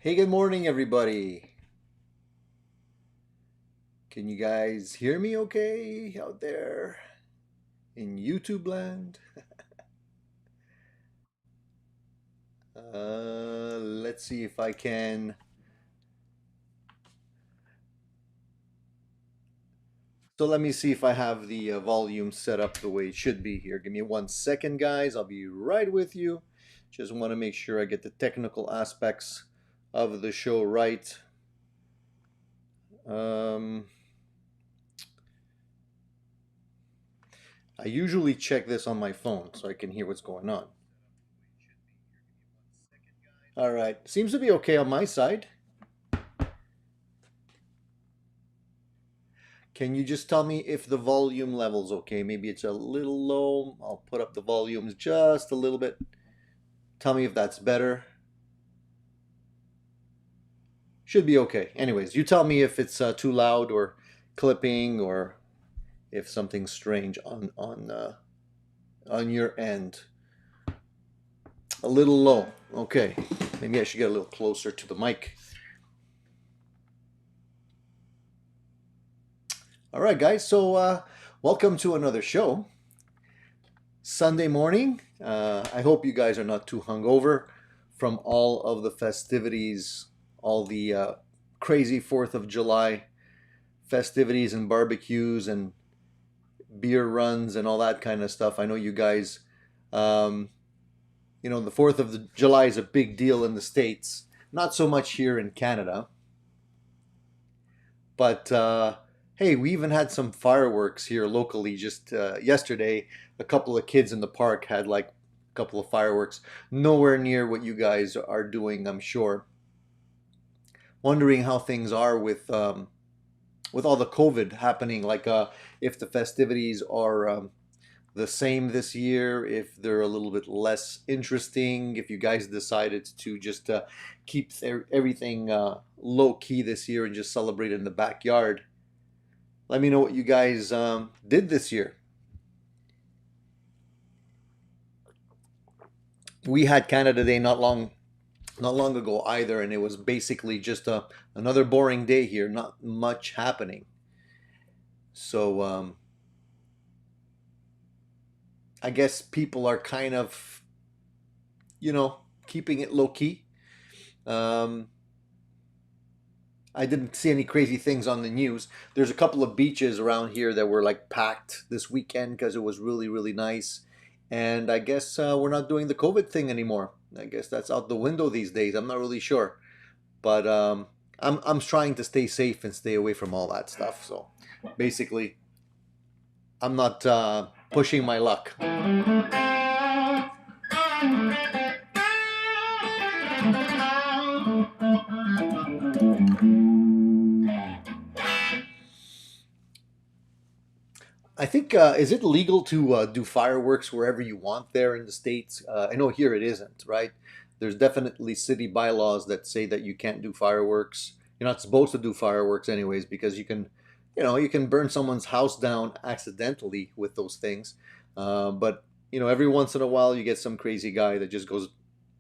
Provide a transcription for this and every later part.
Hey, good morning, everybody. Can you guys hear me okay out there in YouTube land? Let's see if I can. So let me see if I have the volume set up the way it should be here. Give me 1 second, guys. I'll be right with you. Just want to make sure I get the technical aspects of the show right. Um, I usually check this on my phone so I can hear what's going on. All right, seems to be okay on my side. Can you just tell me if the volume level's okay? Maybe it's a little low. I'll put up the volumes just a little bit. Tell me if that's better. Should be okay. Anyways, you tell me if it's too loud or clipping or if something's strange on your end. A little low. Okay. Maybe I should get a little closer to the mic. All right, guys. So welcome to another show. Sunday morning. I hope you guys are not too hungover from all of the festivities, all the crazy 4th of July festivities and barbecues and beer runs and all that kind of stuff. I know you guys, the 4th of July is a big deal in the States. Not so much here in Canada. But hey, we even had some fireworks here locally just yesterday. A couple of kids in the park had like a couple of fireworks. Nowhere near what you guys are doing, I'm sure. Wondering how things are with all the COVID happening. Like if the festivities are the same this year, if they're a little bit less interesting, if you guys decided to just keep everything low key this year and just celebrate in the backyard. Let me know what you guys did this year. We had Canada Day not long ago either, and it was basically just another boring day here, not much happening. So I guess people are kind of, keeping it low key. Um, I didn't see any crazy things on the news. There's a couple of beaches around here that were like packed this weekend because it was really, really nice. And I guess we're not doing the COVID thing anymore. I guess that's out the window these days. I'm not really sure, but I'm trying to stay safe and stay away from all that stuff. So basically, I'm not pushing my luck. I think is it legal to do fireworks wherever you want there in the States? I know here it isn't, right? There's definitely city bylaws that say that you can't do fireworks. You're not supposed to do fireworks anyways because you can burn someone's house down accidentally with those things. But every once in a while you get some crazy guy that just goes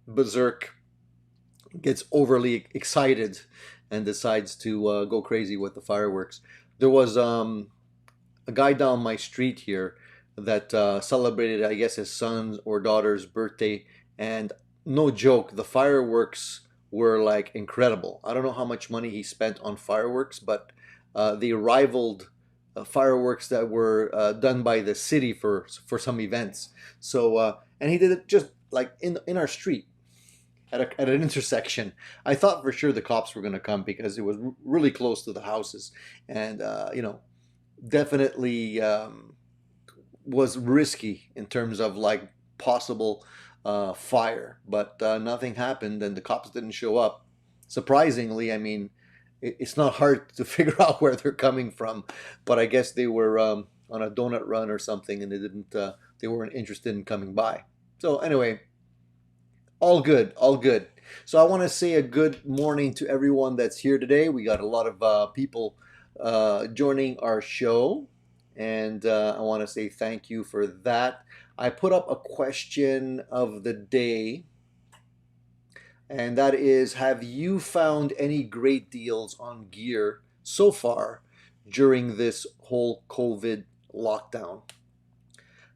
berserk, gets overly excited, and decides to go crazy with the fireworks. There was a guy down my street here that celebrated, I guess, his son's or daughter's birthday, and no joke, the fireworks were like incredible. I don't know how much money he spent on fireworks, but they rivaled fireworks that were done by the city for some events. So and he did it just like in our street at an intersection. I thought for sure the cops were going to come because it was really close to the houses, and definitely was risky in terms of like possible fire, but nothing happened and the cops didn't show up. Surprisingly, I mean, it's not hard to figure out where they're coming from, but I guess they were on a donut run or something and they weren't interested in coming by. So anyway, all good, all good. So I want to say a good morning to everyone that's here today. We got a lot of people joining our show, and I want to say thank you for that. I put up a question of the day And that is, have you found any great deals on gear so far during this whole COVID lockdown?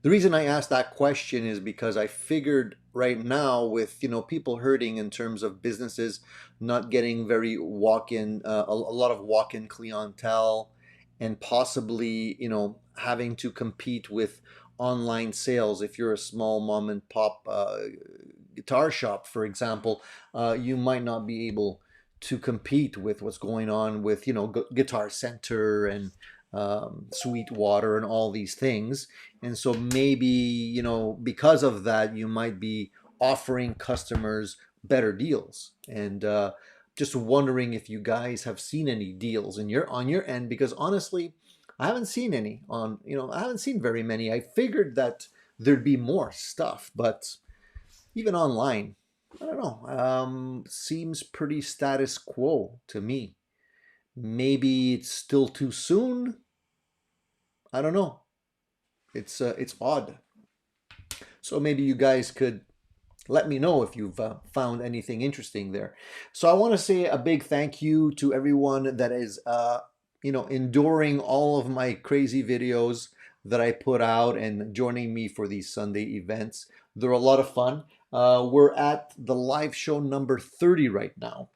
The reason I asked that question is because I figured right now, with people hurting in terms of businesses not getting very walk-in, a lot of walk-in clientele, and possibly having to compete with online sales. If you're a small mom and pop guitar shop, for example, you might not be able to compete with what's going on with Guitar Center and Sweetwater and all these things. And so maybe, because of that, you might be offering customers better deals. And just wondering if you guys have seen any deals in on your end, because honestly, I haven't seen any I haven't seen very many. I figured that there'd be more stuff, but even online, I don't know. Seems pretty status quo to me. Maybe it's still too soon. I don't know. It's odd. So maybe you guys could let me know if you've found anything interesting there. So I want to say a big thank you to everyone that is enduring all of my crazy videos that I put out and joining me for these Sunday events. They're a lot of fun. We're at the live show number 30 right now.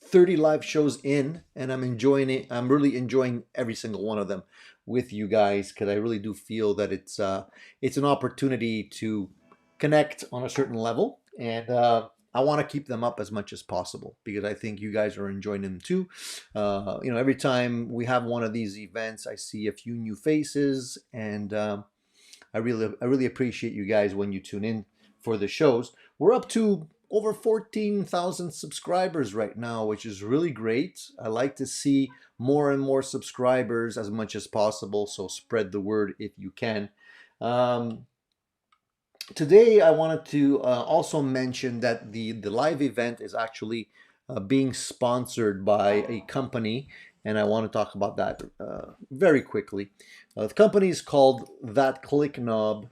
30 live shows in, and I'm enjoying it. I'm really enjoying every single one of them with you guys, because I really do feel that it's an opportunity to connect on a certain level, and I want to keep them up as much as possible because I think you guys are enjoying them too. Every time we have one of these events, I see a few new faces, and I really appreciate you guys when you tune in for the shows. We're up to over 14,000 subscribers right now, which is really great. I like to see more and more subscribers as much as possible, so spread the word if you can. Today, I wanted to also mention that the live event is actually being sponsored by a company, and I want to talk about that very quickly. The company is called That Click Knob,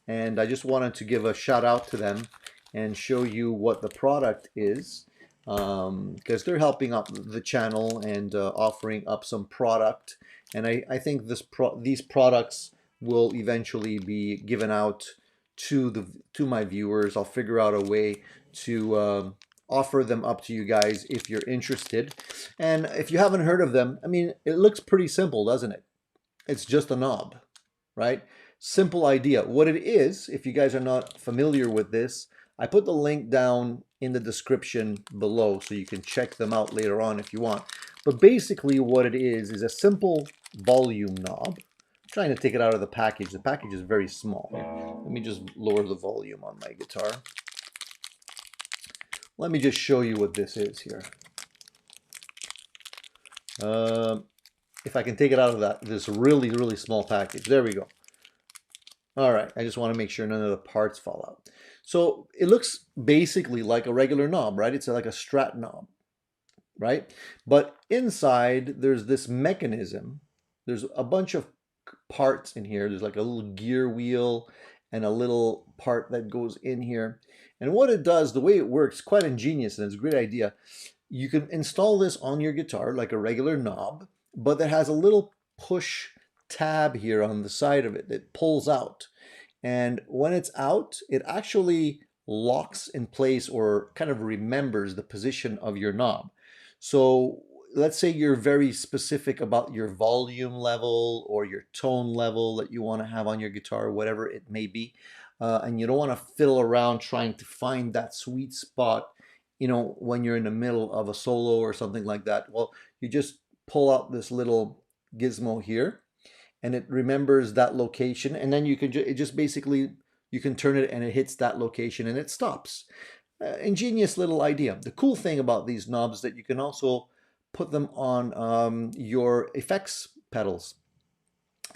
and I just wanted to give a shout out to them and show you what the product is, because they're helping up the channel and offering up some product, and I think these products will eventually be given out to my viewers. I'll figure out a way to offer them up to you guys if you're interested. And if you haven't heard of them, I mean, it looks pretty simple, doesn't it? It's just a knob, right? Simple idea. What it is, if you guys are not familiar with this, I put the link down in the description below so you can check them out later on if you want. But basically what it is a simple volume knob. I'm trying to take it out of the package. The package is very small. Let me just lower the volume on my guitar. Let me just show you what this is here. If I can take it out of this really, really small package. There we go. All right, I just want to make sure none of the parts fall out. So it looks basically like a regular knob, right? It's like a Strat knob, right? But inside, there's this mechanism. There's a bunch of parts in here. There's like a little gear wheel and a little part that goes in here. And what it does, the way it works, quite ingenious, and it's a great idea. You can install this on your guitar like a regular knob, but it has a little push tab here on the side of it that pulls out. And when it's out, it actually locks in place or kind of remembers the position of your knob. So let's say you're very specific about your volume level or your tone level that you want to have on your guitar, whatever it may be, and you don't want to fiddle around trying to find that sweet spot, when you're in the middle of a solo or something like that. Well, you just pull out this little gizmo here, and it remembers that location, and then you can it just basically, you can turn it and it hits that location and it stops. Ingenious little idea. The cool thing about these knobs is that you can also put them on your effects pedals.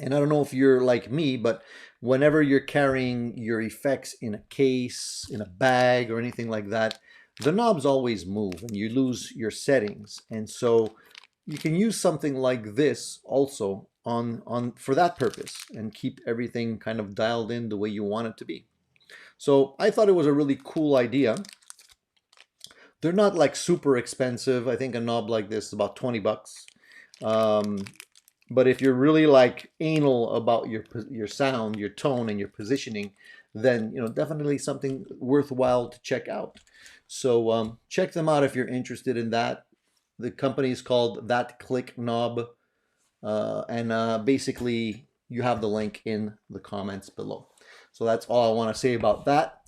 And I don't know if you're like me, but whenever you're carrying your effects in a case, in a bag, or anything like that, the knobs always move and you lose your settings. And so you can use something like this also for that purpose and keep everything kind of dialed in the way you want it to be. So I thought it was a really cool idea. They're not like super expensive. I think a knob like this is about 20 bucks. But if you're really like anal about your sound, your tone, and your positioning, then definitely something worthwhile to check out. So check them out if you're interested in that. The company is called That Click Knob, and basically you have the link in the comments below. So that's all I want to say about that.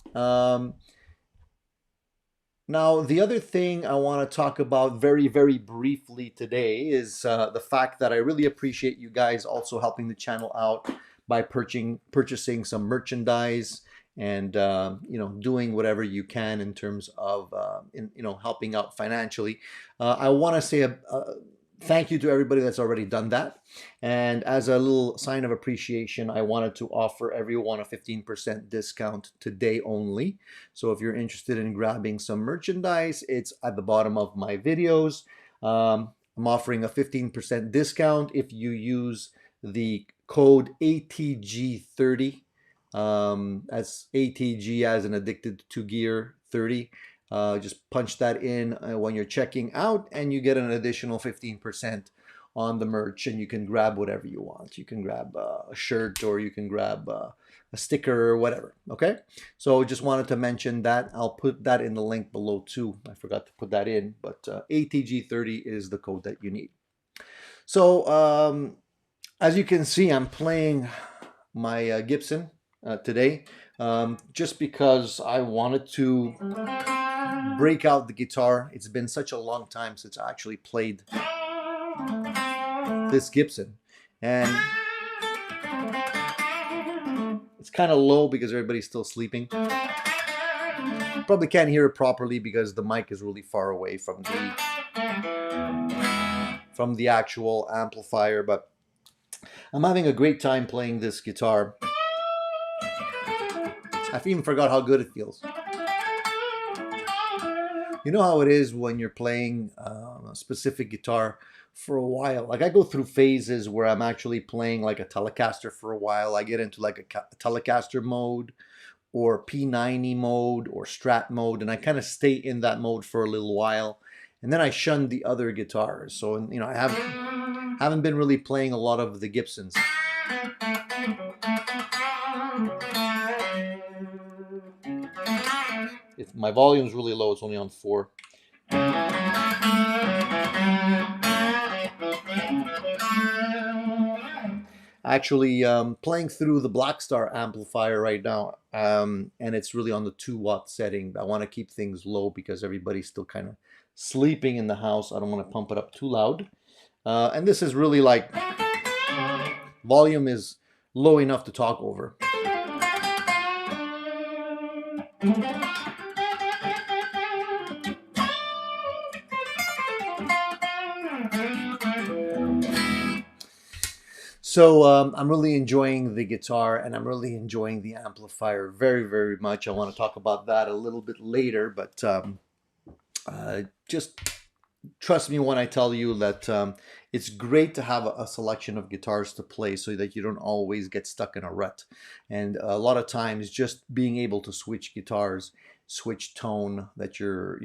Now, the other thing I want to talk about very, very briefly today is the fact that I really appreciate you guys also helping the channel out by purchasing some merchandise and doing whatever you can in terms of helping out financially. I want to say a thank you to everybody that's already done that. And as a little sign of appreciation, I wanted to offer everyone a 15% discount today only. So if you're interested in grabbing some merchandise, it's at the bottom of my videos. I'm offering a 15% discount if you use the code ATG30. That's ATG as in addicted to gear 30. Just punch that in when you're checking out, and you get an additional 15% on the merch, and you can grab whatever you want. You can grab a shirt, or you can grab a sticker, or whatever. Okay, so just wanted to mention that. I'll put that in the link below too. I forgot to put that in, but ATG30 is the code that you need. So as you can see, I'm playing my Gibson today, just because I wanted to break out the guitar. It's been such a long time since I actually played this Gibson, and it's kind of low because everybody's still sleeping. Probably can't hear it properly because the mic is really far away from the actual amplifier, but I'm having a great time playing this guitar. I've even forgot how good it feels. You know how it is when you're playing a specific guitar for a while. Like I go through phases where I'm actually playing like a Telecaster for a while. I get into like a Telecaster mode or P90 mode or Strat mode, and I kind of stay in that mode for a little while, and then I shun the other guitars. So I haven't been really playing a lot of the Gibsons. If my volume's really low, it's only on 4. Actually playing through the Blackstar amplifier right now, and it's really on the 2-watt setting. I want to keep things low because everybody's still kind of sleeping in the house. I don't want to pump it up too loud. And this is really like, volume is low enough to talk over. So I'm really enjoying the guitar, and I'm really enjoying the amplifier very, very much. I want to talk about that a little bit later, but just trust me when I tell you that it's great to have a selection of guitars to play so that you don't always get stuck in a rut. And a lot of times just being able to switch guitars, switch tone that you're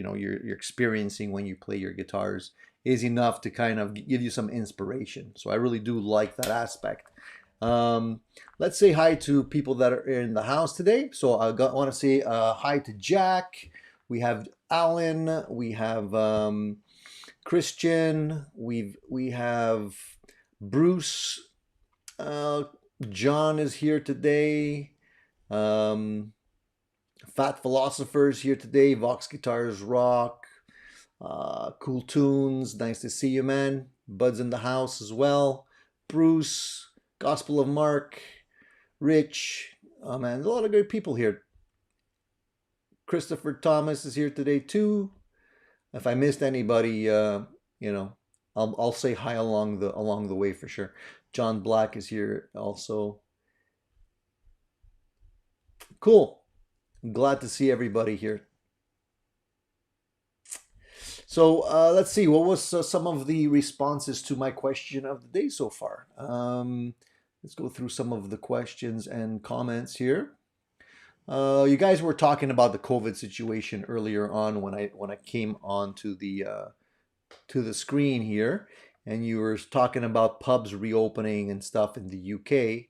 experiencing when you play your guitars is enough to kind of give you some inspiration. So I really do like that aspect. Let's say hi to people that are in the house today. So I want to say hi to Jack. We have Alan. We have Christian. We have Bruce. John is here today. Fat Philosopher's here today. Vox Guitars Rock. Cool Tunes, nice to see you, man. Bud's in the house as well. Bruce, Gospel of Mark, Rich. Oh man, a lot of good people here. Christopher Thomas is here today too. If I missed anybody, I'll say hi along the way for sure. John Black is here also. Cool. I'm glad to see everybody here. So let's see, what was some of the responses to my question of the day so far? Let's go through some of the questions and comments here. You guys were talking about the COVID situation earlier on when I came on to the screen here, and you were talking about pubs reopening and stuff in the UK.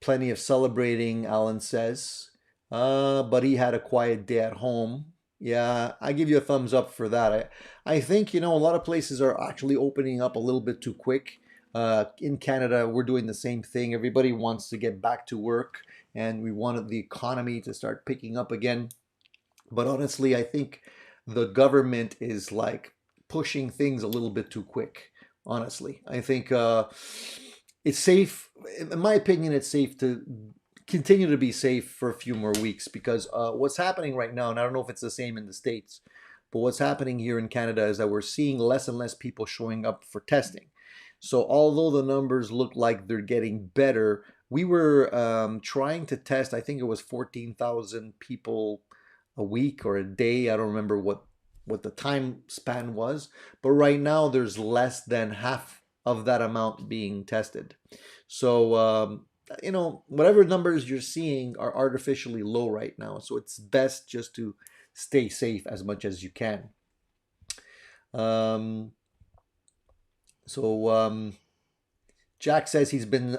Plenty of celebrating, Alan says. But he had a quiet day at home. Yeah, I give you a thumbs up for that. I think, a lot of places are actually opening up a little bit too quick. In Canada, we're doing the same thing. Everybody wants to get back to work, and we wanted the economy to start picking up again. But honestly, I think the government is like pushing things a little bit too quick. Honestly, I think it's safe. In my opinion, it's safe to continue to be safe for a few more weeks because what's happening right now, and I don't know if it's the same in the States, but what's happening here in Canada is that we're seeing less and less people showing up for testing. So although the numbers look like they're getting better, we were trying to test, I think it was 14,000 people a week or a day. I don't remember what the time span was, but right now there's less than half of that amount being tested. So whatever numbers you're seeing are artificially low right now. So it's best just to stay safe as much as you can. Um, so Jack says he's been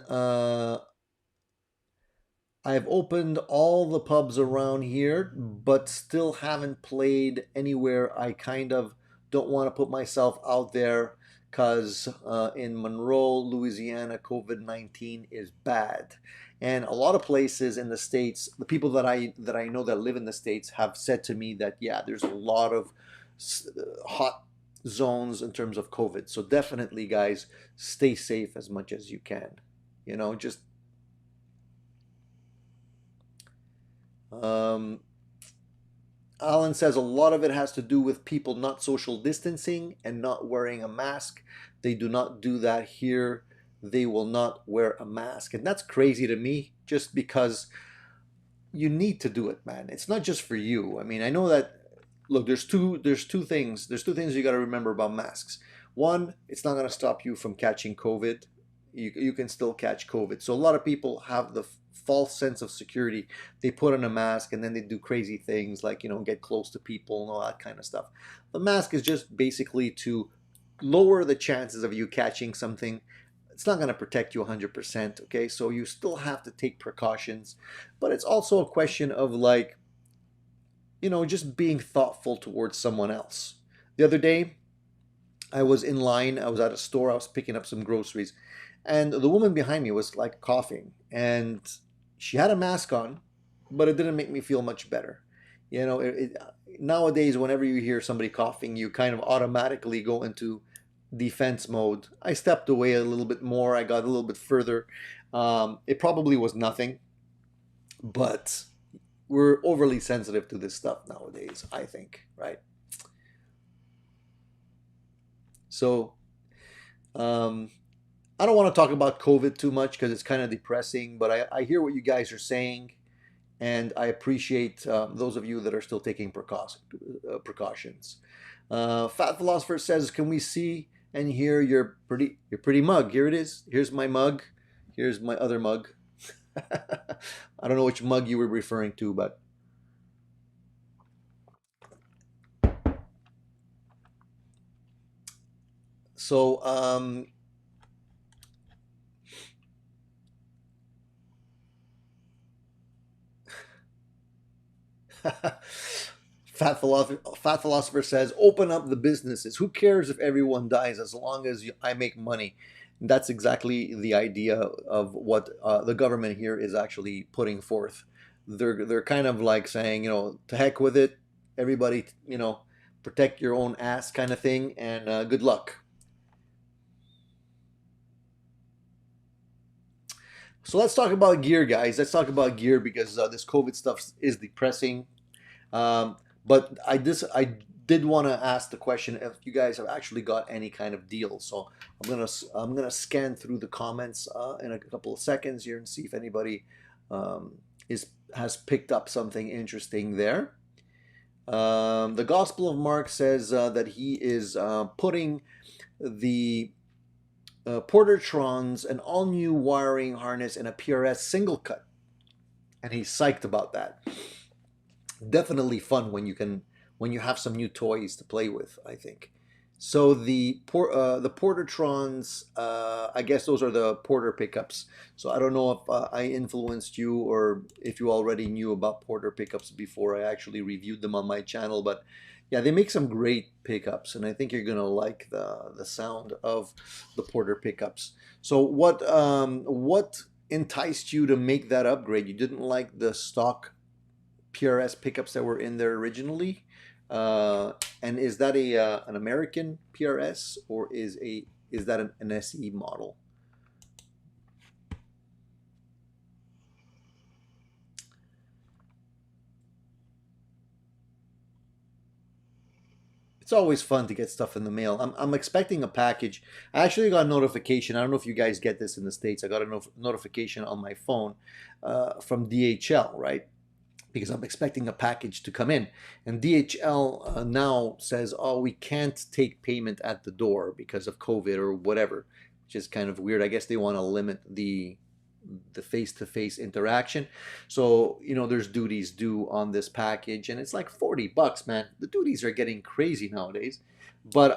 I've opened all the pubs around here, but still haven't played anywhere. I kind of don't want to put myself out there because in Monroe, Louisiana, COVID-19 is bad. And a lot of places in the States, the people that I know that live in the States have said to me that, yeah, there's a lot of hot zones in terms of COVID. So definitely, guys, stay safe as much as you can. Just Um, Alan says a lot of it has to do with people not social distancing and not wearing a mask. They do not do that here. They will not wear a mask. And that's crazy to me just because you need to do it, man. It's not just for you. I mean, I know that look, there's two things. There's two things you got to remember about masks. One, it's not going to stop you from catching COVID. You can still catch COVID. So a lot of people have the false sense of security. They put on a mask and then they do crazy things like, get close to people and all that kind of stuff. The mask is just basically to lower the chances of you catching something. It's not going to protect you 100%, okay? So you still have to take precautions, but it's also a question of like, just being thoughtful towards someone else. The other day, I was in line, I was at a store, I was picking up some groceries, and the woman behind me was like coughing, and she had a mask on, but it didn't make me feel much better. Nowadays, whenever you hear somebody coughing, you kind of automatically go into defense mode. I stepped away a little bit more, I got a little bit further. It probably was nothing, but we're overly sensitive to this stuff nowadays, I think, right? So, um, I don't want to talk about COVID too much because it's kind of depressing, but I hear what you guys are saying, and I appreciate those of you that are still taking precautions. Fat Philosopher says, "Can we see and hear your pretty mug? Here it is. Here's my mug. Here's my other mug. I don't know which mug you were referring to, but so Fat philosopher says, "Open up the businesses. Who cares if everyone dies as long as I make money?" And that's exactly the idea of what the government here is actually putting forth. They're kind of like saying, to heck with it. Everybody, protect your own ass kind of thing, and good luck. So let's talk about gear, guys. Let's talk about gear because this COVID stuff is depressing. Um, but I did want to ask the question if you guys have actually got any kind of deal. So I'm gonna scan through the comments in a couple of seconds here and see if anybody is has picked up something interesting there. The Gospel of Mark says that he is putting the Portertrons an all new wiring harness and a PRS single cut and he's psyched about that. Definitely fun when you have some new toys to play with, I think. So the Portertrons, I guess those are the Porter pickups. So I don't know if I influenced you or if you already knew about Porter pickups before I actually reviewed them on my channel, but yeah, they make some great pickups, and I think you're gonna like the sound of the Porter pickups. So what enticed you to make that upgrade? You didn't like the stock PRS pickups that were in there originally? And is that a an American PRS, or is that an SE model? It's always fun to get stuff in the mail. I'm expecting a package. I actually got a notification. I don't know if you guys get this in the States. I got a notification on my phone from DHL, right? Because I'm expecting a package to come in. And DHL now says, oh, we can't take payment at the door because of COVID or whatever, which is kind of weird. I guess they want to limit the face-to-face interaction. So, you know, there's duties due on this package, and it's like 40 bucks, man. The duties are getting crazy nowadays. But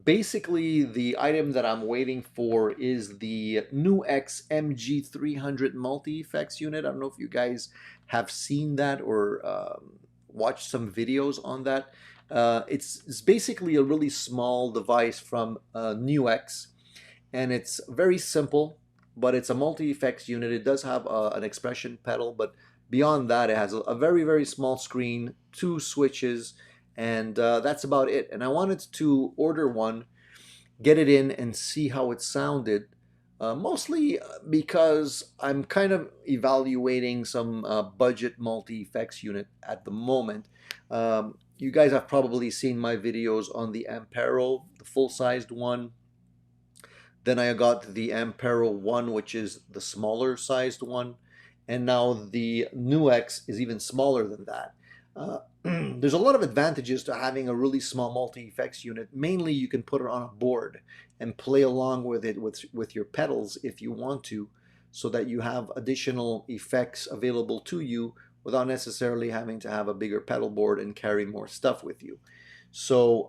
basically, the item that I'm waiting for is the NUX MG300 multi-effects unit. I don't know if you guys have seen that or watched some videos on that. It's basically a really small device from NUX, and it's very simple, but it's a multi-effects unit. It does have an expression pedal, but beyond that, it has a very, very small screen, 2 switches, and that's about it. And I wanted to order one, get it in, and see how it sounded. Mostly because I'm kind of evaluating some budget multi-effects unit at the moment. You guys have probably seen my videos on the Ampero, the full-sized one. Then I got the Ampero 1, which is the smaller sized one. And now the NUX is even smaller than that. There's a lot of advantages to having a really small multi-effects unit. Mainly, you can put it on a board and play along with it with your pedals if you want to, so that you have additional effects available to you without necessarily having to have a bigger pedal board and carry more stuff with you. So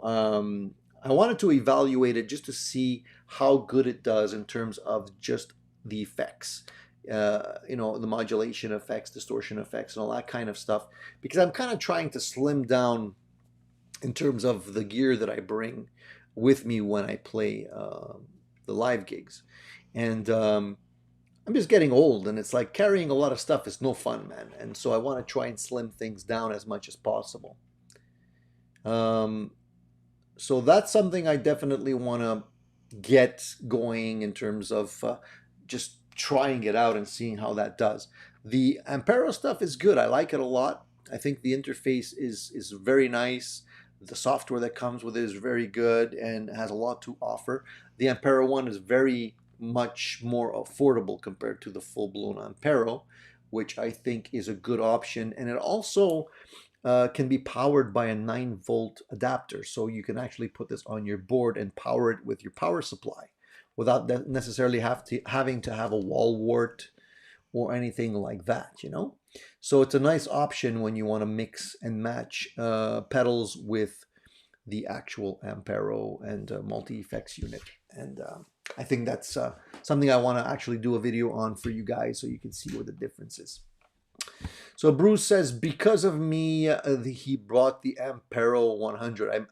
I wanted to evaluate it just to see how good it does in terms of just the effects. You know, the modulation effects, distortion effects, and all that kind of stuff, because I'm kind of trying to slim down in terms of the gear that I bring with me when I play the live gigs. And I'm just getting old, and it's like carrying a lot of stuff is no fun, man. And so I want to try and slim things down as much as possible. So that's something I definitely want to get going in terms of just trying it out and seeing how that does. The Ampero stuff is good. I like it a lot. I think the interface is very nice. The software that comes with it is very good and has a lot to offer. The Ampero one is very much more affordable compared to the full-blown Ampero, which I think is a good option. And it also can be powered by a 9-volt adapter. So you can actually put this on your board and power it with your power supply without necessarily having to have a wall wart or anything like that, you know? So it's a nice option when you want to mix and match pedals with the actual Ampero and multi-effects unit. And I think that's something I want to actually do a video on for you guys so you can see what the difference is. So Bruce says, because of me, he brought the Ampero 100.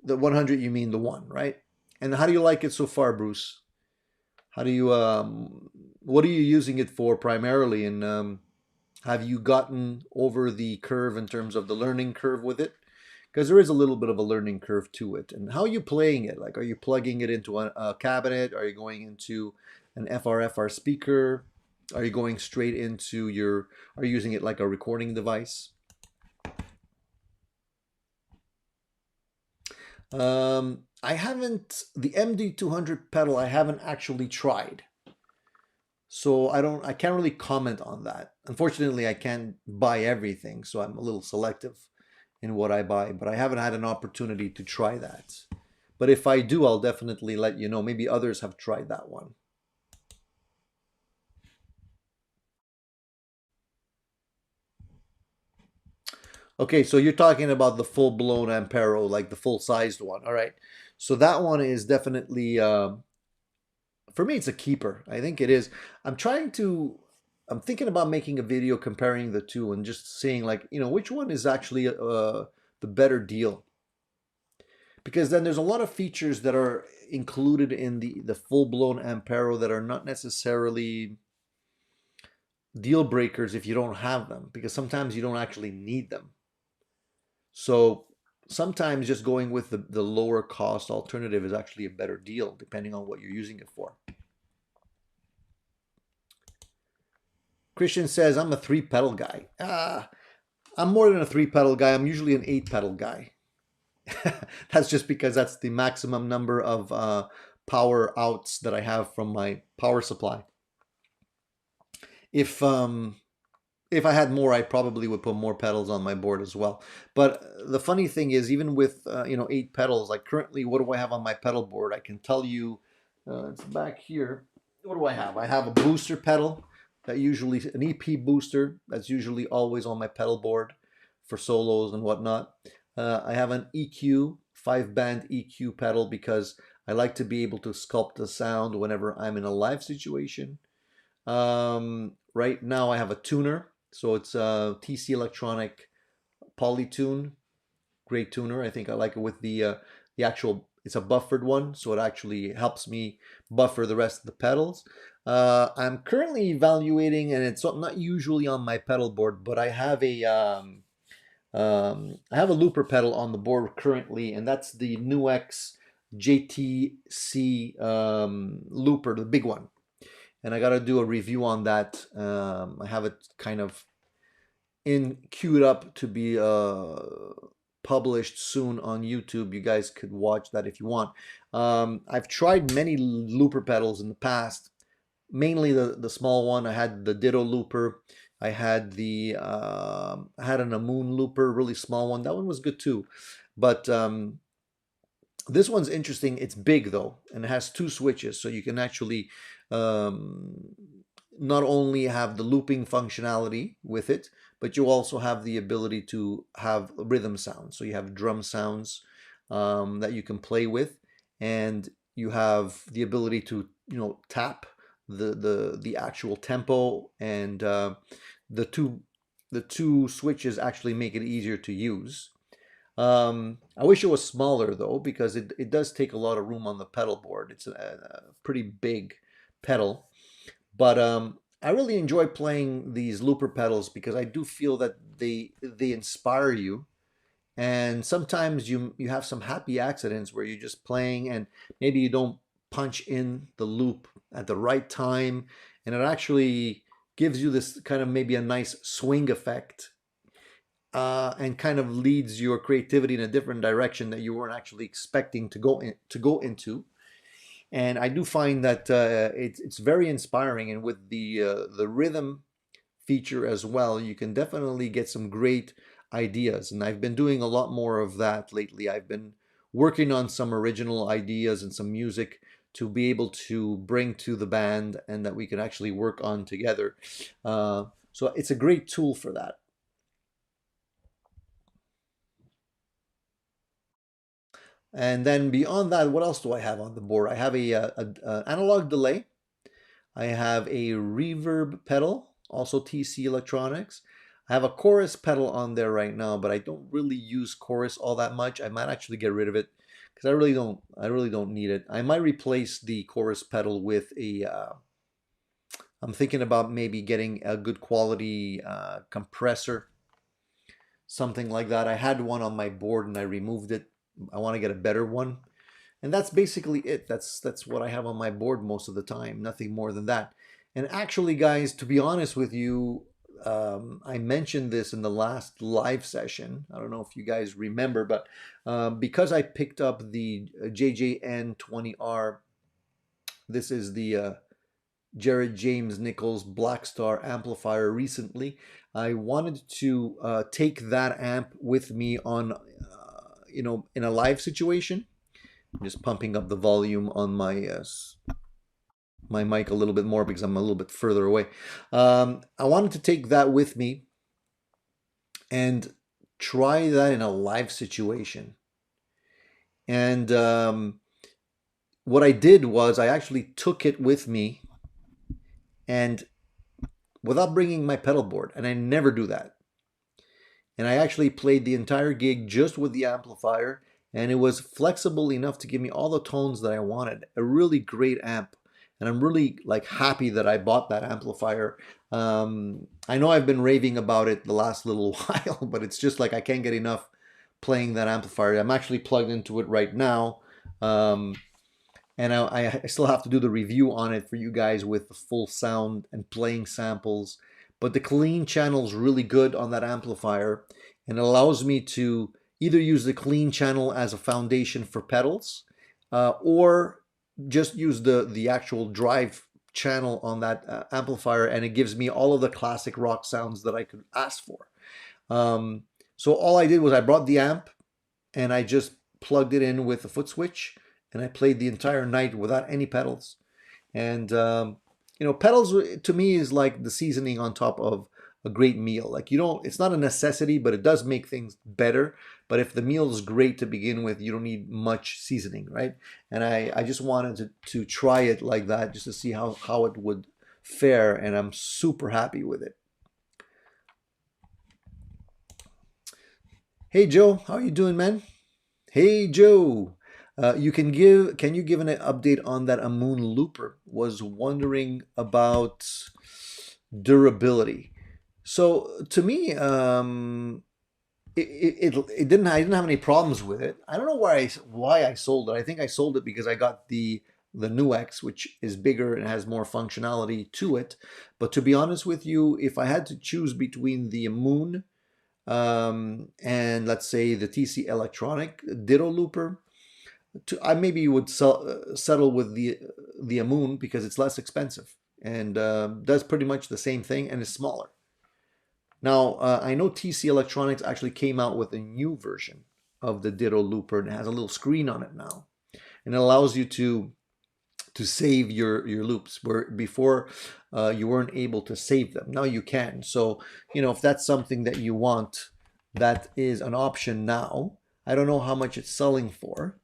The 100, you mean the one, right? And how do you like it so far, Bruce? How do you, what are you using it for primarily? And have you gotten over the curve in terms of the learning curve with it? Because there is a little bit of a learning curve to it. And how are you playing it? Like, are you plugging it into a cabinet? Are you going into an FR speaker? Are you going straight into are you using it like a recording device? I haven't, the MD200 pedal, I haven't actually tried. So I can't really comment on that. Unfortunately, I can't buy everything, so I'm a little selective in what I buy, but I haven't had an opportunity to try that. But if I do, I'll definitely let you know. Maybe others have tried that one. Okay, so you're talking about the full-blown Ampero, like the full-sized one. All right. So that one is definitely, for me, it's a keeper. I think it is. I'm trying to, I'm thinking about making a video comparing the two and just seeing, like, which one is actually the better deal. Because then there's a lot of features that are included in the full-blown Ampero that are not necessarily deal breakers if you don't have them, because sometimes you don't actually need them. So sometimes just going with the lower cost alternative is actually a better deal depending on what you're using it for. Christian says, I'm a 3-pedal guy. I'm more than a 3-pedal guy. I'm usually an 8-pedal guy. That's just because that's the maximum number of power outs that I have from my power supply. If I had more, I probably would put more pedals on my board as well. But the funny thing is, even with 8 pedals, like currently, what do I have on my pedal board? I can tell you, it's back here. What do I have? I have a booster pedal that usually an EP booster that's usually always on my pedal board for solos and whatnot. I have an EQ 5-band EQ pedal because I like to be able to sculpt the sound whenever I'm in a live situation. Right now I have a tuner, so it's a TC Electronic Polytune, great tuner. I think I like it with the actual. It's a buffered one, so it actually helps me buffer the rest of the pedals. I'm currently evaluating, and it's not usually on my pedal board, but I have a looper pedal on the board currently, and that's the NUX JTC looper, the big one. And I got to do a review on that. I have it kind of queued up to be published soon on YouTube. You guys could watch that if you want. I've tried many looper pedals in the past, mainly the small one. I had the Ditto looper. I had I had an Amoon looper, really small one. That one was good too, but this one's interesting. It's big though, and it has 2 switches, so you can actually not only have the looping functionality with it, but you also have the ability to have rhythm sounds. So you have drum sounds that you can play with, and you have the ability to tap the actual tempo, and the two switches actually make it easier to use. I wish it was smaller though, because it does take a lot of room on the pedal board. It's a pretty big pedal, but I really enjoy playing these looper pedals because I do feel that they inspire you, and sometimes you have some happy accidents where you're just playing and maybe you don't punch in the loop at the right time, and it actually gives you this kind of maybe a nice swing effect, and kind of leads your creativity in a different direction that you weren't actually expecting to go into. And I do find that it's very inspiring, and with the rhythm feature as well, you can definitely get some great ideas. And I've been doing a lot more of that lately. I've been working on some original ideas and some music to be able to bring to the band, and that we can actually work on together. So it's a great tool for that. And then beyond that, what else do I have on the board? I have a analog delay. I have a reverb pedal, also TC Electronics. I have a chorus pedal on there right now, but I don't really use chorus all that much. I might actually get rid of it because I really don't need it. I might replace the chorus pedal with I'm thinking about maybe getting a good quality compressor, something like that. I had one on my board and I removed it. I want to get a better one. And that's basically it. That's what I have on my board most of the time. Nothing more than that. And actually, guys, to be honest with you, I mentioned this in the last live session. I don't know if you guys remember, but because I picked up the JJN20R, this is the Jared James Nichols Blackstar amplifier recently. I wanted to take that amp with me on, in a live situation. I'm just pumping up the volume on my mic a little bit more because I'm a little bit further away. I wanted to take that with me and try that in a live situation. And what I did was I actually took it with me, and without bringing my pedal board, and I never do that. And I actually played the entire gig just with the amplifier, and it was flexible enough to give me all the tones that I wanted. A really great amp, and I'm really like happy that I bought that amplifier. I know I've been raving about it the last little while, but it's just like I can't get enough playing that amplifier. I'm actually plugged into it right now. And I still have to do the review on it for you guys with the full sound and playing samples. But the clean channel is really good on that amplifier, and it allows me to either use the clean channel as a foundation for pedals, or just use the actual drive channel on that amplifier, and it gives me all of the classic rock sounds that I could ask for. So all I did was I brought the amp, and I just plugged it in with a foot switch, and I played the entire night without any pedals. And you know, pedals to me is like the seasoning on top of a great meal. Like, you don't, it's not a necessity, but it does make things better. But if the meal is great to begin with, you don't need much seasoning, right? And I just wanted to try it like that, just to see how it would fare, and I'm super happy with it. Hey Joe, how are you doing, man? Hey Joe. Can you give an update on that Amoon looper? Was wondering about durability. So to me, it didn't. I didn't have any problems with it. I don't know why I sold it. I think I sold it because I got the new X, which is bigger and has more functionality to it. But to be honest with you, if I had to choose between the Amoon and let's say the TC Electronic Ditto looper, I maybe would settle with the Amoon because it's less expensive and does pretty much the same thing and is smaller. Now, I know TC Electronics actually came out with a new version of the Ditto looper, and it has a little screen on it now, and it allows you to save your loops, where before you weren't able to save them. Now you can. So, you know, if that's something that you want, that is an option now. I don't know how much it's selling for,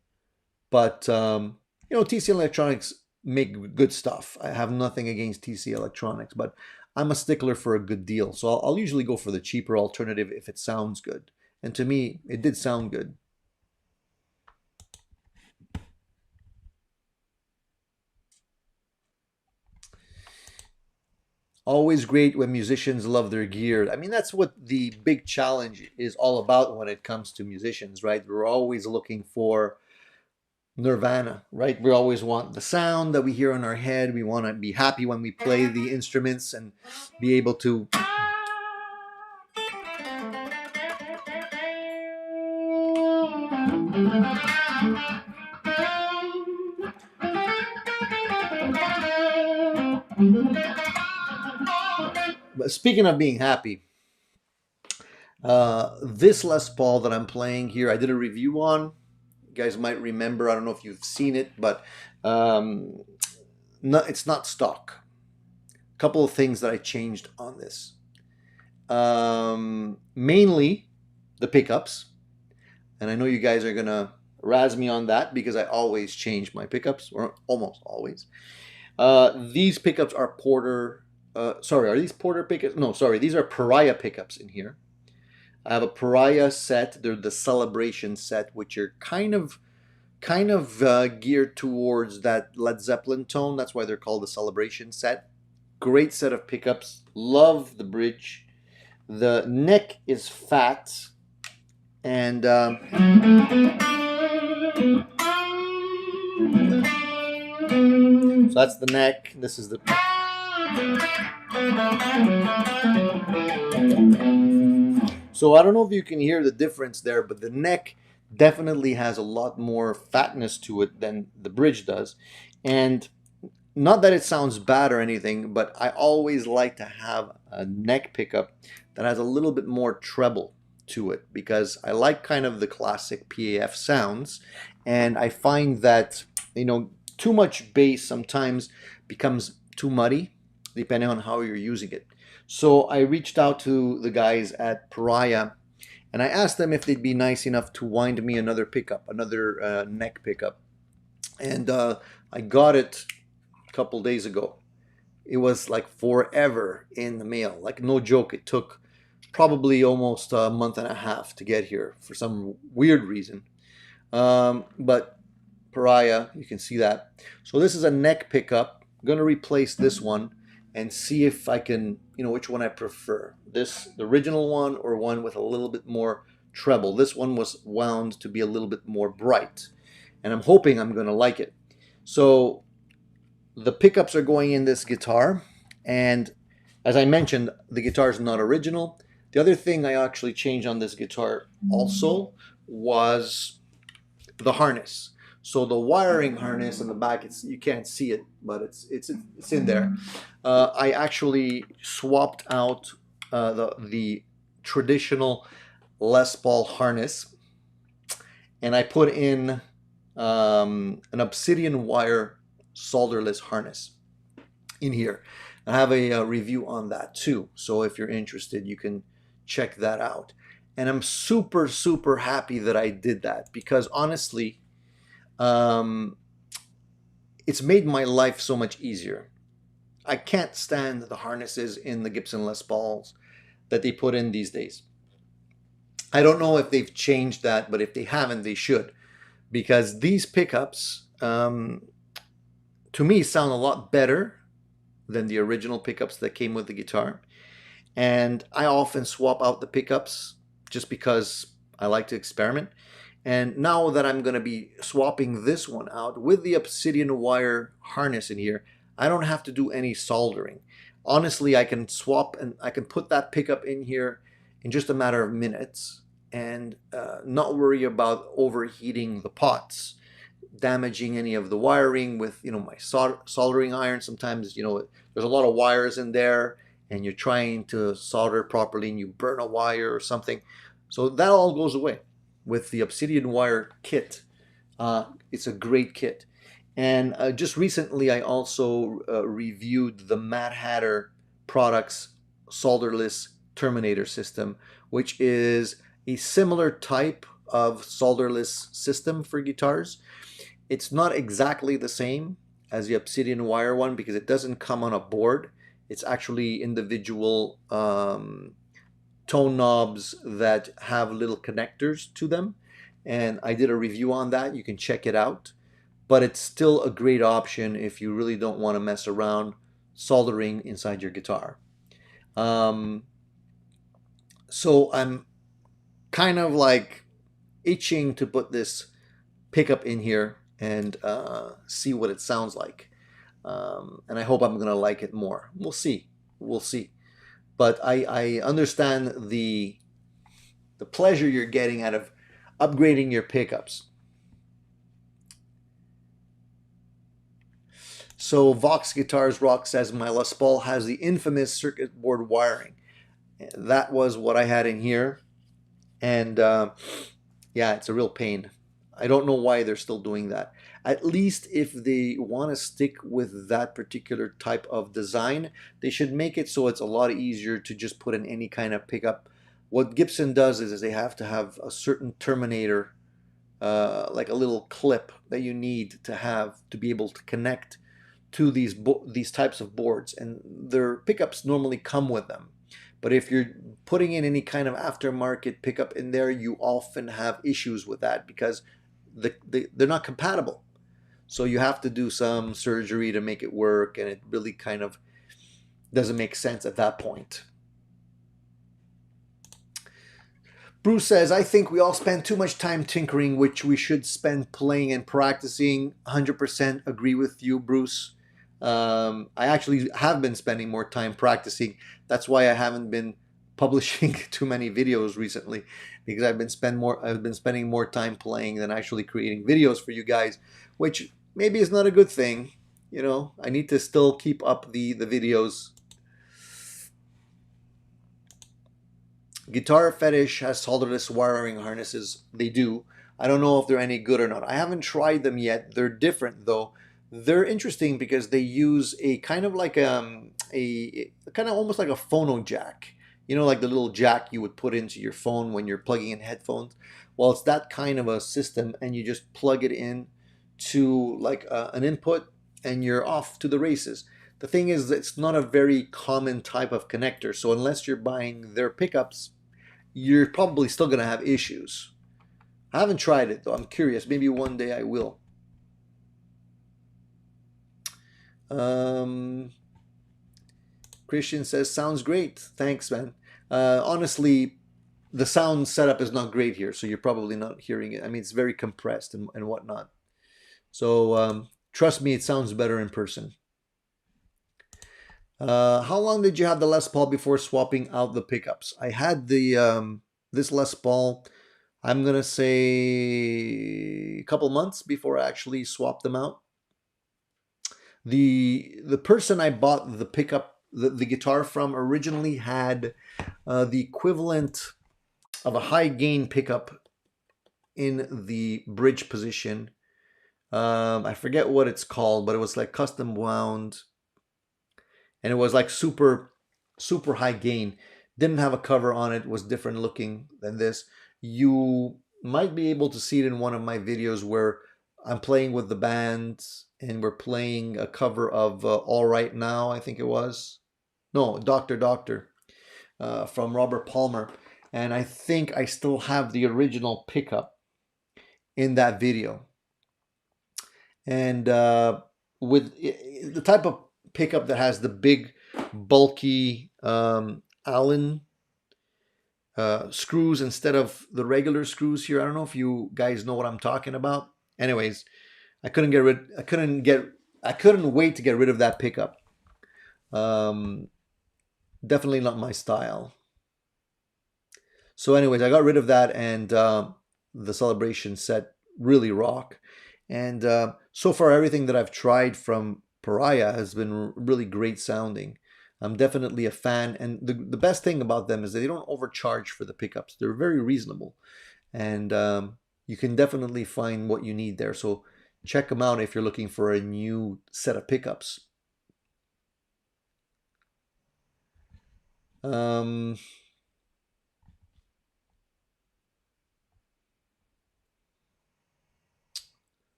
but you know, TC Electronics make good stuff. I have nothing against TC Electronics, but I'm a stickler for a good deal. So I'll usually go for the cheaper alternative if it sounds good. And to me, it did sound good. Always great when musicians love their gear. I mean, that's what the big challenge is all about when it comes to musicians, right? We're always looking for nirvana, right? We always want the sound that we hear in our head. We want to be happy when we play the instruments and be able to But speaking of being happy, this Les Paul that I'm playing here, I did a review on. You guys might remember. I don't know if you've seen it, but it's not stock. A couple of things that I changed on this. Mainly the pickups. And I know you guys are going to razz me on that because I always change my pickups, or almost always. These pickups are Porter. Sorry, are these Porter pickups? No, sorry, these are Pariah pickups in here. I have a Pariah set. They're the Celebration set, which are kind of geared towards that Led Zeppelin tone. That's why they're called the Celebration set. Great set of pickups. Love the bridge. The neck is fat, and so that's the neck. This is the So I don't know if you can hear the difference there, but the neck definitely has a lot more fatness to it than the bridge does. And not that it sounds bad or anything, but I always like to have a neck pickup that has a little bit more treble to it, because I like kind of the classic PAF sounds, and I find that, you know, too much bass sometimes becomes too muddy depending on how you're using it. So I reached out to the guys at Pariah, And I asked them if they'd be nice enough to wind me another pickup, another neck pickup. And I got it a couple days ago. It was like forever in the mail. Like, no joke, it took probably almost a month and a half to get here for some weird reason. But Pariah, you can see that. So this is a neck pickup. I'm going to replace this one and see if I can, which one I prefer. The original one, or one with a little bit more treble. This one was wound to be a little bit more bright, and I'm hoping I'm going to like it. So the pickups are going in this guitar, and as I mentioned, the guitar is not original. The other thing I actually changed on this guitar also was the harness. So the wiring harness in the back, you can't see it, but it's in there. I actually swapped out the traditional Les Paul harness, and I put in an obsidian wire solderless harness in here. I have a review on that too, so if you're interested, you can check that out. And I'm super, super happy that I did that, because honestly, it's made my life so much easier. I can't stand the harnesses in the Gibson Les Pauls that they put in these days. I don't know if they've changed that, but if they haven't, they should, because these pickups, to me, sound a lot better than the original pickups that came with the guitar. And I often swap out the pickups just because I like to experiment. And now that I'm going to be swapping this one out with the obsidian wire harness in here, I don't have to do any soldering. Honestly, I can swap and I can put that pickup in here in just a matter of minutes and not worry about overheating the pots, damaging any of the wiring with my soldering iron. Sometimes there's a lot of wires in there and you're trying to solder properly and you burn a wire or something. So that all goes away with the obsidian wire kit. It's a great kit. And just recently I also reviewed the Mad Hatter Products solderless terminator system, which is a similar type of solderless system for guitars. It's not exactly the same as the obsidian wire one because it doesn't come on a board. It's actually individual tone knobs that have little connectors to them, and I did a review on that. You can check it out, but it's still a great option if you really don't want to mess around soldering inside your guitar. So I'm kind of like itching to put this pickup in here and see what it sounds like, and I hope I'm gonna like it more. We'll see. But I understand the pleasure you're getting out of upgrading your pickups. So Vox Guitars Rock says, my Les Paul has the infamous circuit board wiring. That was what I had in here. And yeah, it's a real pain. I don't know why they're still doing that. At least if they want to stick with that particular type of design, they should make it so it's a lot easier to just put in any kind of pickup. What Gibson does is they have to have a certain terminator, like a little clip that you need to have to be able to connect to these types of boards, and their pickups normally come with them. But if you're putting in any kind of aftermarket pickup in there, you often have issues with that because they're not compatible. So you have to do some surgery to make it work, and it really kind of doesn't make sense at that point. Bruce says, I think we all spend too much time tinkering, which we should spend playing and practicing. 100% agree with you, Bruce. I actually have been spending more time practicing. That's why I haven't been publishing too many videos recently, because I've been spending more time playing than actually creating videos for you guys, which maybe is not a good thing. I need to still keep up the videos. Guitar Fetish has solderless wiring harnesses. They do. I don't know if they're any good or not. I haven't tried them yet. They're different though. They're interesting because they use a kind of like a kind of almost like a phono jack. You know, like the little jack you would put into your phone when you're plugging in headphones. Well, it's that kind of a system, and you just plug it in to like an input, and you're off to the races. The thing is, it's not a very common type of connector, so unless you're buying their pickups, you're probably still going to have issues. I haven't tried it though. I'm curious. Maybe one day I will. Um, Christian says, sounds great. Thanks, man. Honestly, the sound setup is not great here, so you're probably not hearing it. I mean, it's very compressed and whatnot. So trust me, it sounds better in person. How long did you have the Les Paul before swapping out the pickups? I had the this Les Paul, I'm gonna say a couple months before I actually swapped them out. The person I bought the pickup, the guitar from originally had the equivalent of a high gain pickup in the bridge position. I forget what it's called, but it was like custom wound, and it was like super high gain. Didn't have a cover on it, was different looking than this. You might be able to see it in one of my videos where I'm playing with the band and we're playing a cover of All Right Now, I think it was. No, Doctor, from Robert Palmer. And I think I still have the original pickup in that video. And with the type of pickup that has the big, bulky Allen screws instead of the regular screws here. I don't know if you guys know what I'm talking about. Anyways, I couldn't wait to get rid of that pickup. Definitely not my style. So anyways, I got rid of that, and the Celebration set really rock. And so far, everything that I've tried from Pariah has been really great sounding. I'm definitely a fan, and the best thing about them is that they don't overcharge for the pickups. They're very reasonable, and you can definitely find what you need there. So check them out if you're looking for a new set of pickups.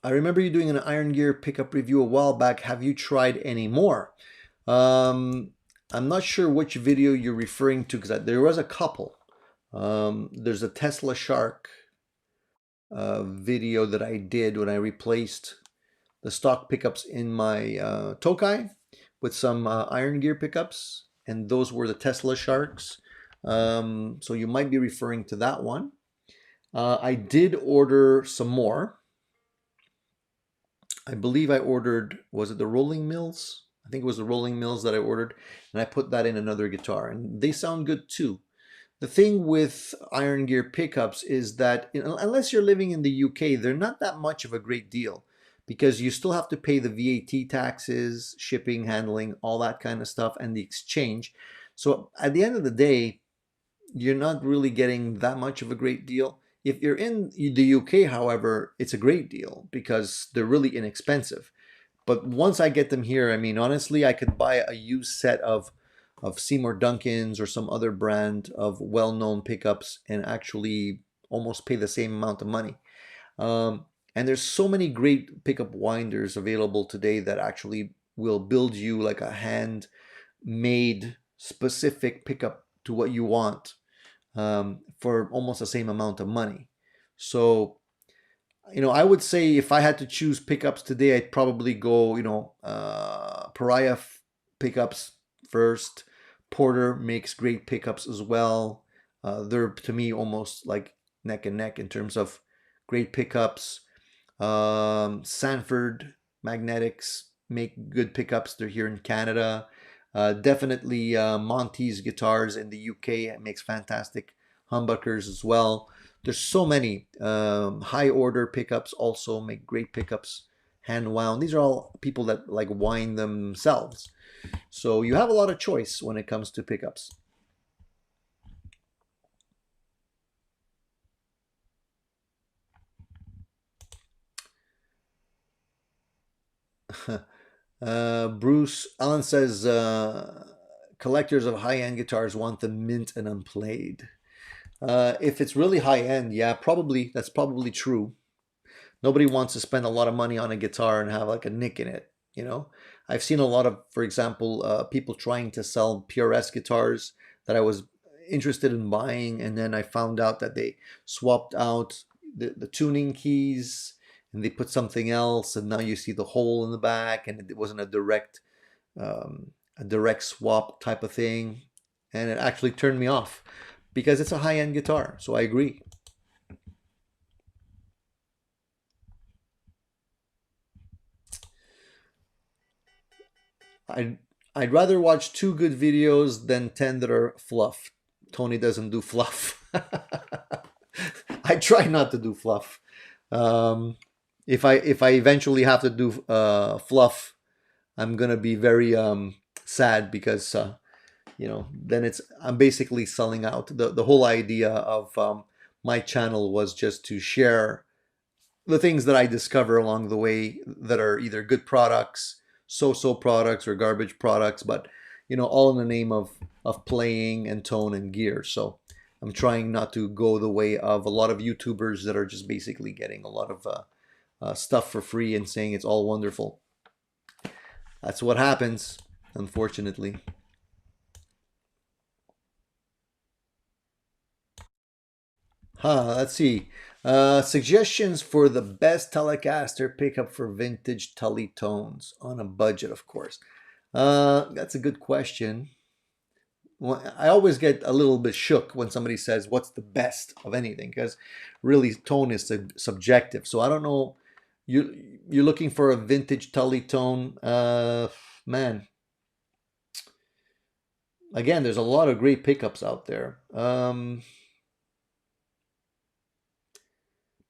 I remember you doing an Iron Gear pickup review a while back. Have you tried any more? I'm not sure which video you're referring to, because there was a couple. There's a Tesla Shark video that I did when I replaced the stock pickups in my Tokai with some Iron Gear pickups, and those were the Tesla Sharks. So you might be referring to that one. I did order some more. I believe I ordered, was it the Rolling Mills? I think it was the Rolling Mills that I ordered, and I put that in another guitar, and they sound good too. The thing with Iron Gear pickups is that unless you're living in the UK, they're not that much of a great deal, because you still have to pay the VAT taxes, shipping, handling, all that kind of stuff, and the exchange. So at the end of the day, you're not really getting that much of a great deal. If you're in the UK, however, it's a great deal because they're really inexpensive. But once I get them here, I mean, honestly, I could buy a used set of Seymour Duncan's or some other brand of well-known pickups and actually almost pay the same amount of money. And there's so many great pickup winders available today that actually will build you like a hand-made specific pickup to what you want. For almost the same amount of money. So, I would say if I had to choose pickups today, I'd probably go, Pariah pickups first. Porter makes great pickups as well. They're, to me, almost like neck and neck in terms of great pickups. Sanford Magnetics make good pickups. They're here in Canada. Definitely Monty's guitars in the UK makes fantastic humbuckers as well. There's so many. High order pickups also make great pickups, hand wound. These are all people that like wind themselves. So you have a lot of choice when it comes to pickups. Bruce Allen says collectors of high-end guitars want them mint and unplayed. If it's really high-end, yeah, probably that's probably true. Nobody wants to spend a lot of money on a guitar and have like a nick in it, you know? I've seen a lot of, for example, people trying to sell PRS guitars that I was interested in buying, and then I found out that they swapped out the tuning keys and they put something else, and now you see the hole in the back, and it wasn't a direct swap type of thing, and it actually turned me off because it's a high-end guitar. So I agree. I'd, I'd rather watch two good videos than 10 that are fluff. Tony doesn't do fluff. I try not to do fluff. Um, if I eventually have to do fluff, I'm gonna be very sad because then I'm basically selling out. The whole idea of my channel was just to share the things that I discover along the way that are either good products, so-so products, or garbage products, but all in the name of playing and tone and gear. So I'm trying not to go the way of a lot of YouTubers that are just basically getting a lot of stuff for free and saying it's all wonderful. That's what happens, unfortunately. Let's see. Suggestions for the best Telecaster pickup for vintage Tully tones on a budget, of course. That's a good question. Well, I always get a little bit shook when somebody says, "What's the best of anything?" Because really, tone is subjective. So I don't know. You're looking for a vintage Tully tone, man. Again, there's a lot of great pickups out there.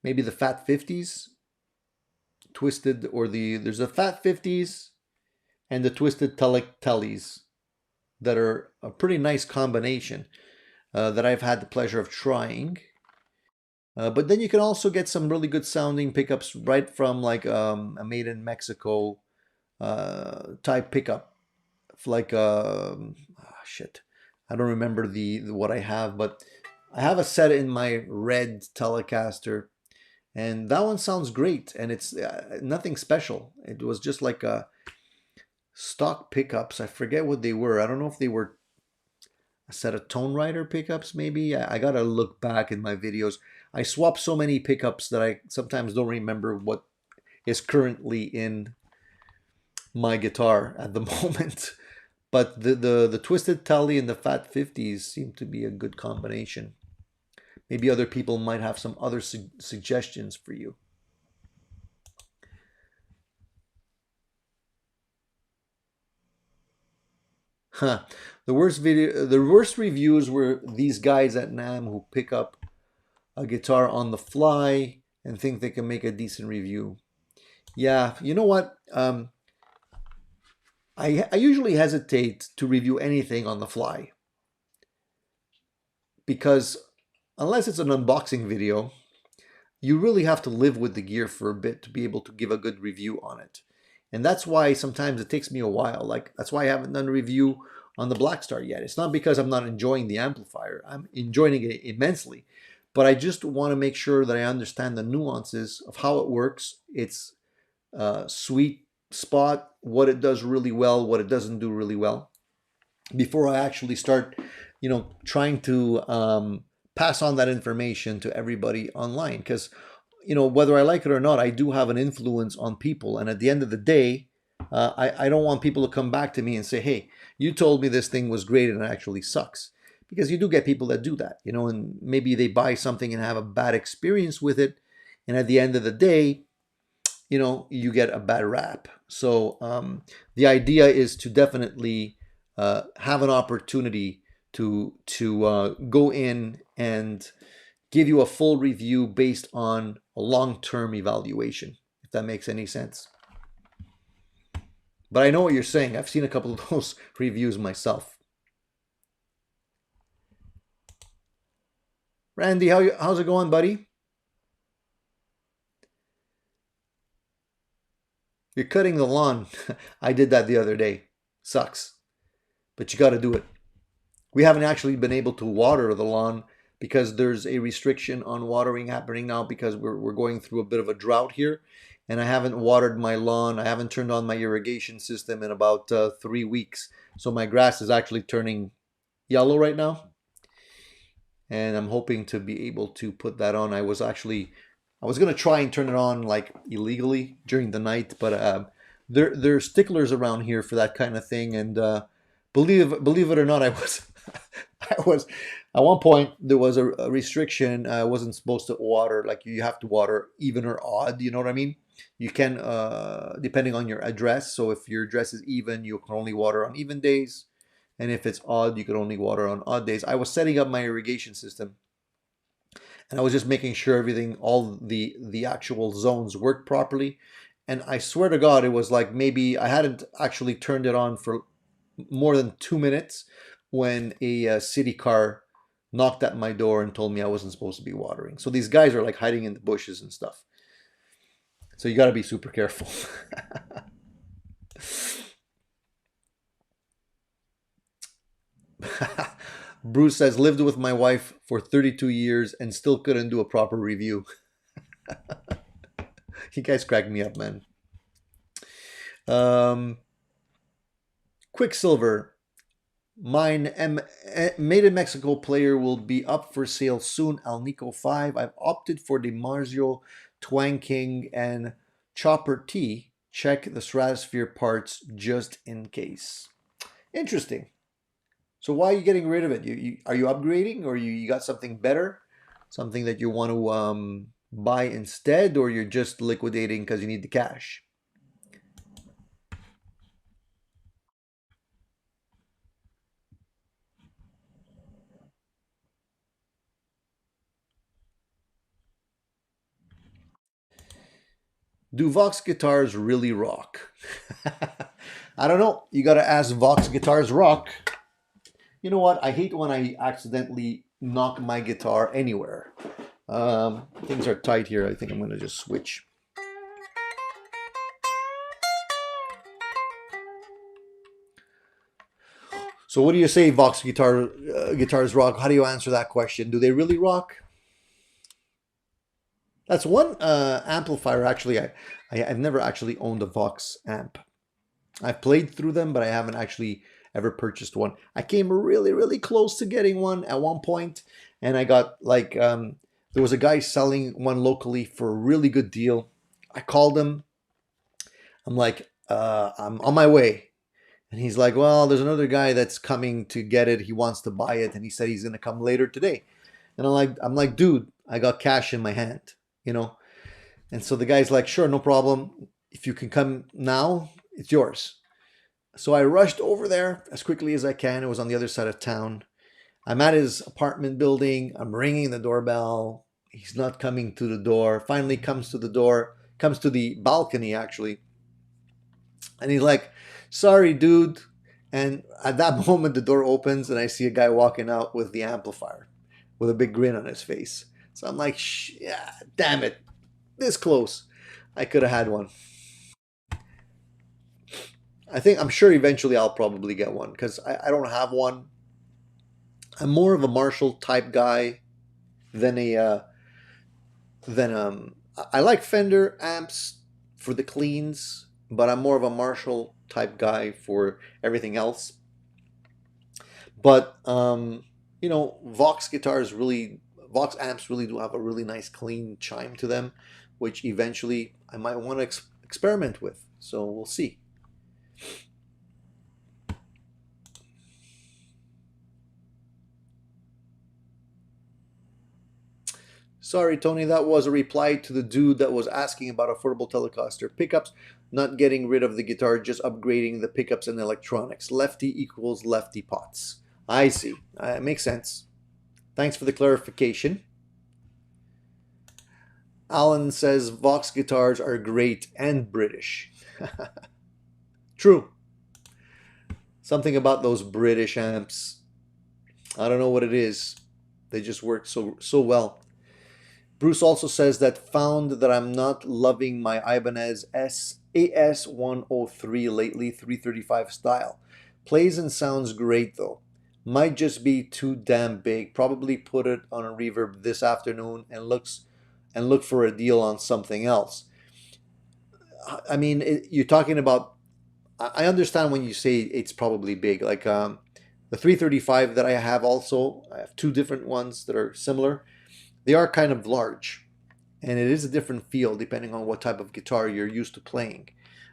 Maybe the Fat 50s, twisted, or there's a Fat 50s and the twisted Tullys that are a pretty nice combination that I've had the pleasure of trying. But then you can also get some really good sounding pickups right from like a made in Mexico type pickup, like shit, I don't remember the what I have, but I have a set in my red Telecaster, and that one sounds great, and it's nothing special. It was just like a stock pickups. I forget what they were. I don't know if they were a set of Tone Rider pickups, maybe. I gotta look back in my videos. I swap so many pickups that I sometimes don't remember what is currently in my guitar at the moment. But the Twisted Tully and the Fat 50s seem to be a good combination. Maybe other people might have some other suggestions for you. Huh. The worst reviews were these guys at NAMM who pick up a guitar on the fly and think they can make a decent review. Yeah, you know what? I usually hesitate to review anything on the fly because unless it's an unboxing video, you really have to live with the gear for a bit to be able to give a good review on it. And that's why sometimes it takes me a while. Like, that's why I haven't done a review on the Blackstar yet. It's not because I'm not enjoying the amplifier. I'm enjoying it immensely. But I just want to make sure that I understand the nuances of how it works, its sweet spot, what it does really well, what it doesn't do really well, before I actually start, trying to pass on that information to everybody online. Because, whether I like it or not, I do have an influence on people. And at the end of the day, I don't want people to come back to me and say, "Hey, you told me this thing was great and it actually sucks." Because you do get people that do that, and maybe they buy something and have a bad experience with it. And at the end of the day, you get a bad rap. So the idea is to definitely have an opportunity to go in and give you a full review based on a long-term evaluation, if that makes any sense. But I know what you're saying. I've seen a couple of those reviews myself. Randy, how's it going, buddy? You're cutting the lawn. I did that the other day. Sucks, but you got to do it. We haven't actually been able to water the lawn because there's a restriction on watering happening now because we're going through a bit of a drought here. And I haven't watered my lawn. I haven't turned on my irrigation system in about 3 weeks. So my grass is actually turning yellow right now. And I'm hoping to be able to put that on. I was going to try and turn it on like illegally during the night, but there are sticklers around here for that kind of thing. And believe it or not, I was I was at one point there was a restriction. I wasn't supposed to water, like you have to water even or odd. You know what I mean? You can depending on your address. So if your address is even, you can only water on even days, and if it's odd, you can only water on odd days. I was setting up my irrigation system, and I was just making sure everything, all the actual zones worked properly. And I swear to God, it was like maybe I hadn't actually turned it on for more than 2 minutes when a city car knocked at my door and told me I wasn't supposed to be watering. So these guys are like hiding in the bushes and stuff. So you got to be super careful. Bruce says, lived with my wife for 32 years and still couldn't do a proper review. You guys crack me up, man. Quicksilver. Mine Made in Mexico player will be up for sale soon. Alnico 5. I've opted for the Marzio Twang King and Chopper T. Check the Stratosphere parts just in case. Interesting. So why are you getting rid of it? Are you upgrading, or you got something better? Something that you want to buy instead, or you're just liquidating because you need the cash? Do Vox guitars really rock? I don't know. You got to ask Vox Guitars Rock. You know what? I hate when I accidentally knock my guitar anywhere. Things are tight here. I think I'm going to just switch. So what do you say, Vox Guitars Rock? How do you answer that question? Do they really rock? That's one amplifier. Actually, I've never actually owned a Vox amp. I've played through them, but I haven't actually ever purchased one. I came really, really close to getting one at one point, and I got like there was a guy selling one locally for a really good deal. I called him. I'm like, I'm on my way. And he's like, well, there's another guy that's coming to get it. He wants to buy it, and he said he's gonna come later today. And I'm like, dude, I got cash in my hand, you know. And so the guy's like, sure, no problem. If you can come now, it's yours. So I rushed over there as quickly as I can. It was on the other side of town. I'm at his apartment building. I'm ringing the doorbell. He's not coming to the door. Finally comes to the door, comes to the balcony actually. And he's like, sorry, dude. And at that moment, the door opens and I see a guy walking out with the amplifier with a big grin on his face. So I'm like, yeah, damn it. This close. I could have had one. I'm sure eventually I'll probably get one because I don't have one. I'm more of a Marshall type guy than I like Fender amps for the cleans, but I'm more of a Marshall type guy for everything else. But Vox amps really do have a really nice clean chime to them, which eventually I might want to experiment with. So we'll see. Sorry, Tony, that was a reply to the dude that was asking about affordable Telecaster pickups, not getting rid of the guitar, just upgrading the pickups and electronics. Lefty equals lefty pots. I see. It makes sense. Thanks for the clarification. Alan says Vox guitars are great and British. True. Something about those British amps. I don't know what it is. They just work so well. Bruce also says that found that I'm not loving my Ibanez AS103 lately, 335 style. Plays and sounds great though. Might just be too damn big. Probably put it on a reverb this afternoon and look for a deal on something else. I mean, you're talking about. I understand when you say it's probably big. Like the 335 that I have also, I have two different ones that are similar. They are kind of large, and it is a different feel depending on what type of guitar you're used to playing.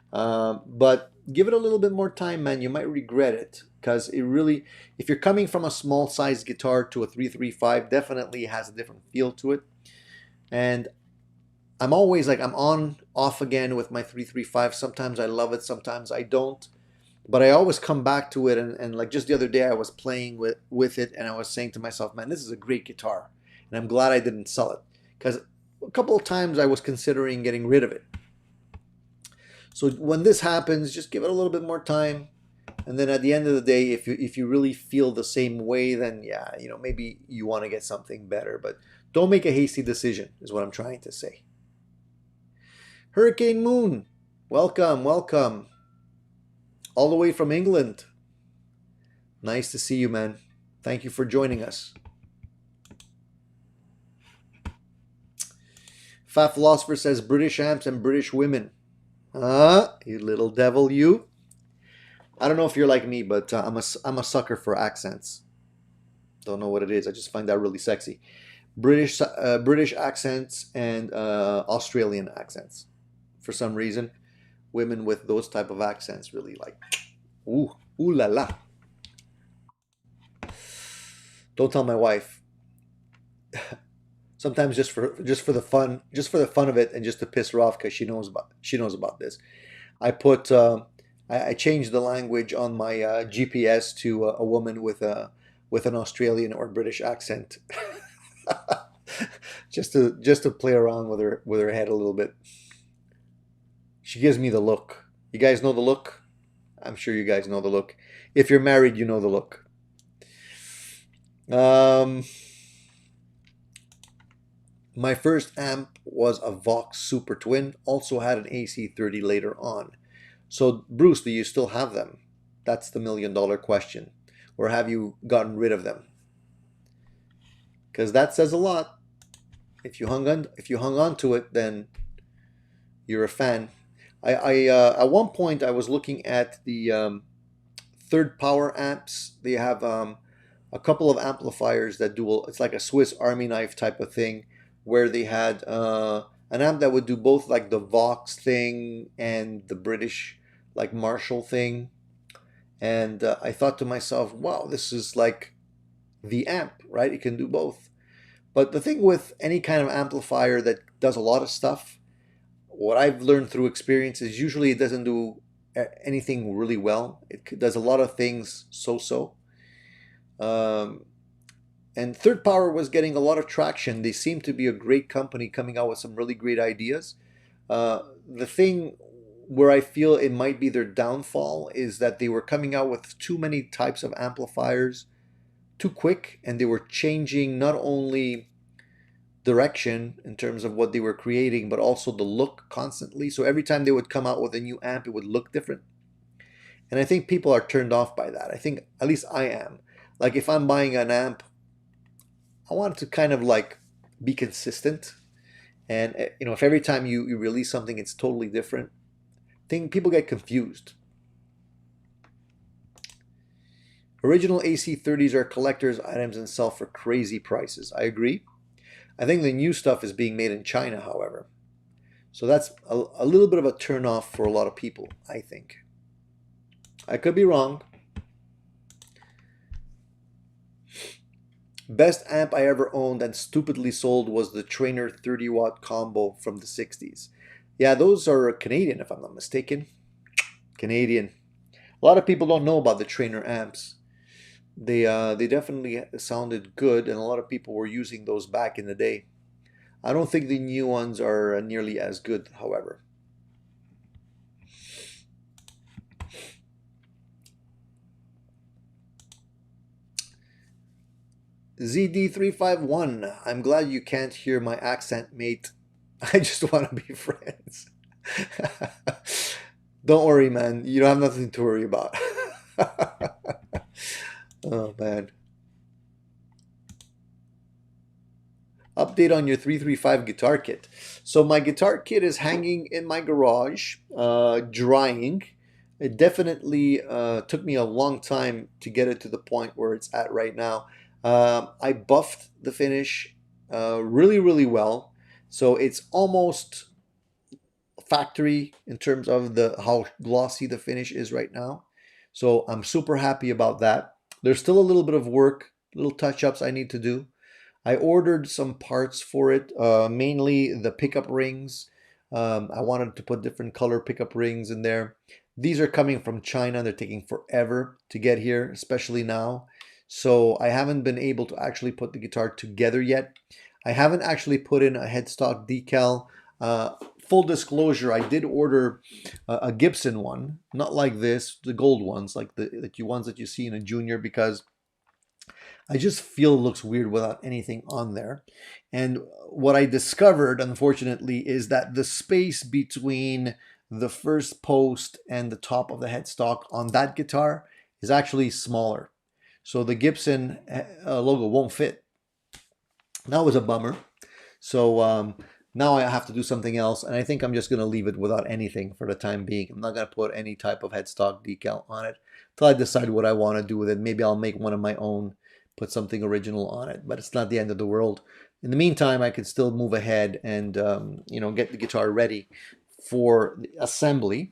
But give it a little bit more time, man. You might regret it because it really, if you're coming from a small size guitar to a 335, definitely has a different feel to it. And I'm always like, I'm on, off again with my 335. Sometimes I love it, sometimes I don't. But I always come back to it. And like just the other day, I was playing with it and I was saying to myself, man, this is a great guitar. And I'm glad I didn't sell it because a couple of times I was considering getting rid of it. So when this happens, just give it a little bit more time. And then at the end of the day, if you really feel the same way, then yeah, you know, maybe you want to get something better. But don't make a hasty decision, is what I'm trying to say. Hurricane Moon, welcome, welcome. All the way from England. Nice to see you, man. Thank you for joining us. Fat Philosopher says British amps and British women. You little devil, you. I don't know if you're like me, but I'm a sucker for accents. Don't know what it is. I just find that really sexy. British accents and Australian accents. For some reason, women with those type of accents really like. Ooh la la. Don't tell my wife. Sometimes just for the fun of it, and just to piss her off because she knows about this. I changed the language on my GPS to a woman with an Australian or British accent, just to play around with her head a little bit. She gives me the look. You guys know the look? I'm sure you guys know the look. If you're married, you know the look. My first amp was a Vox Super Twin. Also had an AC30 later on. So, Bruce, do you still have them? That's the $1 million question. Or have you gotten rid of them? Because that says a lot. If you hung on to it, then you're a fan. I at one point I was looking at the third power amps. They have a couple of amplifiers that do. It's like a Swiss Army knife type of thing, where they had an amp that would do both like the Vox thing and the British like Marshall thing. And I thought to myself, wow, this is like the amp, right? It can do both. But the thing with any kind of amplifier that does a lot of stuff, what I've learned through experience is usually it doesn't do anything really well. It does a lot of things so-so. And Third Power was getting a lot of traction. They seem to be a great company coming out with some really great ideas. The thing where I feel it might be their downfall is that they were coming out with too many types of amplifiers too quick, and they were changing not only direction in terms of what they were creating, but also the look constantly. So every time they would come out with a new amp, it would look different. And I think people are turned off by that. I think, at least I am. Like if I'm buying an amp, I want it to kind of like be consistent. And you know, if every time you release something, it's totally different, I think people get confused. Original AC30s are collector's items and sell for crazy prices. I agree. I think the new stuff is being made in China, however. So that's a little bit of a turn off for a lot of people, I think. I could be wrong. Best amp I ever owned and stupidly sold was the Trainer 30-watt combo from the 60s. Yeah, those are Canadian, if I'm not mistaken. Canadian. A lot of people don't know about the Trainer amps. They definitely sounded good, and a lot of people were using those back in the day. I don't think the new ones are nearly as good, however. ZD351. I'm glad you can't hear my accent, mate. I just want to be friends. Don't worry, man. You don't have nothing to worry about. Oh, man. Update on your 335 guitar kit. So my guitar kit is hanging in my garage, drying. It definitely took me a long time to get it to the point where it's at right now. I buffed the finish really, really well. So it's almost factory in terms of how glossy the finish is right now. So I'm super happy about that. There's still a little bit of work, little touch-ups I need to do. I ordered some parts for it, mainly the pickup rings. I wanted to put different color pickup rings in there. These are coming from China. They're taking forever to get here, especially now. So I haven't been able to actually put the guitar together yet. I haven't actually put in a headstock decal. Full disclosure, I did order a Gibson one, not like this, the gold ones, like the ones that you see in a junior, because I just feel it looks weird without anything on there. And what I discovered, unfortunately, is that the space between the first post and the top of the headstock on that guitar is actually smaller. So the Gibson logo won't fit. That was a bummer. So now I have to do something else, and I think I'm just going to leave it without anything for the time being. I'm not going to put any type of headstock decal on it until I decide what I want to do with it. Maybe I'll make one of my own, put something original on it, but it's not the end of the world. In the meantime, I could still move ahead and get the guitar ready for assembly.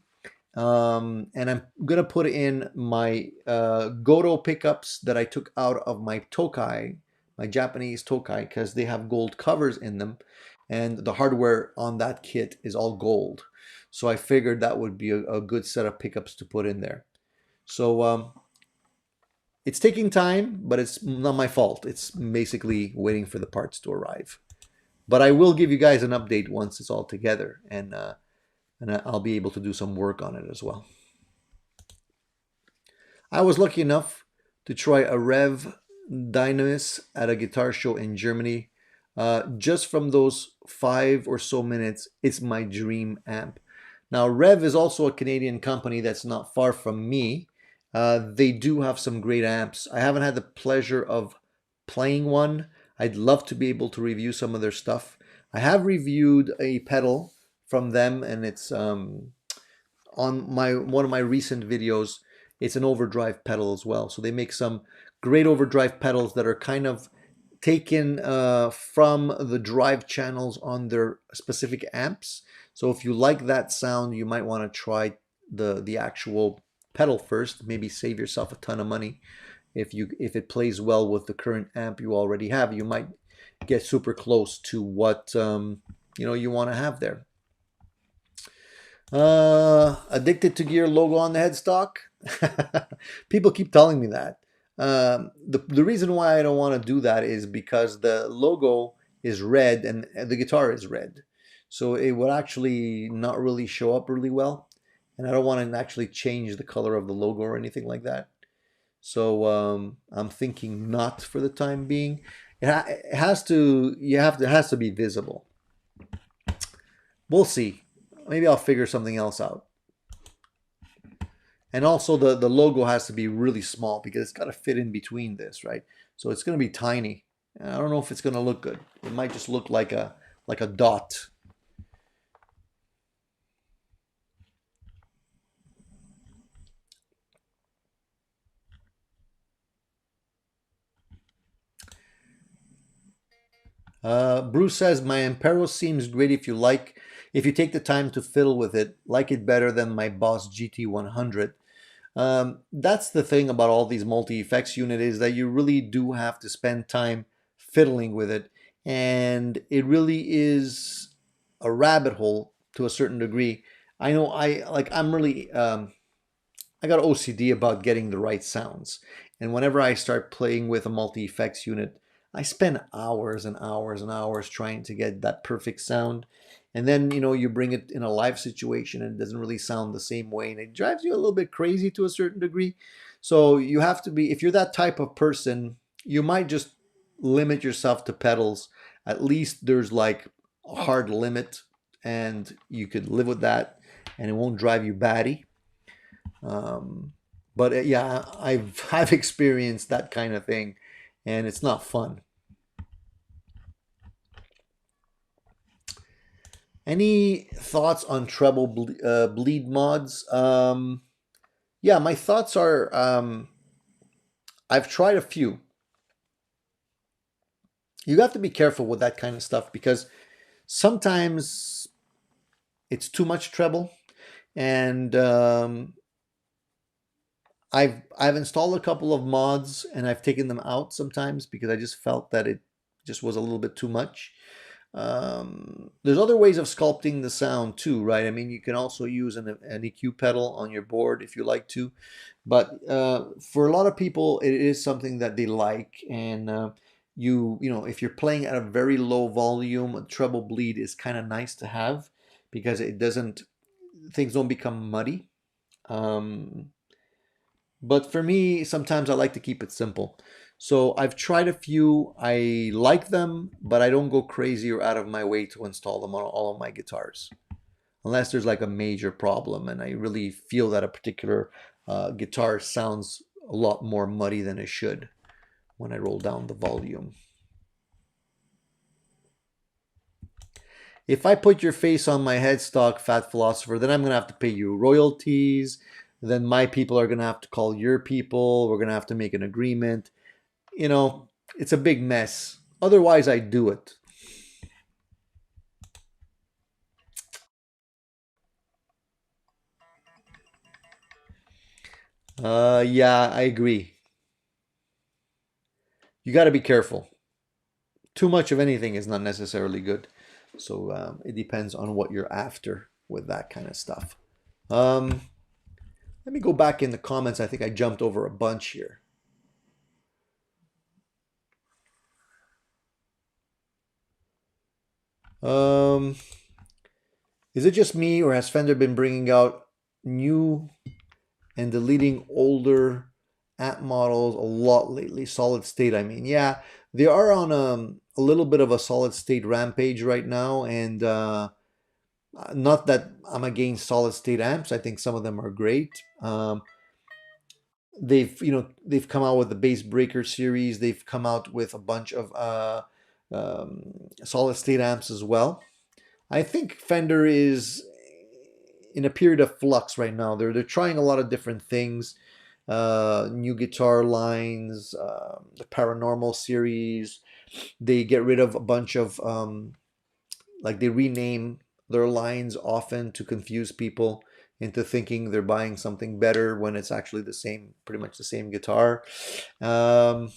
And I'm gonna put in my Goto pickups that I took out of my Tokai, my Japanese Tokai, because they have gold covers in them, and the hardware on that kit is all gold. So I figured that would be a good set of pickups to put in there. So it's taking time, but it's not my fault. It's basically waiting for the parts to arrive. But I will give you guys an update once it's all together, and I'll be able to do some work on it as well. I was lucky enough to try a Rev Dynamis at a guitar show in Germany. Just from those 5 or so minutes, it's my dream amp. Now, Rev is also a Canadian company that's not far from me. They do have some great amps. I haven't had the pleasure of playing one. I'd love to be able to review some of their stuff. I have reviewed a pedal from them, and it's on one of my recent videos. It's an overdrive pedal as well. So they make some great overdrive pedals that are kind of taken from the drive channels on their specific amps. So if you like that sound, you might want to try the actual pedal first. Maybe save yourself a ton of money. If it plays well with the current amp you already have, you might get super close to what you want to have there. Addicted to Gear logo on the headstock. People keep telling me that. The reason why I don't want to do that is because the logo is red and the guitar is red. So it would actually not really show up really well. And I don't want to actually change the color of the logo or anything like that. So I'm thinking not for the time being. It has to be visible. We'll see. Maybe I'll figure something else out. And also the logo has to be really small because it's got to fit in between this, right? So it's going to be tiny. I don't know if it's going to look good. It might just look like a dot. Bruce says, my Ampero seems great if you take the time to fiddle with it. Like it better than my Boss GT100. That's the thing about all these multi-effects units, is that you really do have to spend time fiddling with it. And it really is a rabbit hole to a certain degree. I know I'm really, I got OCD about getting the right sounds. And whenever I start playing with a multi-effects unit, I spend hours and hours and hours trying to get that perfect sound. And then, you bring it in a live situation and it doesn't really sound the same way. And it drives you a little bit crazy to a certain degree. So you have to be, if you're that type of person, you might just limit yourself to pedals. At least there's like a hard limit, and you could live with that, and it won't drive you batty. Um, but yeah, I've experienced that kind of thing, and it's not fun. Any thoughts on treble bleed mods? Yeah, my thoughts are I've tried a few. You have to be careful with that kind of stuff because sometimes it's too much treble, and I've installed a couple of mods and I've taken them out sometimes because I just felt that it just was a little bit too much. There's other ways of sculpting the sound too, right? I mean, you can also use an EQ pedal on your board if you like to, but for a lot of people, it is something that they like, and you know, if you're playing at a very low volume, a treble bleed is kind of nice to have because it doesn't, things don't become muddy. Um, but for me, sometimes I like to keep it simple. So I've tried a few. I like them, but I don't go crazy or out of my way to install them on all of my guitars. Unless there's like a major problem and I really feel that a particular guitar sounds a lot more muddy than it should when I roll down the volume. If I put your face on my headstock, Fat Philosopher, then I'm going to have to pay you royalties. Then my people are going to have to call your people. We're going to have to make an agreement. You know, it's a big mess. Otherwise, I do it. Yeah, I agree. You got to be careful. Too much of anything is not necessarily good. So it depends on what you're after with that kind of stuff. Um, Let me go back in the comments. I think I jumped over a bunch here. Um, is it just me, or has Fender been bringing out new and deleting older amp models a lot lately? Solid state, I mean. Yeah, they are on a little bit of a solid state rampage right now, and not that I'm against solid state amps. I think some of them are great. They've come out with the Bass Breaker series. They've come out with a bunch of solid state amps as well. I think Fender is in a period of flux right now. They're trying a lot of different things, new guitar lines, the Paranormal series. They get rid of a bunch of like they rename their lines often to confuse people into thinking they're buying something better when it's actually the same, pretty much the same guitar. Um,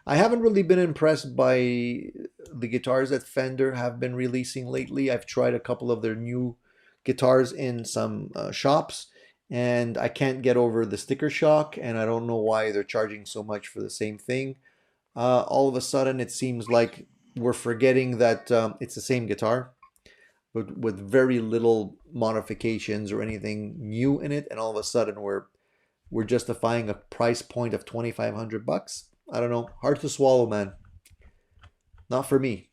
I haven't really been impressed by the guitars that Fender have been releasing lately. I've tried a couple of their new guitars in some shops, and I can't get over the sticker shock, and I don't know why they're charging so much for the same thing. All of a sudden, it seems like we're forgetting that it's the same guitar with very little modifications or anything new in it, and all of a sudden we're justifying a price point of 2,500 bucks. I don't know, hard to swallow, man. Not for me.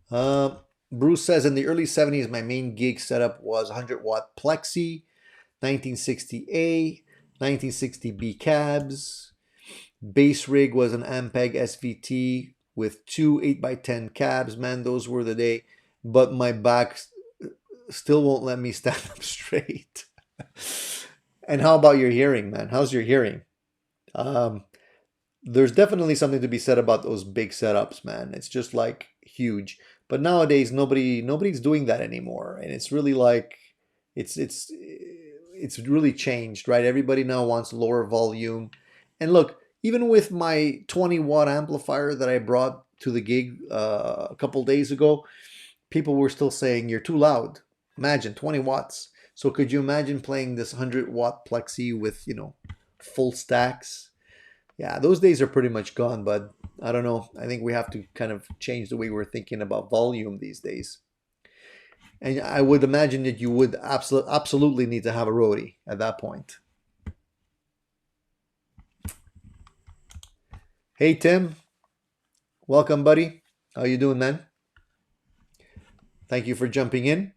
Uh, Bruce says in the early 70s, my main gig setup was 100-watt Plexi, 1960A, 1960B cabs. Bass rig was an Ampeg SVT with two 8x10 cabs. Man, those were the day. But my back still won't let me stand up straight. And how about your hearing, man? How's your hearing? Um, there's definitely something to be said about those big setups, man. It's just like huge. But nowadays, nobody's doing that anymore, and it's really like it's really changed, right? Everybody now wants lower volume. And look, even with my 20-watt amplifier that I brought to the gig a couple days ago, people were still saying you're too loud. Imagine 20 watts. So could you imagine playing this 100-watt Plexi with, full stacks? Yeah, those days are pretty much gone, but I don't know. I think we have to kind of change the way we're thinking about volume these days. And I would imagine that you would absolutely need to have a roadie at that point. Hey Tim, welcome buddy. How you doing, man? Thank you for jumping in.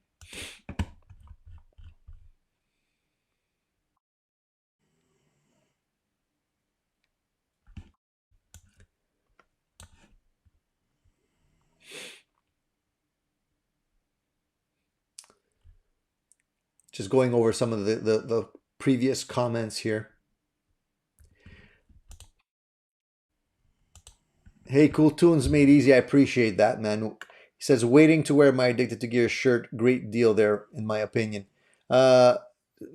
Just going over some of the previous comments here. Hey, Cool Tunes made easy. I appreciate that, man. He says, waiting to wear my Addicted to Gear shirt. Great deal there, in my opinion. Uh,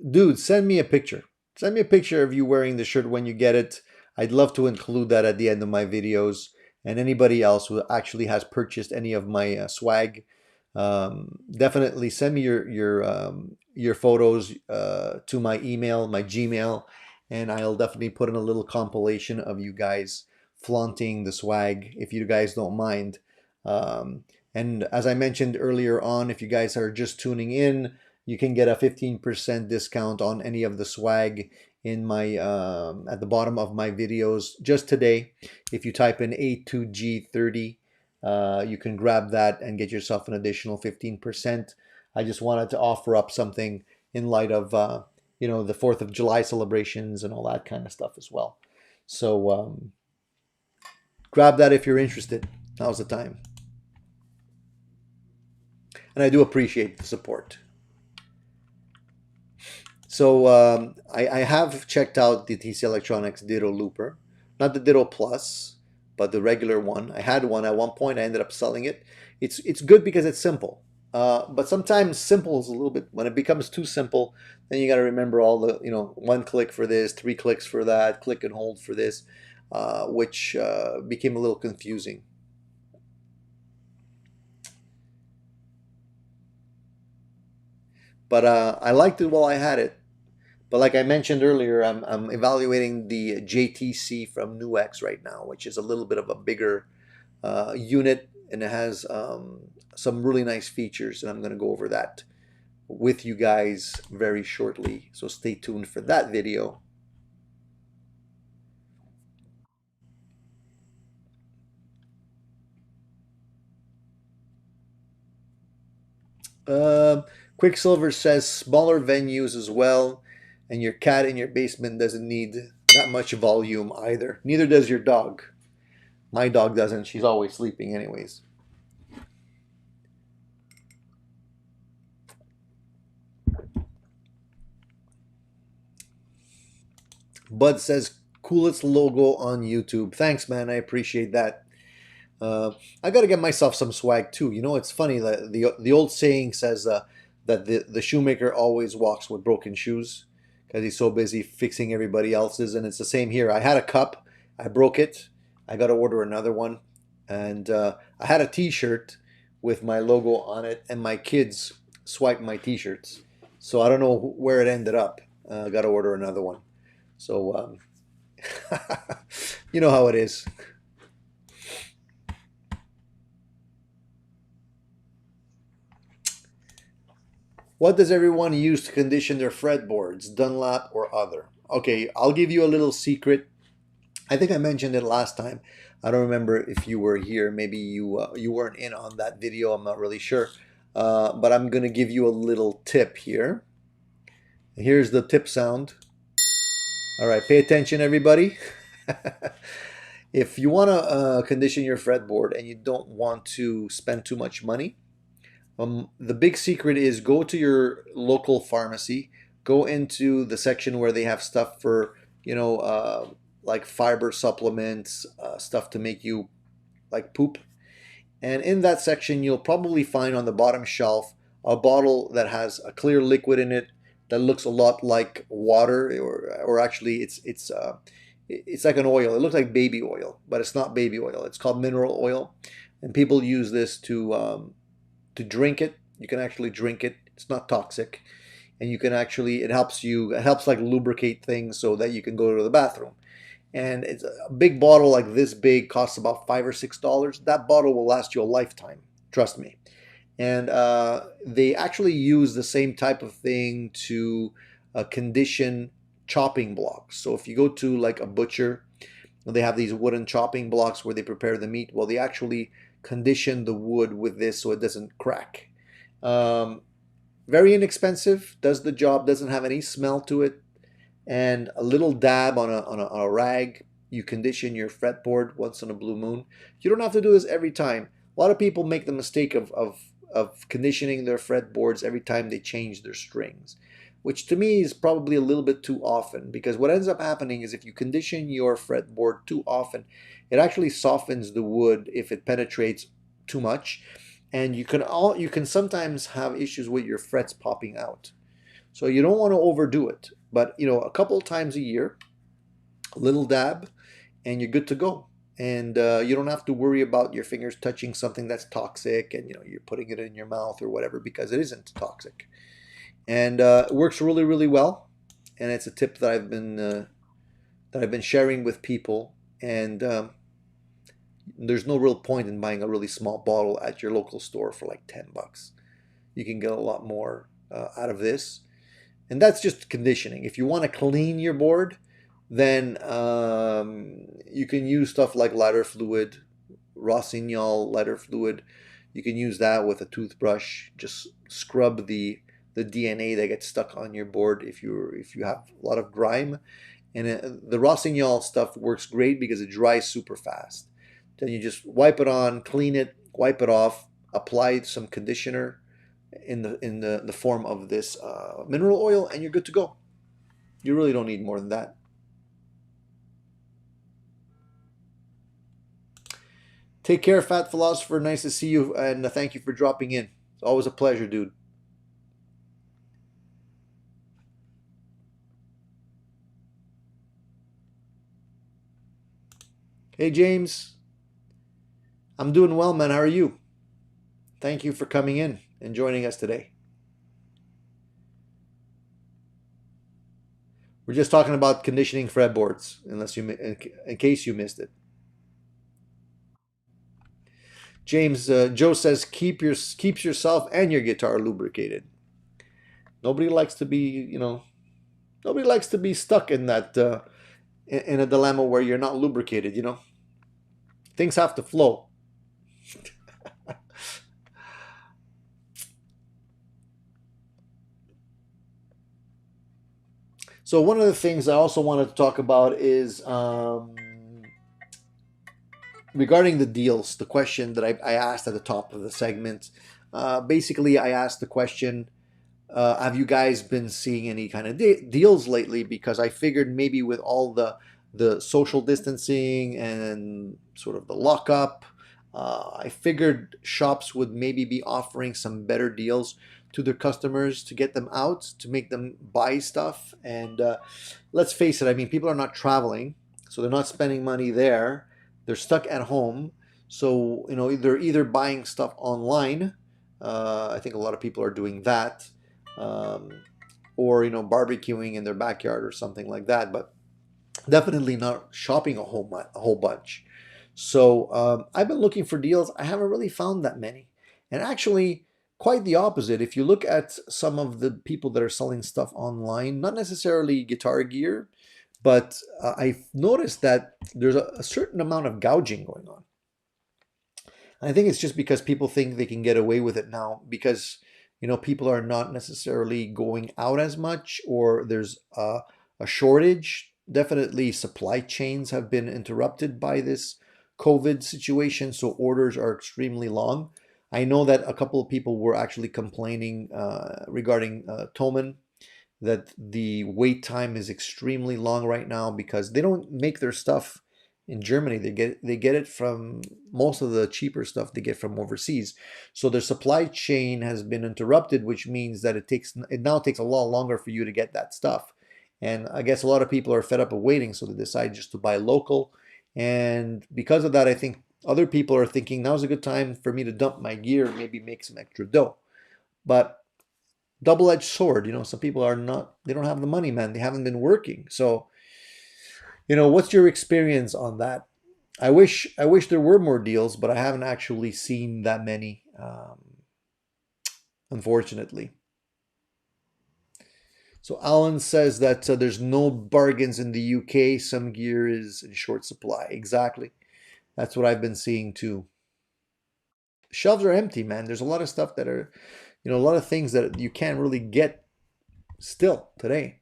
Dude, send me a picture. Send me a picture of you wearing the shirt when you get it. I'd love to include that at the end of my videos. And anybody else who actually has purchased any of my swag, definitely send me your photos to my email, my Gmail, and I'll definitely put in a little compilation of you guys flaunting the swag if you guys don't mind. Um, and as I mentioned earlier on, if you guys are just tuning in, you can get a 15% discount on any of the swag in my at the bottom of my videos just today. If you type in A2G30, you can grab that and get yourself an additional 15%. I just wanted to offer up something in light of the 4th of July celebrations and all that kind of stuff as well. So grab that if you're interested. Now's the time. And I do appreciate the support. So I have checked out the TC Electronics Ditto Looper, not the Ditto Plus, but the regular one. I had one at one point. I ended up selling it. It's good because it's simple. But sometimes simple is a little bit, when it becomes too simple, then you got to remember all the, one click for this, three clicks for that, click and hold for this, which became a little confusing. But I liked it while I had it. But like I mentioned earlier, I'm evaluating the JTC from NuX right now, which is a little bit of a bigger unit, and it has some really nice features, and I'm going to go over that with you guys very shortly. So stay tuned for that video. Quicksilver says smaller venues as well, and your cat in your basement doesn't need that much volume either. Neither does your dog. My dog doesn't. She's always sleeping anyways. Bud says coolest logo on YouTube. Thanks, man. I appreciate that. Uh, I got to get myself some swag too. It's funny that the old saying says that the shoemaker always walks with broken shoes because he's so busy fixing everybody else's, and it's the same here. I had a cup, I broke it. I got to order another one, and I had a T-shirt with my logo on it, and my kids swiped my T-shirts, so I don't know where it ended up. I got to order another one. So you know how it is. What does everyone use to condition their fretboards, Dunlap or other? Okay, I'll give you a little secret. I think I mentioned it last time. I don't remember if you were here. Maybe you weren't in on that video. I'm not really sure. But I'm gonna give you a little tip here. Here's the tip sound. All right, pay attention, everybody. If you want to condition your fretboard and you don't want to spend too much money, the big secret is go to your local pharmacy, go into the section where they have stuff for, like fiber supplements, stuff to make you like poop. And in that section, you'll probably find on the bottom shelf a bottle that has a clear liquid in it that looks a lot like water, or actually it's like an oil. It looks like baby oil, but it's not baby oil. It's called mineral oil, and people use this to drink it. You can actually drink it. It's not toxic, and you can actually it helps like lubricate things so that you can go to the bathroom. And it's a big bottle like this big, costs about $5 or $6. That bottle will last you a lifetime. Trust me. And they actually use the same type of thing to condition chopping blocks. So if you go to like a butcher They have these wooden chopping blocks where they prepare the meat. Well, they actually condition the wood with this so it doesn't crack. Um, Very inexpensive, does the job, doesn't have any smell to it, and a little dab on a rag. You condition your fretboard once in a blue moon. You don't have to do this every time. A lot of people make the mistake of conditioning their fretboards every time they change their strings, which to me is probably a little bit too often, because what ends up happening is if you condition your fretboard too often, it actually softens the wood if it penetrates too much, and you can sometimes have issues with your frets popping out. So you don't want to overdo it, but a couple of times a year, a little dab, and you're good to go. And you don't have to worry about your fingers touching something that's toxic, and you're putting it in your mouth or whatever, because it isn't toxic. And it works really, really well. And it's a tip that I've been sharing with people. And there's no real point in buying a really small bottle at your local store for like $10. You can get a lot more out of this. And that's just conditioning. If you want to clean your board, then you can use stuff like lighter fluid, Rossignol lighter fluid. You can use that with a toothbrush. Just scrub the DNA that gets stuck on your board if you have a lot of grime. And the Rossignol stuff works great because it dries super fast. Then you just wipe it on, clean it, wipe it off, apply some conditioner in the form of this mineral oil, and you're good to go. You really don't need more than that. Take care, Fat Philosopher. Nice to see you, and thank you for dropping in. It's always a pleasure, dude. Hey, James. I'm doing well, man. How are you? Thank you for coming in and joining us today. We're just talking about conditioning fretboards, in case you missed it. James, Joe says keeps yourself and your guitar lubricated. Nobody likes to be, nobody likes to be stuck in that in a dilemma where you're not lubricated. Things have to flow. So one of the things I also wanted to talk about is regarding the deals, the question that I asked at the top of the segment. Basically, I asked the question, have you guys been seeing any kind of deals lately? Because I figured maybe with all the social distancing and sort of the lockup, I figured shops would maybe be offering some better deals to their customers to get them out, to make them buy stuff. And let's face it, I mean, people are not traveling, so they're not spending money there. They're stuck at home. So, they're either buying stuff online. I think a lot of people are doing that. Or, barbecuing in their backyard or something like that. But definitely not shopping a whole bunch. So I've been looking for deals. I haven't really found that many. And actually, quite the opposite. If you look at some of the people that are selling stuff online, not necessarily guitar gear, but I've noticed that there's a certain amount of gouging going on. And I think it's just because people think they can get away with it now because, people are not necessarily going out as much, or there's a shortage. Definitely supply chains have been interrupted by this COVID situation, so orders are extremely long. I know that a couple of people were actually complaining regarding Thomann, that the wait time is extremely long right now because they don't make their stuff in Germany. They get it from most of the cheaper stuff they get from overseas. So their supply chain has been interrupted, which means that it now takes a lot longer for you to get that stuff. And I guess a lot of people are fed up of waiting, so they decide just to buy local. And because of that, I think other people are thinking now's a good time for me to dump my gear and maybe make some extra dough. But double-edged sword, some people they don't have the money, man. They haven't been working. So, what's your experience on that? I wish there were more deals, but I haven't actually seen that many, unfortunately. So Alan says that there's no bargains in the UK. Some gear is in short supply. Exactly. That's what I've been seeing too. Shelves are empty, man. There's a lot of stuff that are, a lot of things that you can't really get still today.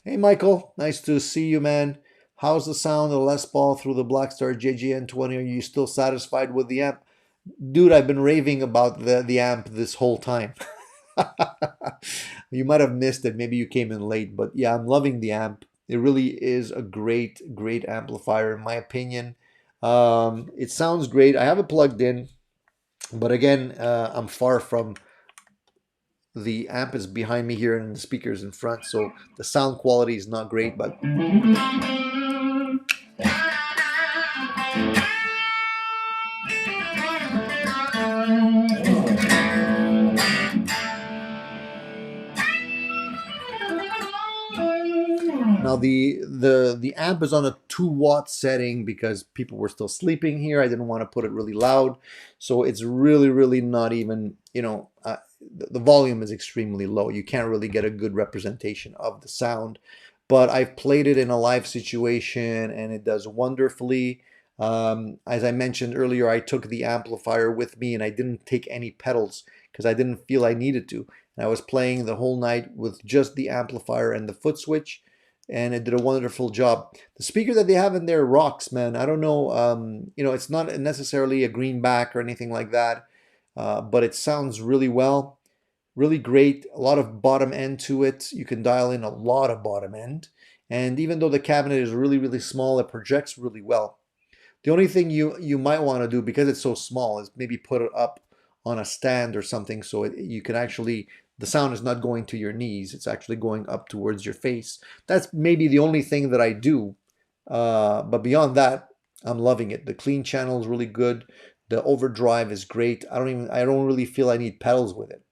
Hey, Michael. Nice to see you, man. How's the sound of the Les Paul through the Blackstar JGN20? Are you still satisfied with the amp? Dude, I've been raving about the amp this whole time. You might have missed it. Maybe you came in late, but yeah, I'm loving the amp. It really is a great, great amplifier, in my opinion. It sounds great. I have it plugged in, but again, I'm far from the amp is behind me here and the speakers in front, so the sound quality is not great, but now the amp is on a 2 watt setting because people were still sleeping here. I didn't want to put it really loud, so it's really not even, the volume is extremely low. You can't really get a good representation of the sound, but I've played it in a live situation and it does wonderfully. As I mentioned earlier, I took the amplifier with me and I didn't take any pedals because I didn't feel I needed to. And I was playing the whole night with just the amplifier and the foot switch, and it did a wonderful job. The speaker that they have in there rocks, man. I don't know, it's not necessarily a greenback or anything like that, but it sounds really well, really great. A lot of bottom end to it. You can dial in a lot of bottom end. And even though the cabinet is really small, it projects really well. The only thing you might want to do, because it's so small, is maybe put it up on a stand or something so you can actually, the sound is not going to your knees, it's actually going up towards your face. That's maybe the only thing that I do, but beyond that, I'm loving it. The clean channel is really good. The overdrive is great. I don't really feel I need pedals with it,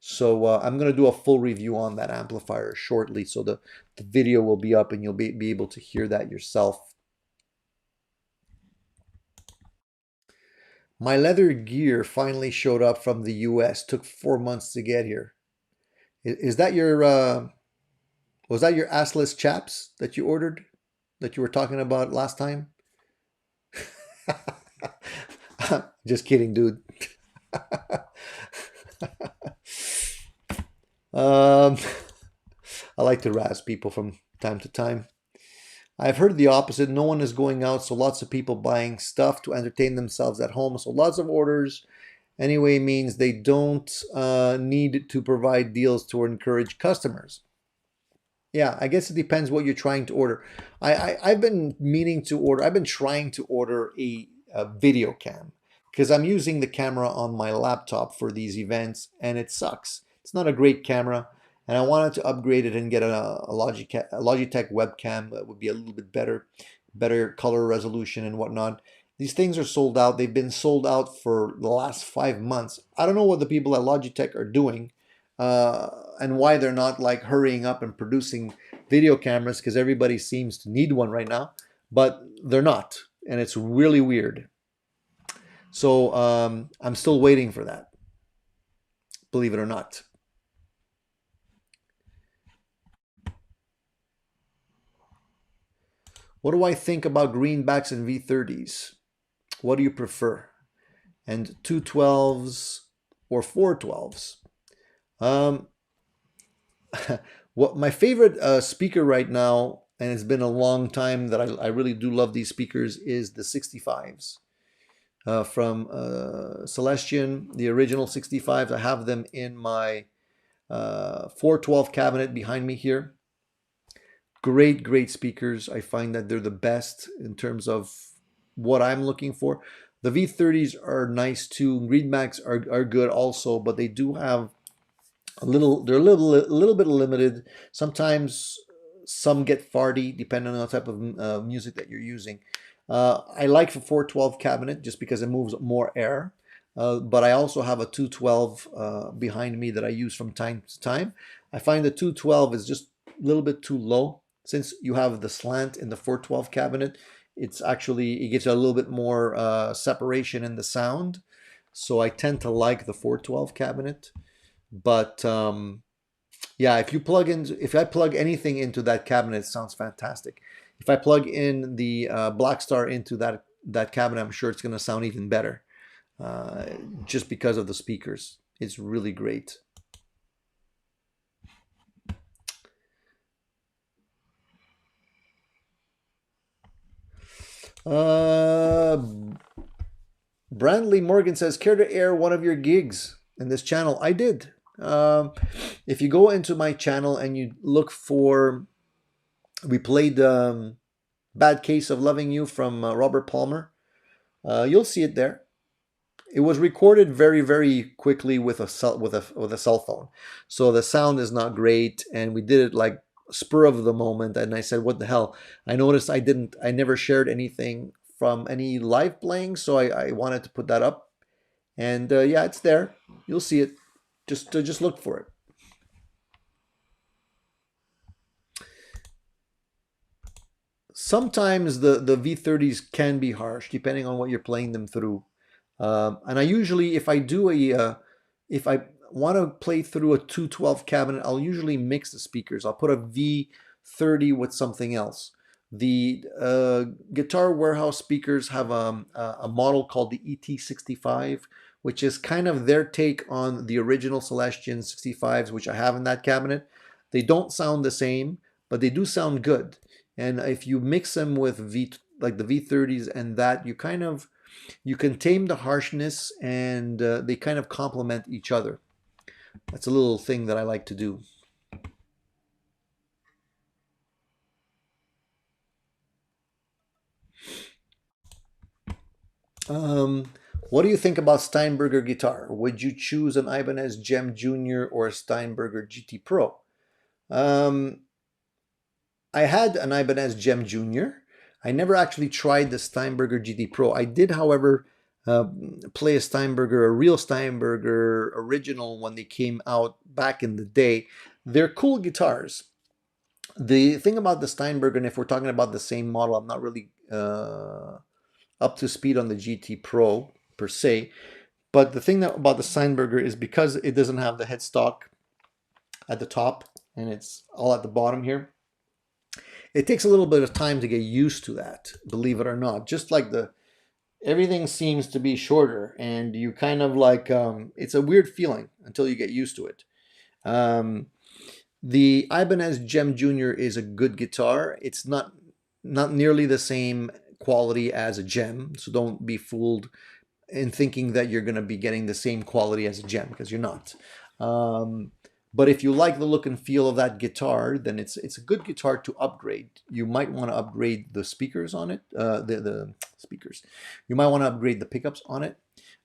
So I'm going to do a full review on that amplifier shortly, so the video will be up and you'll be able to hear that yourself. My leather gear finally showed up from the US. Took 4 months to get here. Is that your, was that your assless chaps that you ordered, that you were talking about last time? Just kidding, dude. I like to razz people from time to time. I've heard the opposite. No one is going out, so lots of people buying stuff to entertain themselves at home. So lots of orders anyway means they don't need to provide deals to encourage customers. Yeah, I guess it depends what you're trying to order. I've been meaning to order, I've been trying to order a video cam because I'm using the camera on my laptop for these events and it sucks. It's not a great camera. And I wanted to upgrade it and get a Logitech webcam that would be a little bit better color resolution and whatnot. These things are sold out. They've been sold out for the last 5 months. I don't know what the people at Logitech are doing and why they're not like hurrying up and producing video cameras, because everybody seems to need one right now, but they're not. And it's really weird. So I'm still waiting for that, believe it or not. What do I think about greenbacks and V30s? What do you prefer? And 212s or 412s? What my favorite speaker right now, and it's been a long time that I really do love these speakers, is the 65s from Celestion, the original 65s. I have them in my 412 cabinet behind me here. Great speakers. I find that they're the best in terms of what I'm looking for. The V30s are nice too. Greenbacks are good also, but they do have they're a little bit limited. Sometimes some get farty depending on the type of music that you're using. I like the 412 cabinet just because it moves more air. But I also have a 212 behind me that I use from time to time. I find the 212 is just a little bit too low. Since you have the slant in the 412 cabinet, it gives you a little bit more separation in the sound. so I tend to like the 412 cabinet. But yeah, if I plug anything into that cabinet, it sounds fantastic. If I plug in the Blackstar into that cabinet, I'm sure it's going to sound even better, uh, just because of the speakers. It's really great. Uh, Brandley Morgan says, care to air one of your gigs in this channel? I did. If you go into my channel and you look for, we played Bad Case of Loving You from Robert Palmer. You'll see it there. It was recorded very, very quickly with a cell phone, so the sound is not great, and we did it like spur of the moment. And I said, "What the hell?" I noticed I never shared anything from any live playing, so I wanted to put that up, and yeah, it's there. You'll see it. Just look for it. Sometimes the V30s can be harsh, depending on what you're playing them through. And I usually, if I want to play through a 212 cabinet, I'll usually mix the speakers. I'll put a V30 with something else. The Guitar Warehouse speakers have a model called the ET65, which is kind of their take on the original Celestion 65s, which I have in that cabinet. They don't sound the same, but they do sound good. And if you mix them with like the V30s and that, you can tame the harshness, and they kind of complement each other. That's a little thing that I like to do. What do you think about Steinberger guitar? Would you choose an Ibanez Gem Junior or a Steinberger GT Pro? Um, I had an Ibanez Gem Junior. I never actually tried the Steinberger GT Pro. I did, however, play a real Steinberger original when they came out back in the day. They're cool guitars. The thing about the Steinberger, and if we're talking about the same model, I'm not really up to speed on the GT Pro per se. But the thing about the Steinberger is because it doesn't have the headstock at the top and it's all at the bottom here, it takes a little bit of time to get used to that, believe it or not. Just like everything seems to be shorter, and you kind of like, it's a weird feeling until you get used to it. The Ibanez Gem Junior is a good guitar. It's not nearly the same quality as a Gem, so don't be fooled in thinking that you're going to be getting the same quality as a Gem, because you're not. But if you like the look and feel of that guitar, then it's a good guitar to upgrade. You might want to upgrade the speakers on it, the speakers. You might want to upgrade the pickups on it.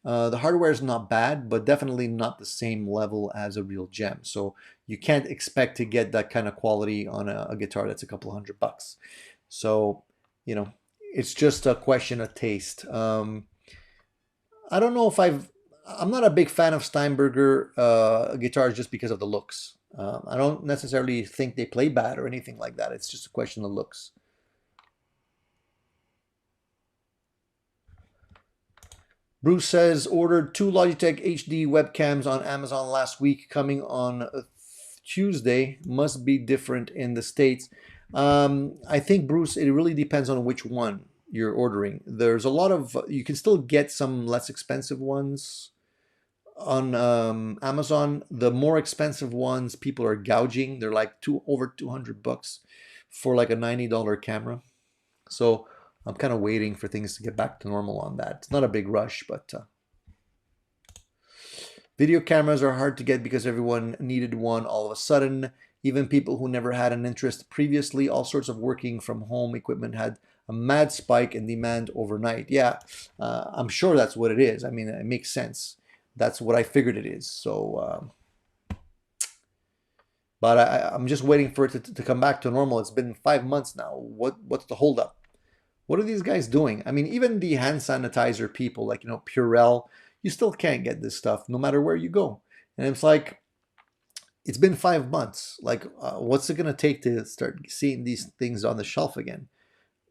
The hardware is not bad, but definitely not the same level as a real Gem. So you can't expect to get that kind of quality on a guitar that's a couple $100. So, it's just a question of taste. I don't know if I'm not a big fan of Steinberger guitars just because of the looks. I don't necessarily think they play bad or anything like that. It's just a question of looks. Bruce says, ordered 2 Logitech HD webcams on Amazon last week, coming on Tuesday. Must be different in the States. I think, Bruce, it really depends on which one you're ordering. There's a lot of, you can still get some less expensive ones on Amazon. The more expensive ones, people are gouging. They're like over $200 for like a $90 camera. So I'm kind of waiting for things to get back to normal on that. It's not a big rush, but video cameras are hard to get because everyone needed one all of a sudden. Even people who never had an interest previously, all sorts of working from home equipment had a mad spike in demand overnight. Yeah, I'm sure that's what it is. I mean, it makes sense. That's what I figured it is. So, but I'm just waiting for it to come back to normal. It's been 5 months now. What's the holdup? What are these guys doing? I mean, even the hand sanitizer people, like, Purell, you still can't get this stuff no matter where you go. And it's like, it's been 5 months. Like, what's it going to take to start seeing these things on the shelf again?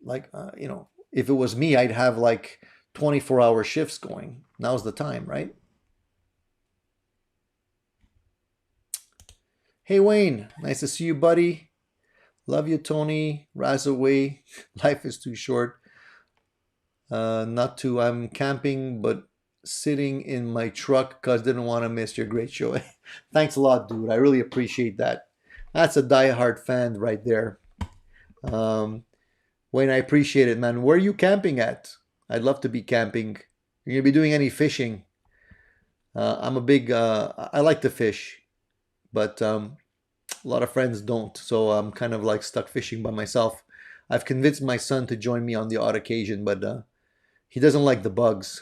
Like, if it was me, I'd have like 24-hour shifts going. Now's the time, right? Hey Wayne, nice to see you, buddy. Love you, Tony. Raz away. Life is too short. Not to. I'm camping, but sitting in my truck because didn't want to miss your great show. Thanks a lot, dude. I really appreciate that. That's a diehard fan right there. Um, Wayne, I appreciate it, man. Where are you camping at? I'd love to be camping. You're gonna be doing any fishing? I'm a big. I like to fish, but a lot of friends don't, so I'm kind of like stuck fishing by myself. I've convinced my son to join me on the odd occasion, but he doesn't like the bugs.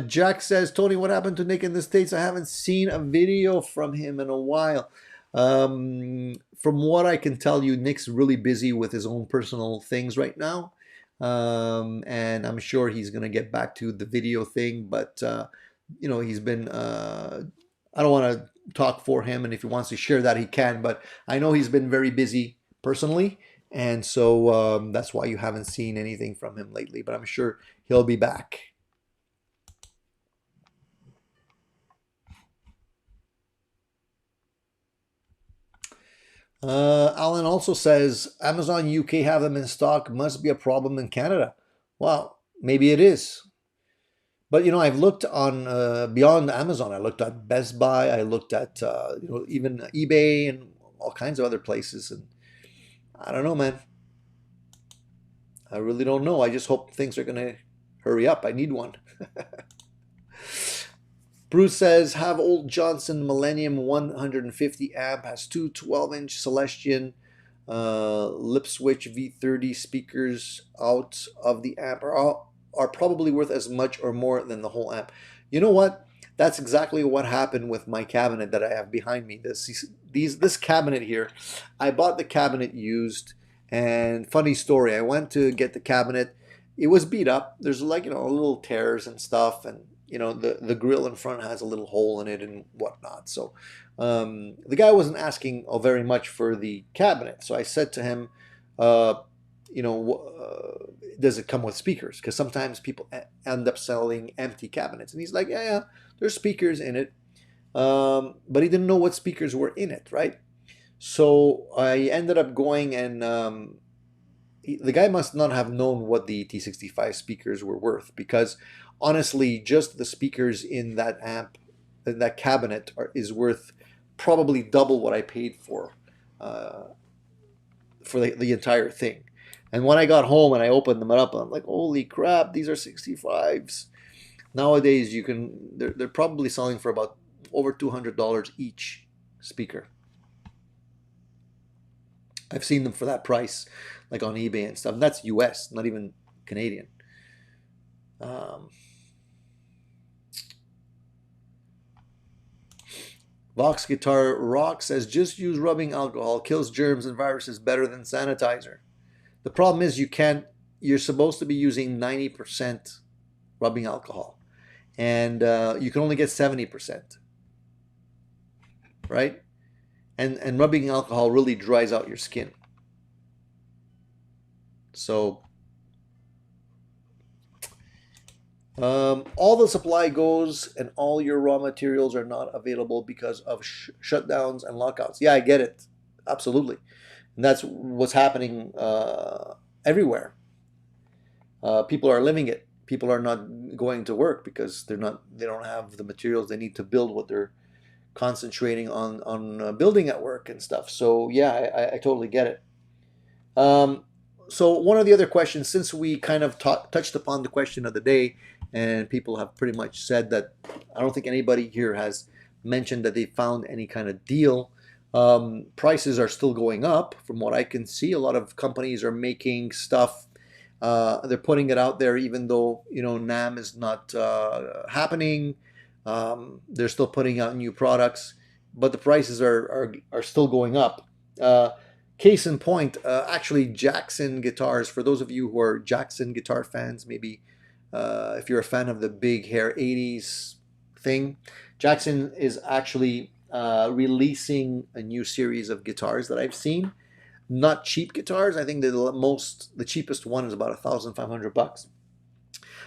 Jack says, Tony, what happened to Nick in the States? I haven't seen a video from him in a while. From what I can tell you, Nick's really busy with his own personal things right now. And I'm sure he's going to get back to the video thing, but, he's been, I don't want to talk for him, and if he wants to share that, he can, but I know he's been very busy personally, and so that's why you haven't seen anything from him lately, but I'm sure he'll be back. Alan also says Amazon UK have them in stock. Must be a problem in Canada. Well, maybe it is. But I've looked on beyond Amazon. I looked at Best Buy. I looked at even eBay and all kinds of other places. And I don't know, man. I really don't know. I just hope things are gonna hurry up. I need one. Bruce says, have old Johnson Millennium 150 amp, has two 12-inch Celestion lip switch V30 speakers out of the amp are probably worth as much or more than the whole amp. You know what? That's exactly what happened with my cabinet that I have behind me. This cabinet here, I bought the cabinet used, and funny story, I went to get the cabinet. It was beat up. There's little tears and stuff, and the grill in front has a little hole in it and whatnot. So the guy wasn't asking very much for the cabinet. So I said to him, does it come with speakers? Because sometimes people end up selling empty cabinets. And he's like, yeah, there's speakers in it. But he didn't know what speakers were in it, right? So I ended up going and the guy must not have known what the T65 speakers were worth, because honestly, just the speakers in that amp, in that cabinet, is worth probably double what I paid for the entire thing. And when I got home and I opened them up, I'm like, holy crap, these are 65s. Nowadays, they're probably selling for about over $200 each speaker. I've seen them for that price, like on eBay and stuff. And that's US, not even Canadian. Vox Guitar Rock says, just use rubbing alcohol, kills germs and viruses better than sanitizer. The problem is you're supposed to be using 90% rubbing alcohol, and you can only get 70%, right? And rubbing alcohol really dries out your skin. So all the supply goes and all your raw materials are not available because of shutdowns and lockouts. Yeah, I get it. Absolutely. And that's what's happening everywhere. People are living it. People are not going to work because they don't have the materials they need to build what they're concentrating on building at work and stuff. So yeah, I totally get it. So one of the other questions, since we kind of touched upon the question of the day, and people have pretty much said that, I don't think anybody here has mentioned that they found any kind of deal. Prices are still going up from what I can see. A lot of companies are making stuff. They're putting it out there, even though NAM is not happening. They're still putting out new products, but the prices are still going up. Case in point, actually, Jackson Guitars. For those of you who are Jackson guitar fans, maybe if you're a fan of the big hair 80s thing, Jackson is actually releasing a new series of guitars that I've seen. not cheap guitars. I think the cheapest one is about $1,500.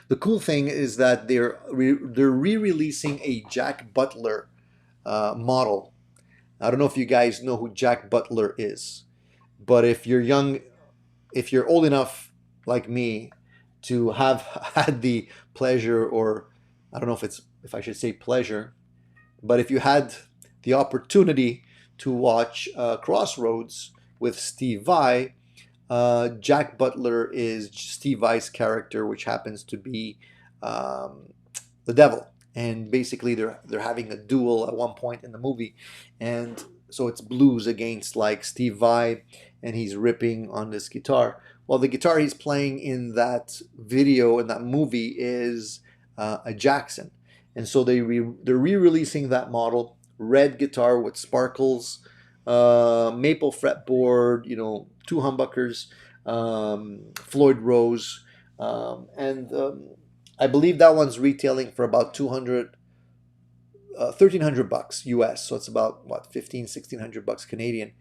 The cool thing is that they're re-releasing a Jack Butler model. I don't know if you guys know who Jack Butler is, but if you're old enough like me to have had the pleasure, or I don't know if I should say pleasure, but if you had the opportunity to watch Crossroads with Steve Vai, Jack Butler is Steve Vai's character, which happens to be um, the devil. And basically, they're having a duel at one point in the movie, and so it's blues against like Steve Vai, and he's ripping on this guitar. Well, the guitar he's playing in that video in that movie is a Jackson, and so they're re-releasing that model, red guitar with sparkles, maple fretboard, two humbuckers, Floyd Rose, and I believe that one's retailing for about 1,300 bucks US. So it's about what, 1,600 bucks Canadian.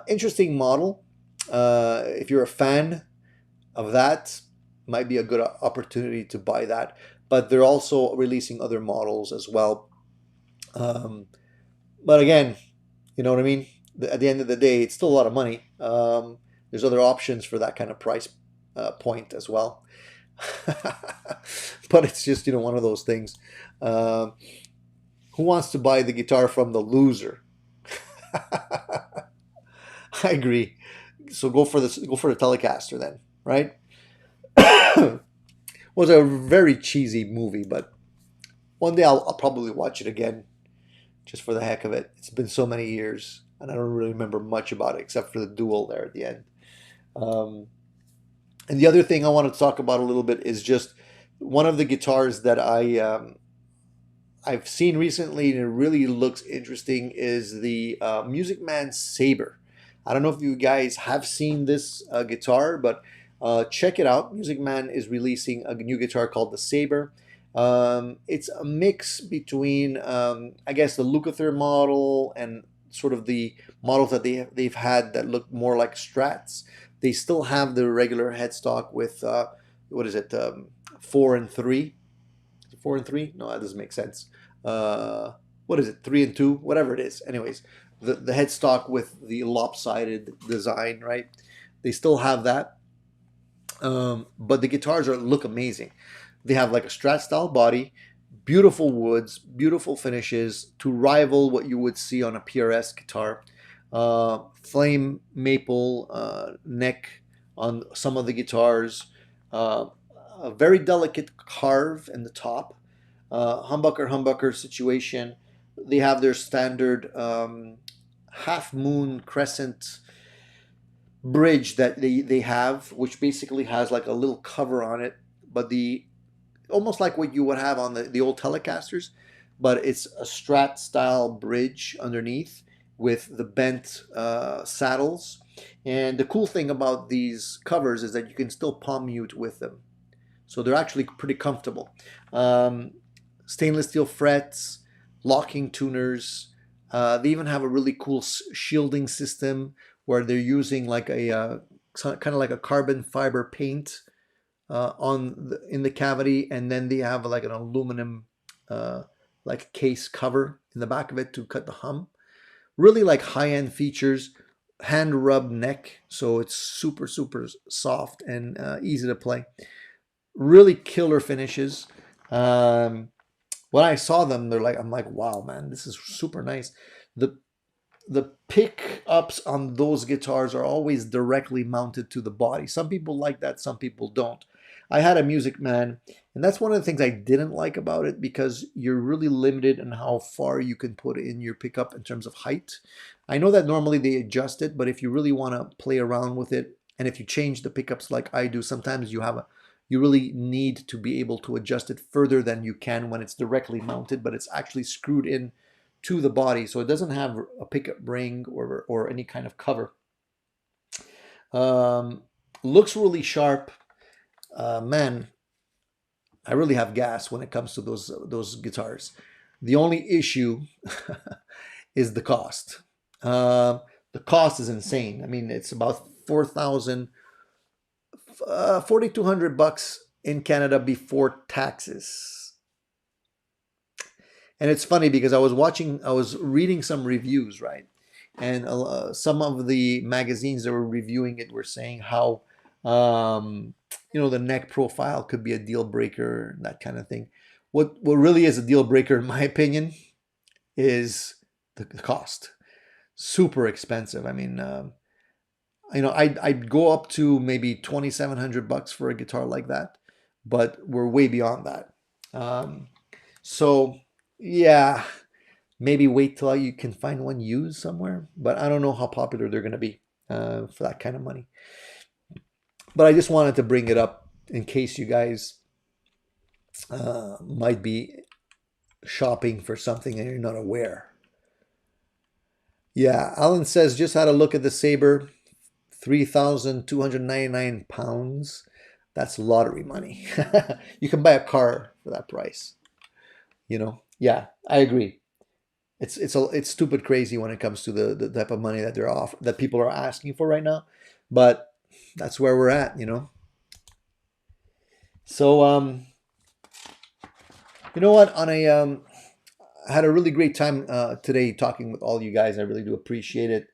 Interesting model. If you're a fan of that, might be a good opportunity to buy that. But they're also releasing other models as well. But again, you know what I mean? At the end of the day, it's still a lot of money. There's other options for that kind of price point as well. But it's just, one of those things. Who wants to buy the guitar from the loser? I agree. So go for this. Go for the Telecaster then, right? Was a very cheesy movie, but one day I'll probably watch it again, just for the heck of it. It's been so many years, and I don't really remember much about it except for the duel there at the end. Um, and the other thing I want to talk about a little bit is just one of the guitars that I've seen recently and it really looks interesting is the Music Man Sabre. I don't know if you guys have seen this guitar, but check it out. Music Man is releasing a new guitar called the Sabre. It's a mix between, I guess, the Lukather model and sort of the models that they've had that look more like Strats. They still have the regular headstock with what is it, 4 and 3? 4 and 3? No, that doesn't make sense. What is it, 3 and 2? Whatever it is. Anyways, the headstock with the lopsided design, right? They still have that, but the guitars look amazing. They have like a Strat style body, beautiful woods, beautiful finishes to rival what you would see on a PRS guitar. Flame maple neck on some of the guitars. A very delicate carve in the top. Humbucker situation. They have their standard half moon crescent bridge that they have, which basically has like a little cover on it, but almost like what you would have on the old Telecasters, but it's a Strat style bridge underneath with the bent saddles. And the cool thing about these covers is that you can still palm mute with them, so they're actually pretty comfortable. Stainless steel frets, locking tuners. They even have a really cool shielding system where they're using like a kind of like a carbon fiber paint in the cavity, and then they have like an aluminum like case cover in the back of it to cut the hum. Really like high-end features. Hand rub neck, so it's super soft and easy to play. Really killer finishes. When I saw them, I'm like, wow, man, this is super nice. The pickups on those guitars are always directly mounted to the body. Some people like that, some people don't. I had a Music Man, and that's one of the things I didn't like about it, because you're really limited in how far you can put in your pickup in terms of height. I know that normally they adjust it, but if you really want to play around with it, and if you change the pickups like I do, sometimes you really need to be able to adjust it further than you can when it's directly mounted, but it's actually screwed in to the body, so it doesn't have a pickup ring or any kind of cover. Looks really sharp. Man, I really have gas when it comes to those guitars. The only issue is the cost. the cost is insane. I mean, it's about 4,200 bucks in Canada before taxes. And it's funny because I was reading some reviews, right? And some of the magazines that were reviewing it were saying how, the neck profile could be a deal breaker, that kind of thing. What really is a deal breaker, in my opinion, is the cost. Super expensive. I mean, I'd go up to maybe 2,700 bucks for a guitar like that, but we're way beyond that. So yeah, maybe wait till you can find one used somewhere, but I don't know how popular they're going to be for that kind of money. But I just wanted to bring it up in case you guys might be shopping for something and you're not aware. Yeah, Alan says just had a look at the Sabre, 3,299 pounds. That's lottery money. You can buy a car for that price. Yeah, I agree. It's stupid crazy when it comes to the type of money that people are asking for right now, but that's where we're at. So you know what? I had a really great time today talking with all you guys. I really do appreciate it.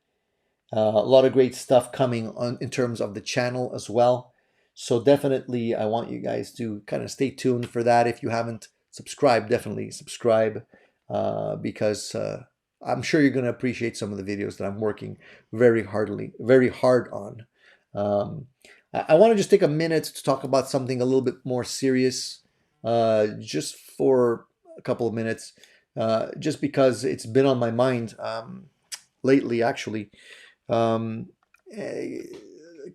A lot of great stuff coming on in terms of the channel as well. So definitely, I want you guys to kind of stay tuned for that. If you haven't subscribed, definitely subscribe because I'm sure you're going to appreciate some of the videos that I'm working very hard on. I want to just take a minute to talk about something a little bit more serious, just for a couple of minutes, just because it's been on my mind lately, actually. It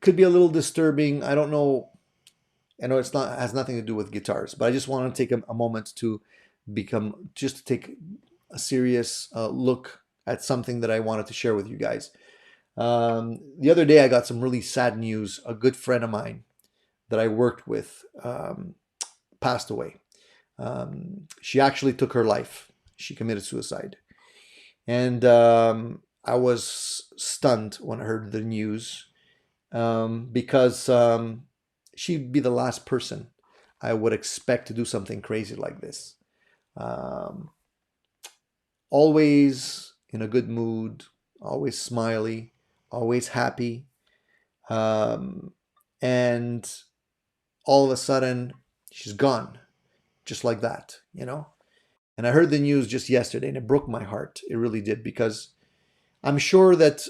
could be a little disturbing. I don't know. I know has nothing to do with guitars, but I just want to take a moment to take a serious look at something that I wanted to share with you guys. The other day I got some really sad news. A good friend of mine that I worked with passed away. She actually took her life. She committed suicide. And I was stunned when I heard the news because she'd be the last person I would expect to do something crazy like this. Always in a good mood, always smiley, always happy. And all of a sudden, she's gone, just like that. And I heard the news just yesterday, and it broke my heart. It really did, because I'm sure that,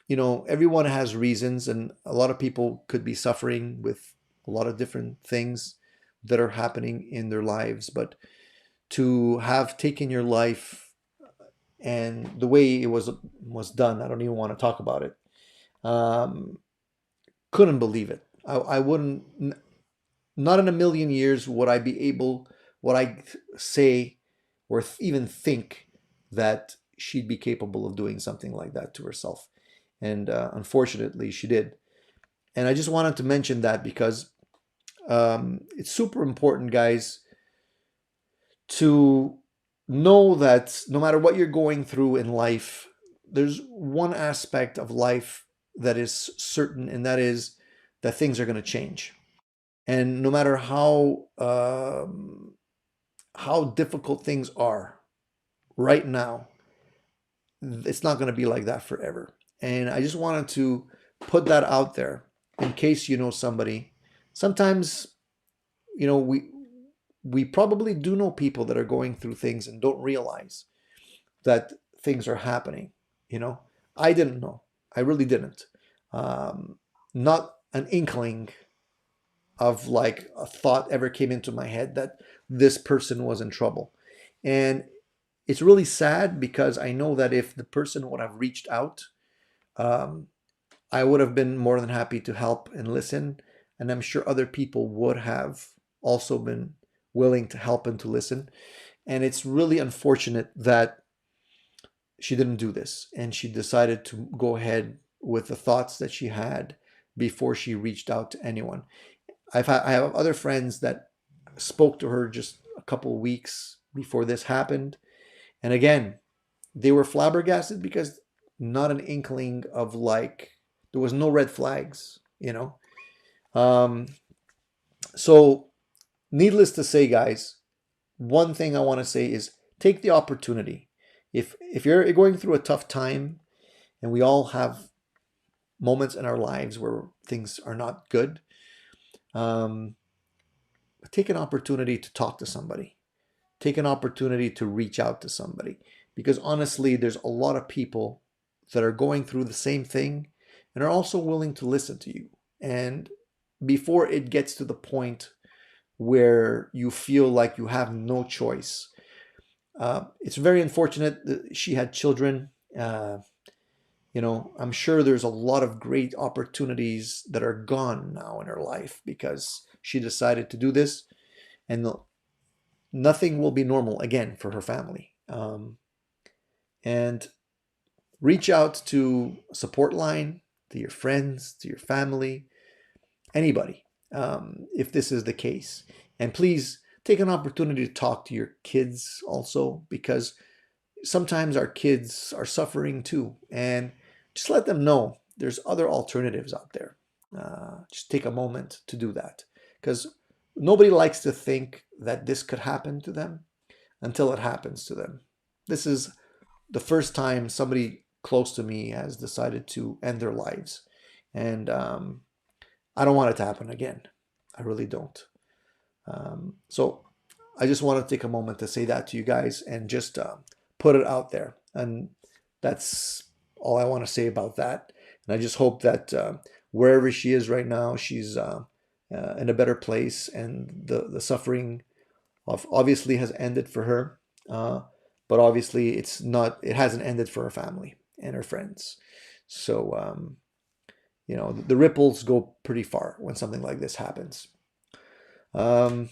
everyone has reasons, and a lot of people could be suffering with a lot of different things that are happening in their lives. But to have taken your life and the way it was done, I don't even want to talk about it. Couldn't believe it. I wouldn't, not in a million years would I say or even think that she'd be capable of doing something like that to herself. And unfortunately, she did. And I just wanted to mention that because it's super important, guys, to know that no matter what you're going through in life, there's one aspect of life that is certain, and that is that things are going to change. And no matter how difficult things are right now, it's not going to be like that forever. And I just wanted to put that out there in case you know somebody. Sometimes, we probably do know people that are going through things and don't realize that things are happening. I didn't know. I really didn't. Not an inkling of like a thought ever came into my head that this person was in trouble. And it's really sad because I know that if the person would have reached out, I would have been more than happy to help and listen. And I'm sure other people would have also been willing to help and to listen. And it's really unfortunate that she didn't do this, and she decided to go ahead with the thoughts that she had before she reached out to anyone. I have other friends that spoke to her just a couple of weeks before this happened. And again, they were flabbergasted because not an inkling of like, there was no red flags, you know. Um, so, needless to say, guys, one thing I want to say is take the opportunity. If you're going through a tough time, and we all have moments in our lives where things are not good, um, take an opportunity to talk to somebody. Take an opportunity to reach out to somebody. Because honestly, there's a lot of people that are going through the same thing and are also willing to listen to you. And before it gets to the point where you feel like you have no choice, it's very unfortunate that she had children. I'm sure there's a lot of great opportunities that are gone now in her life because she decided to do this, and nothing will be normal again for her family. And reach out to a support line, to your friends, to your family, anybody, if this is the case. And please take an opportunity to talk to your kids also, because sometimes our kids are suffering too. And just let them know there's other alternatives out there. Just take a moment to do that, because nobody likes to think that this could happen to them until it happens to them. This is the first time somebody close to me has decided to end their lives. And I don't want it to happen again. I really don't. So I just want to take a moment to say that to you guys and just put it out there. And that's all I want to say about that. And I just hope that wherever she is right now, she's in a better place, and the suffering obviously has ended for her. But obviously it hasn't ended for her family and her friends. So, the ripples go pretty far when something like this happens. So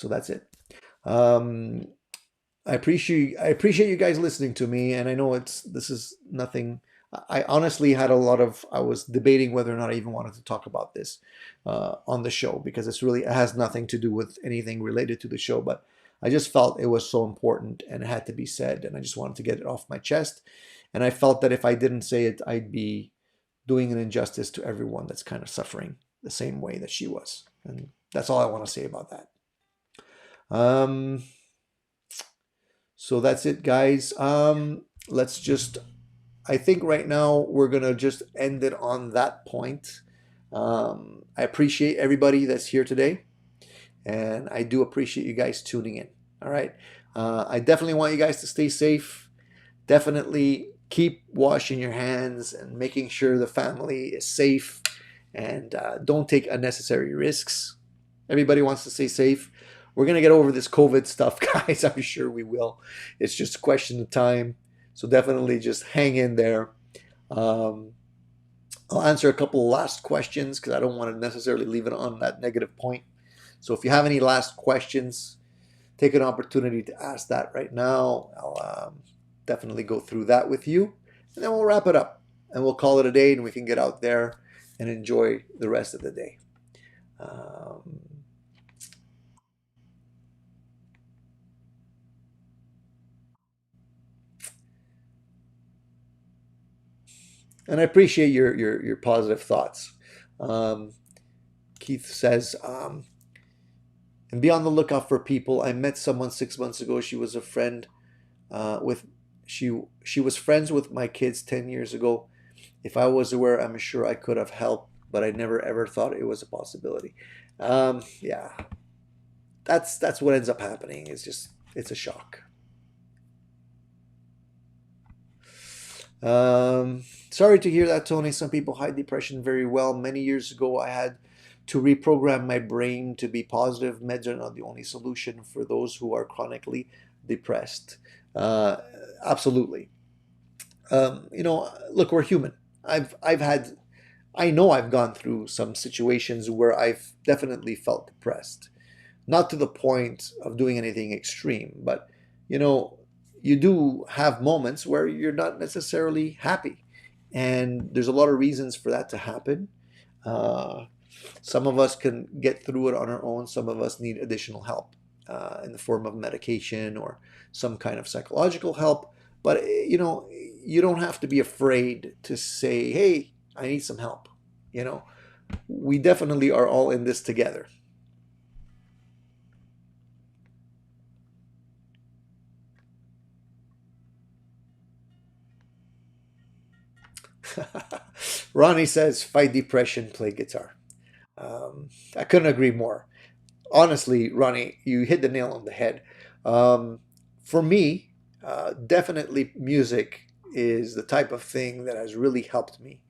that's it. I appreciate you guys listening to me, and I know this is nothing. I honestly I was debating whether or not I even wanted to talk about this on the show, because it has nothing to do with anything related to the show, but I just felt it was so important and it had to be said, and I just wanted to get it off my chest. And I felt that if I didn't say it, I'd be doing an injustice to everyone that's kind of suffering the same way that she was. And that's all I want to say about that. So that's it, guys. I think right now we're going to just end it on that point. I appreciate everybody that's here today, and I do appreciate you guys tuning in. All right. I definitely want you guys to stay safe. Definitely keep washing your hands and making sure the family is safe, and don't take unnecessary risks. Everybody wants to stay safe. We're going to get over this COVID stuff, guys. I'm sure we will. It's just a question of time. So definitely just hang in there. I'll answer a couple last questions because I don't want to necessarily leave it on that negative point. So if you have any last questions, take an opportunity to ask that right now. I'll definitely go through that with you. And then we'll wrap it up. And we'll call it a day, and we can get out there and enjoy the rest of the day. And I appreciate your positive thoughts. Keith says, and be on the lookout for people. I met someone 6 months ago. She was a friend she was friends with my kids 10 years ago. If I was aware, I'm sure I could have helped, but I never ever thought it was a possibility. Yeah, that's what ends up happening. It's a shock. Sorry to hear that, Tony. Some people hide depression very well. Many years ago, I had to reprogram my brain to be positive. Meds are not the only solution for those who are chronically depressed. Absolutely. Look, we're human. I know I've gone through some situations where I've definitely felt depressed. Not to the point of doing anything extreme, but you know, you do have moments where you're not necessarily happy. And there's a lot of reasons for that to happen. Uh, some of us can get through it on our own. Some of us need additional help in the form of medication or some kind of psychological help. But you don't have to be afraid to say, hey, I need some help. You know, we definitely are all in this together. Ronnie says, fight depression, play guitar. I couldn't agree more. Honestly, Ronnie, you hit the nail on the head. For me, definitely music is the type of thing that has really helped me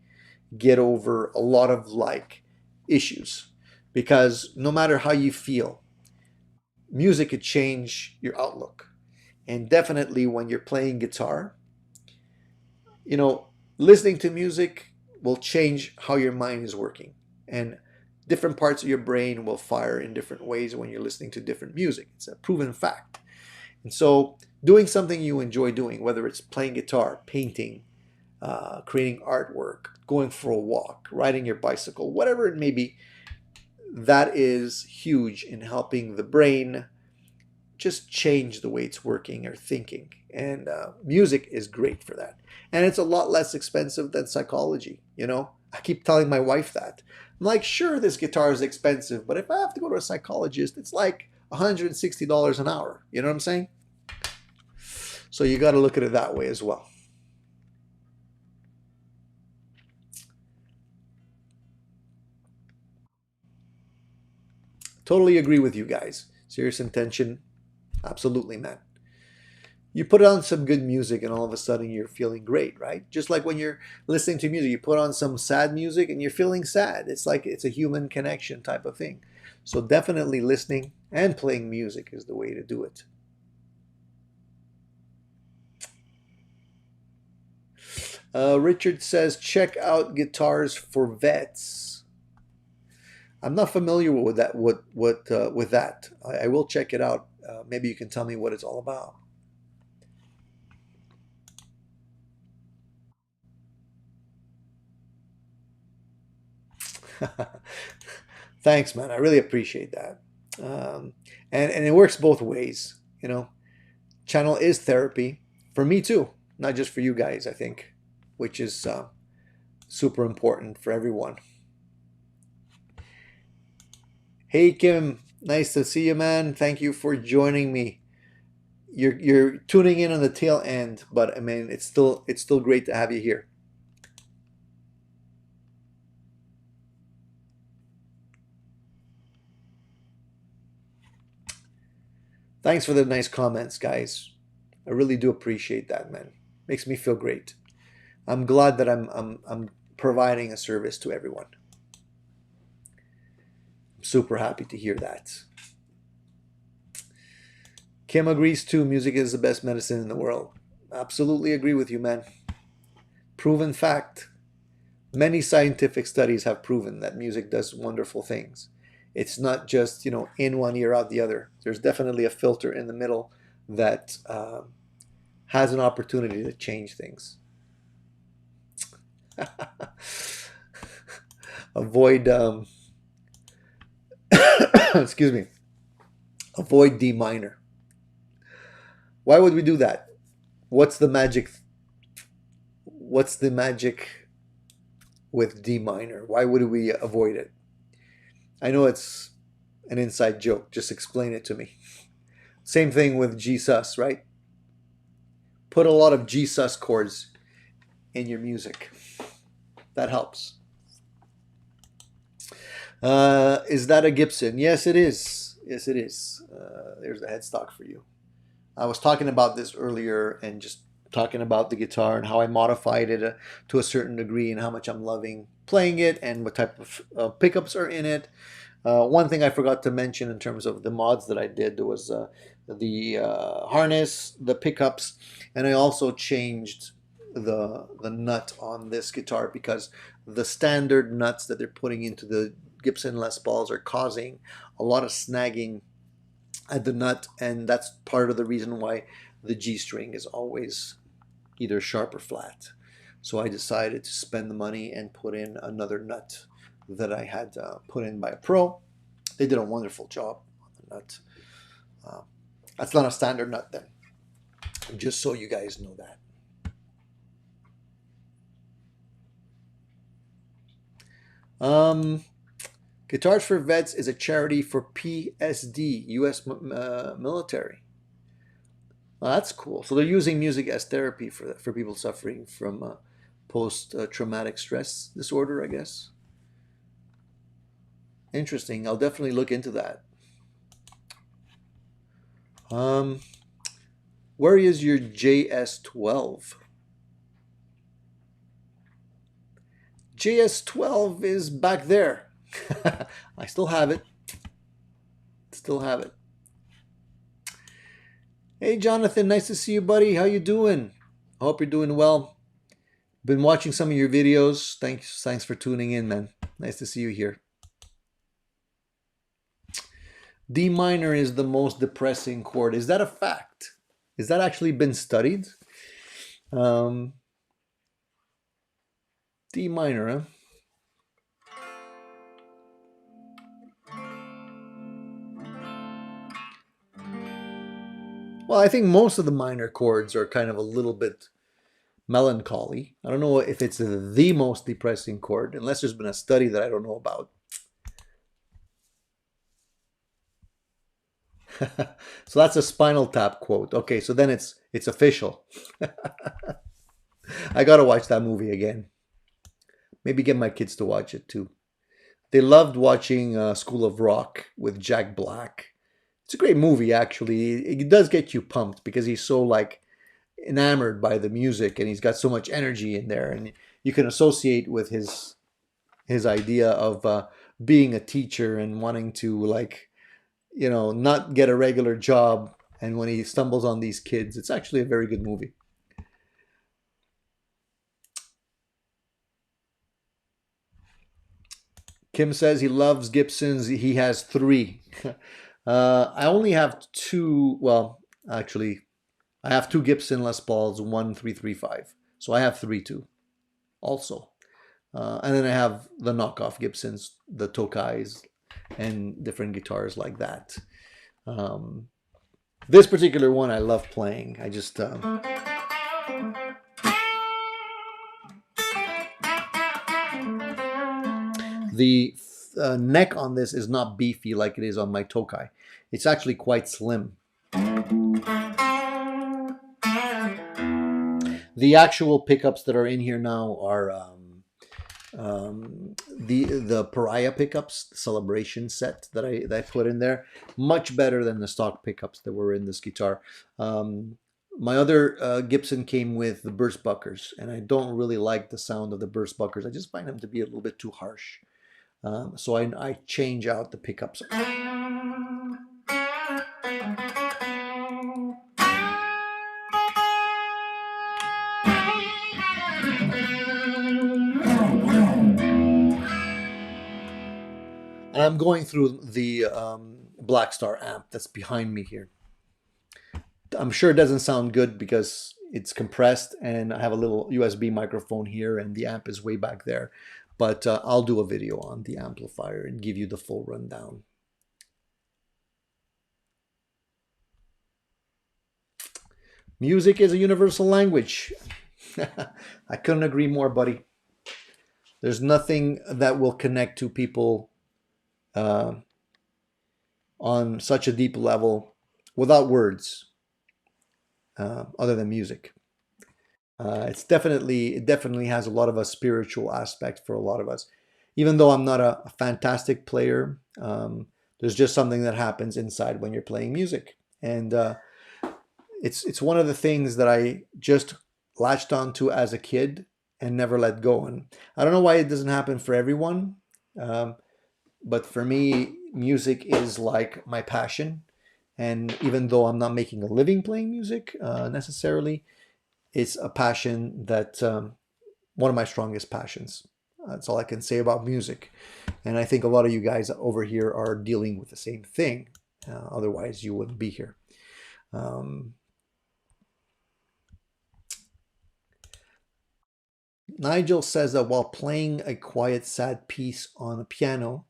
get over a lot of like issues. Because no matter how you feel, music could change your outlook. And definitely when you're playing guitar, you know, listening to music will change how your mind is working. And different parts of your brain will fire in different ways when you're listening to different music. It's a proven fact. And so, doing something you enjoy doing, whether it's playing guitar, painting, creating artwork, going for a walk, riding your bicycle, whatever it may be, that is huge in helping the brain just change the way it's working or thinking. And music is great for that. And it's a lot less expensive than psychology. I keep telling my wife that. I'm like, sure, this guitar is expensive, but if I have to go to a psychologist, it's like $160 an hour. You know what I'm saying? So you got to look at it that way as well. Totally agree with you guys. Serious intention. Absolutely, man. You put on some good music and all of a sudden you're feeling great, right? Just like when you're listening to music, you put on some sad music and you're feeling sad. It's like it's a human connection type of thing. So definitely listening and playing music is the way to do it. Richard says, check out Guitars for Vets. I'm not familiar with that. With that? I will check it out. Maybe you can tell me what it's all about. Thanks, man. I really appreciate that. Um, and it works both ways. Channel is therapy for me too, not just for you guys. I think, which is super important for everyone. Hey Kim, nice to see you, man. Thank you for joining me. You're tuning in on the tail end, but I mean it's still great to have you here. Thanks for the nice comments, guys. I really do appreciate that, man. Makes me feel great. I'm glad that I'm providing a service to everyone. I'm super happy to hear that. Kim agrees too. Music is the best medicine in the world. Absolutely agree with you, man. Proven fact. Many scientific studies have proven that music does wonderful things. It's not just, in one ear, out the other. There's definitely a filter in the middle that has an opportunity to change things. Avoid, excuse me, avoid D minor. Why would we do that? What's the magic? What's the magic with D minor? Why would we avoid it? I know it's an inside joke. Just explain it to me. Same thing with G sus, right? Put a lot of G sus chords in your music. That helps. Is that a Gibson? Yes, it is. Yes, it is. There's a headstock for you. I was talking about this earlier and just talking about the guitar and how I modified it to a certain degree and how much I'm loving playing it and what type of pickups are in it. One thing I forgot to mention in terms of the mods that I did was the harness, the pickups, and I also changed the nut on this guitar because the standard nuts that they're putting into the Gibson Les Pauls are causing a lot of snagging at the nut, and that's part of the reason why the G string is always either sharp or flat. So I decided to spend the money and put in another nut that I had put in by a pro. They did a wonderful job on the nut. Uh, that's not a standard nut then. Just so you guys know that. Guitars for Vets is a charity for PSD, U.S. military. Well, that's cool. So they're using music as therapy for people suffering from post-traumatic stress disorder, I guess. Interesting. I'll definitely look into that. Where is your JS12? JS12 is back there. I still have it. Still have it. Hey Jonathan, nice to see you, buddy. How you doing? I hope you're doing well. Been watching some of your videos. Thanks for tuning in, man. Nice to see you here. D minor is the most depressing chord. Is that a fact? Is that actually been studied? D minor, huh? Well, I think most of the minor chords are kind of a little bit melancholy. I don't know if it's the most depressing chord, unless there's been a study that I don't know about. So that's a Spinal Tap quote. Okay, so then it's official. I gotta watch that movie again. Maybe get my kids to watch it too. They loved watching School of Rock with Jack Black. It's a great movie, actually. It does get you pumped because he's so like enamored by the music and he's got so much energy in there, and you can associate with his idea of being a teacher and wanting to, like, you know, not get a regular job. And when he stumbles on these kids, it's actually a very good movie. Kim says he loves Gibsons. He has 3. I only have 2. Well, actually, I have 2 Gibson Les Pauls, 1 335. So I have 3 too, also. And then I have the knockoff Gibsons, the Tokais, and different guitars like that. This particular one I love playing. I just... the neck on this is not beefy like it is on my Tokai. It's actually quite slim. The actual pickups that are in here now are the Pariah pickups, the Celebration set that I put in there. Much better than the stock pickups that were in this guitar. My other Gibson came with the burst buckers, and I don't really like the sound of the burst buckers. I just find them to be a little bit too harsh. So I change out the pickups. And I'm going through the Blackstar amp that's behind me here. I'm sure it doesn't sound good because it's compressed and I have a little USB microphone here and the amp is way back there. But I'll do a video on the amplifier and give you the full rundown. Music is a universal language. I couldn't agree more, buddy. There's nothing that will connect to people on such a deep level without words, other than music. It definitely has a lot of a spiritual aspect for a lot of us. Even though I'm not a fantastic player, there's just something that happens inside when you're playing music, and it's one of the things that I just latched onto as a kid and never let go. And I don't know why it doesn't happen for everyone, but for me, music is like my passion. And even though I'm not making a living playing music necessarily, it's a passion that one of my strongest passions. That's all I can say about music. And I think a lot of you guys over here are dealing with the same thing. Otherwise, you wouldn't be here. Nigel says that while playing a quiet, sad piece on a piano,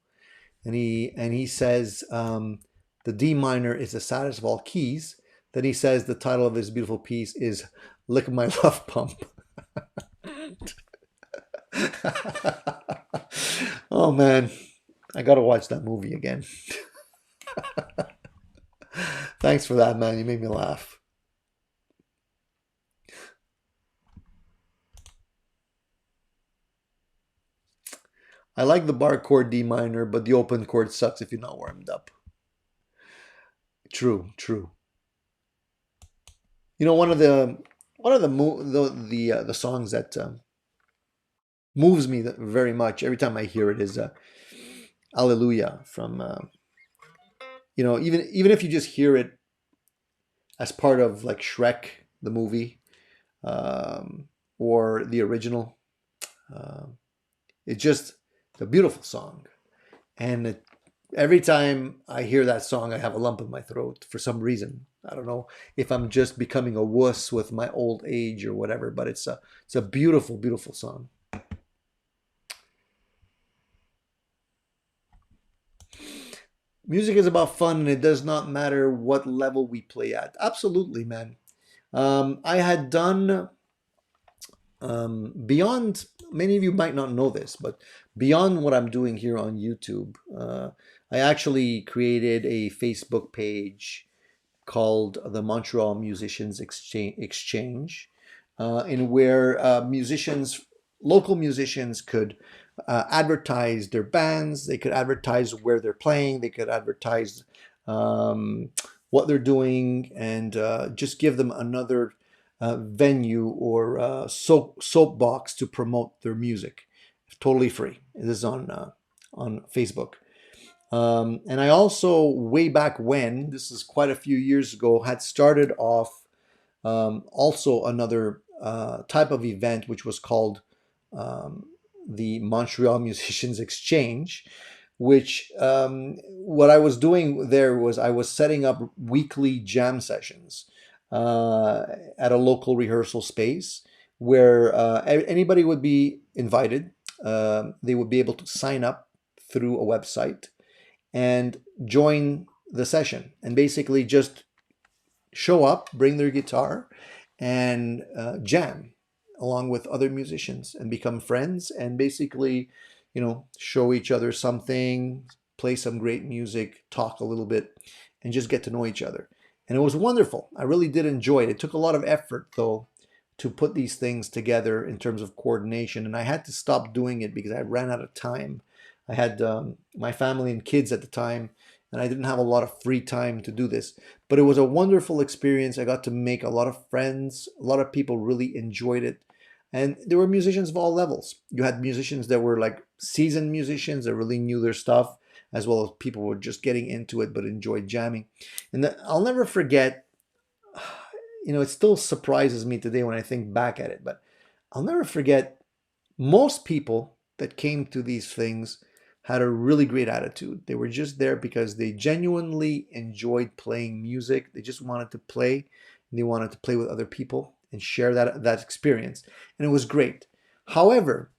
and he says the D minor is the saddest of all keys, Then he says the title of his beautiful piece is Lick My Love Pump. Oh man, I gotta watch that movie again. Thanks for that, man. You made me laugh. I like the bar chord D minor, but the open chord sucks if you're not warmed up. True, true. You know, one of the songs that moves me very much every time I hear it is "Alleluia" from even if you just hear it as part of like Shrek the movie, or the original. It's just a beautiful song, and every time I hear that song, I have a lump in my throat for some reason. I don't know if I'm just becoming a wuss with my old age or whatever, but it's a beautiful, beautiful song. Music is about fun, and it does not matter what level we play at. Absolutely, man. I had done beyond, many of you might not know this, but beyond what I'm doing here on YouTube, I actually created a Facebook page called the Montreal Musicians Exchange, in where local musicians could advertise their bands, they could advertise where they're playing, they could advertise what they're doing, and just give them another venue or soapbox to promote their music. Totally free. This is on Facebook. And I also, way back when, this is quite a few years ago, had started off also another type of event, which was called the Montreal Musicians Exchange, which what I was doing there was I was setting up weekly jam sessions at a local rehearsal space where anybody would be invited. They would be able to sign up through a website and join the session, and basically just show up, bring their guitar, and jam along with other musicians and become friends, and basically, show each other something, play some great music, talk a little bit, and just get to know each other. And it was wonderful. I really did enjoy it. It took a lot of effort, though, to put these things together in terms of coordination, and I had to stop doing it because I ran out of time. I had my family and kids at the time, and I didn't have a lot of free time to do this. But it was a wonderful experience. I got to make a lot of friends. A lot of people really enjoyed it. And there were musicians of all levels. You had musicians that were like seasoned musicians that really knew their stuff, as well as people who were just getting into it but enjoyed jamming. And I'll never forget, it still surprises me today when I think back at it, but I'll never forget, most people that came to these things had a really great attitude. They were just there because they genuinely enjoyed playing music. They just wanted to play, and they wanted to play with other people and share that experience. And it was great. However,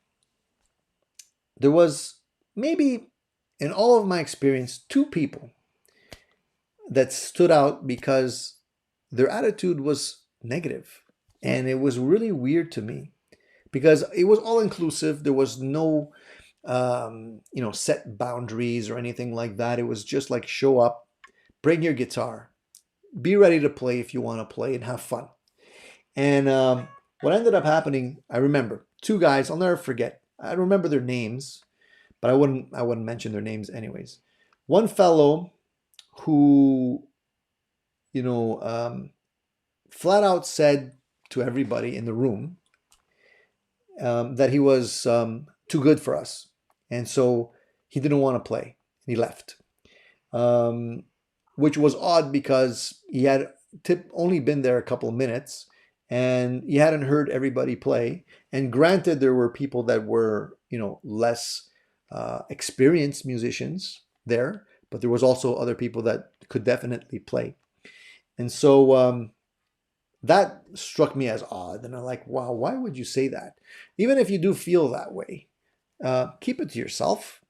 there was maybe, in all of my experience, two people that stood out because their attitude was negative. And it was really weird to me because it was all inclusive. There was no set boundaries or anything like that. It was just like, show up, bring your guitar, be ready to play if you want to play, and have fun. And what ended up happening, I remember two guys. I'll never forget. I remember their names, but I wouldn't mention their names anyways. One fellow who, flat out said to everybody in the room that he was too good for us. And so he didn't want to play. He left, which was odd because he had only been there a couple of minutes and he hadn't heard everybody play. And granted, there were people that were, less experienced musicians there, but there was also other people that could definitely play. And so that struck me as odd. And I'm like, wow, why would you say that? Even if you do feel that way, keep it to yourself.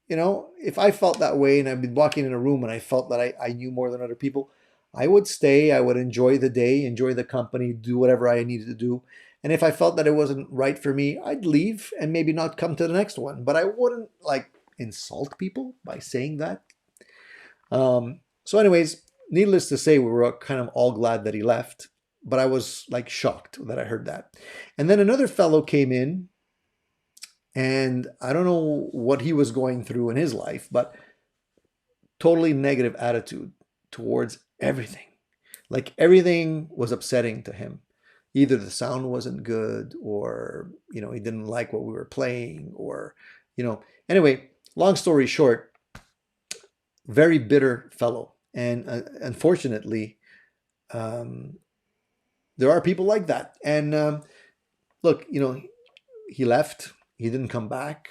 If I felt that way and I've been walking in a room and I felt that I knew more than other people, I would stay, I would enjoy the day, enjoy the company, do whatever I needed to do. And if I felt that it wasn't right for me, I'd leave and maybe not come to the next one. But I wouldn't like insult people by saying that. So anyways, needless to say, we were kind of all glad that he left, but I was like shocked that I heard that. And then another fellow came in, and I don't know what he was going through in his life, but totally negative attitude towards everything. Like everything was upsetting to him. Either the sound wasn't good, or, he didn't like what we were playing, or, anyway, long story short, very bitter fellow. And unfortunately, there are people like that. And look, he left, he didn't come back,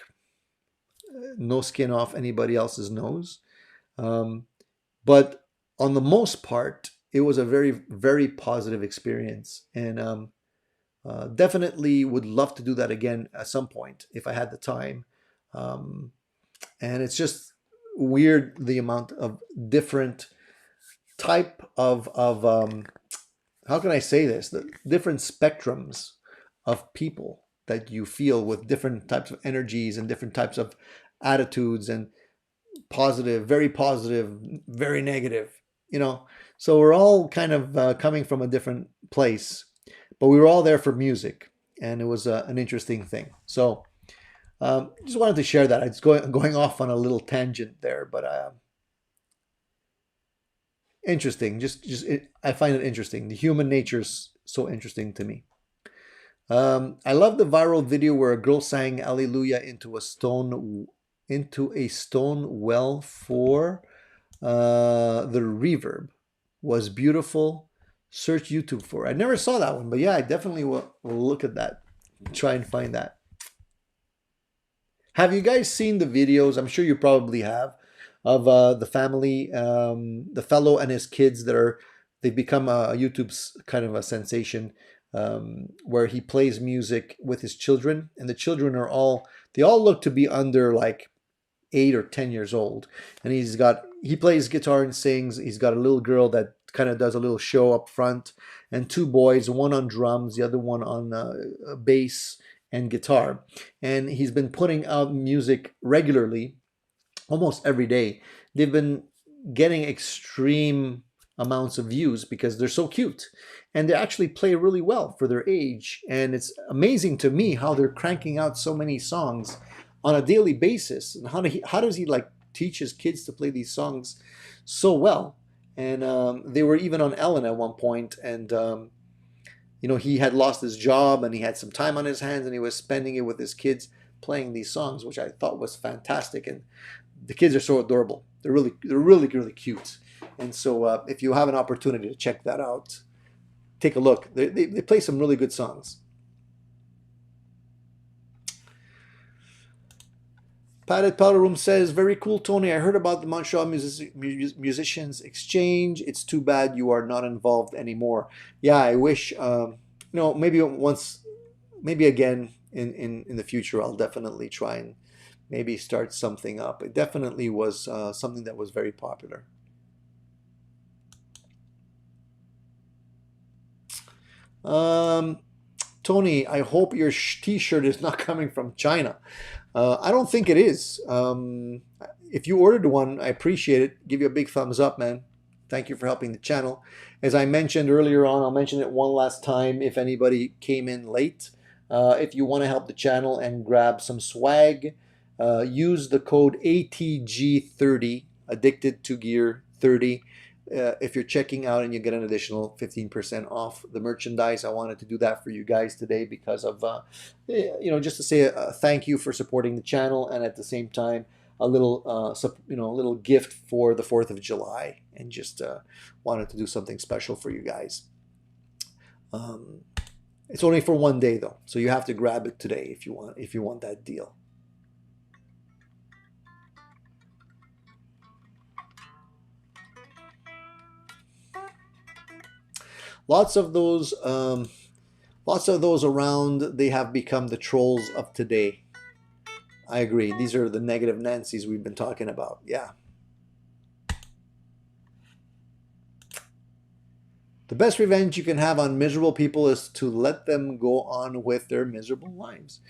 no skin off anybody else's nose. But on the most part, it was a very, very positive experience. And definitely would love to do that again at some point if I had the time. And it's just weird the amount of different type of how can I say this? The different spectrums of people that you feel with different types of energies and different types of attitudes, and positive, very negative, So we're all kind of coming from a different place, but we were all there for music, and it was an interesting thing. So just wanted to share that. It's going off on a little tangent there, but interesting. I find it interesting. The human nature is so interesting to me. I love the viral video where a girl sang "Alleluia" into a stone well for the reverb. Was beautiful. Search YouTube for it. I never saw that one, but yeah, I definitely will look at that. Try and find that. Have you guys seen the videos? I'm sure you probably have, of the family, the fellow and his kids they've become YouTube's kind of a sensation, where he plays music with his children, and the children they all look to be under like 8 or 10 years old, and he plays guitar and sings. He's got a little girl that kind of does a little show up front, and 2 boys, one on drums, the other one on bass and guitar. And he's been putting out music regularly, almost every day. They've been getting extreme amounts of views because they're so cute, and they actually play really well for their age. And it's amazing to me how they're cranking out so many songs on a daily basis, and how does he like teach his kids to play these songs so well. And they were even on Ellen at one point, and he had lost his job and he had some time on his hands, and he was spending it with his kids playing these songs, which I thought was fantastic. And the kids are so adorable. They're really cute. And so if you have an opportunity to check that out, take a look. They play some really good songs. Padded Powder Room says, very cool, Tony. I heard about the Montreal Musicians Exchange. It's too bad you are not involved anymore. Yeah, I wish, maybe again in the future, I'll definitely try and maybe start something up. It definitely was something that was very popular. Tony, I hope your t-shirt is not coming from China. I don't think it is. If you ordered one, I appreciate it. Give you a big thumbs up, man. Thank you for helping the channel. As I mentioned earlier on, I'll mention it one last time if anybody came in late. If you want to help the channel and grab some swag, use the code ATG30, Addicted to Gear 30. If you're checking out, and you get an additional 15% off the merchandise. I wanted to do that for you guys today because of, just to say a thank you for supporting the channel, and at the same time, a little gift for the 4th of July, and just wanted to do something special for you guys. It's only for one day though, so you have to grab it today if you want that deal. Lots of those around. They have become the trolls of today. I agree. These are the negative Nancys we've been talking about. Yeah. The best revenge you can have on miserable people is to let them go on with their miserable lives.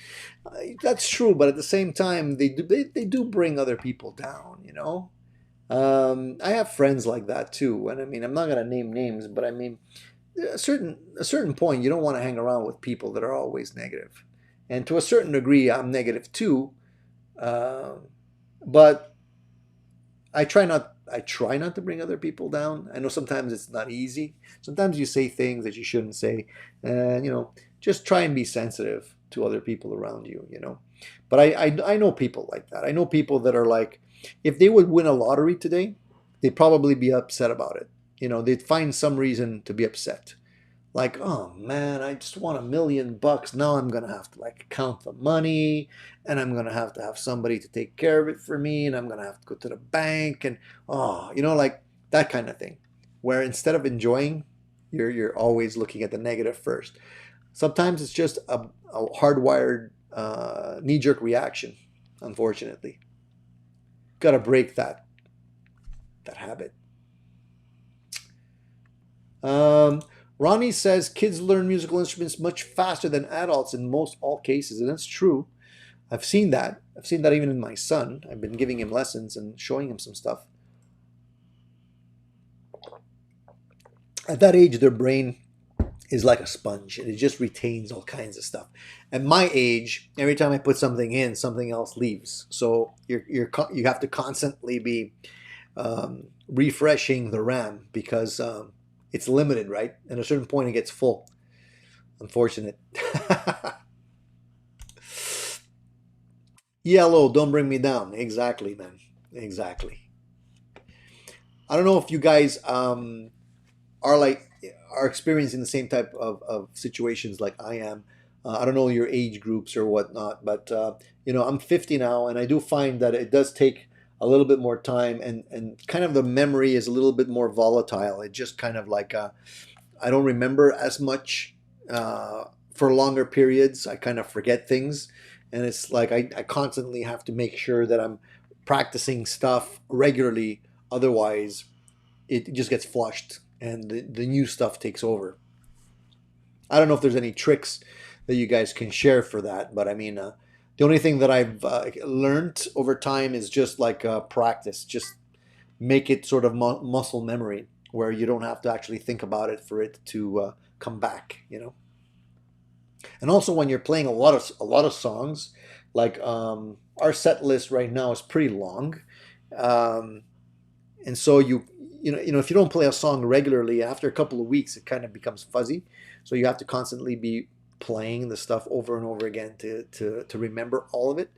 That's true, but at the same time, they do bring other people down, you know? I have friends like that too, and I mean, I'm not gonna name names, but I mean, a certain point, you don't want to hang around with people that are always negative. And to a certain degree, I'm negative too, uh, but I try not to bring other people down. I know sometimes it's not easy. Sometimes you say things that you shouldn't say, and just try and be sensitive to other people around you. But I know people like that. I know people that are like, if they would win a lottery today, they'd probably be upset about it. They'd find some reason to be upset. Like, oh man, I just won $1 million. Now I'm gonna have to like count the money, and I'm gonna have to have somebody to take care of it for me, and I'm gonna have to go to the bank, and like that kind of thing. Where instead of enjoying, you're always looking at the negative first. Sometimes it's just a hardwired knee-jerk reaction. Unfortunately, got to break that habit. Um, Ronnie says kids learn musical instruments much faster than adults in most all cases, and that's true. I've seen that. I've seen that even in my son. I've been giving him lessons and showing him some stuff. At that age, their brain is like a sponge and it just retains all kinds of stuff. At my age, every time I put something in, something else leaves. So you have to constantly be refreshing the RAM because it's limited, right? At a certain point, it gets full. Unfortunate. Yellow, don't bring me down. Exactly, man. Exactly. I don't know if you guys are like are experiencing the same type of situations like I am. I don't know your age groups or whatnot, but I'm 50 now, and I do find that it does take a little bit more time, and kind of the memory is a little bit more volatile. It just kind of like I don't remember as much for longer periods. I kind of forget things, and it's like I constantly have to make sure that I'm practicing stuff regularly. Otherwise, it just gets flushed, and the new stuff takes over. I don't know if there's any tricks that you guys can share for that, but I mean, the only thing that I've learned over time is just like practice. Just make it sort of muscle memory where you don't have to actually think about it for it to come back. And also when you're playing a lot of songs, like our set list right now is pretty long, um, and so if you don't play a song regularly, after a couple of weeks, it kind of becomes fuzzy. So you have to constantly be playing the stuff over and over again to remember all of it.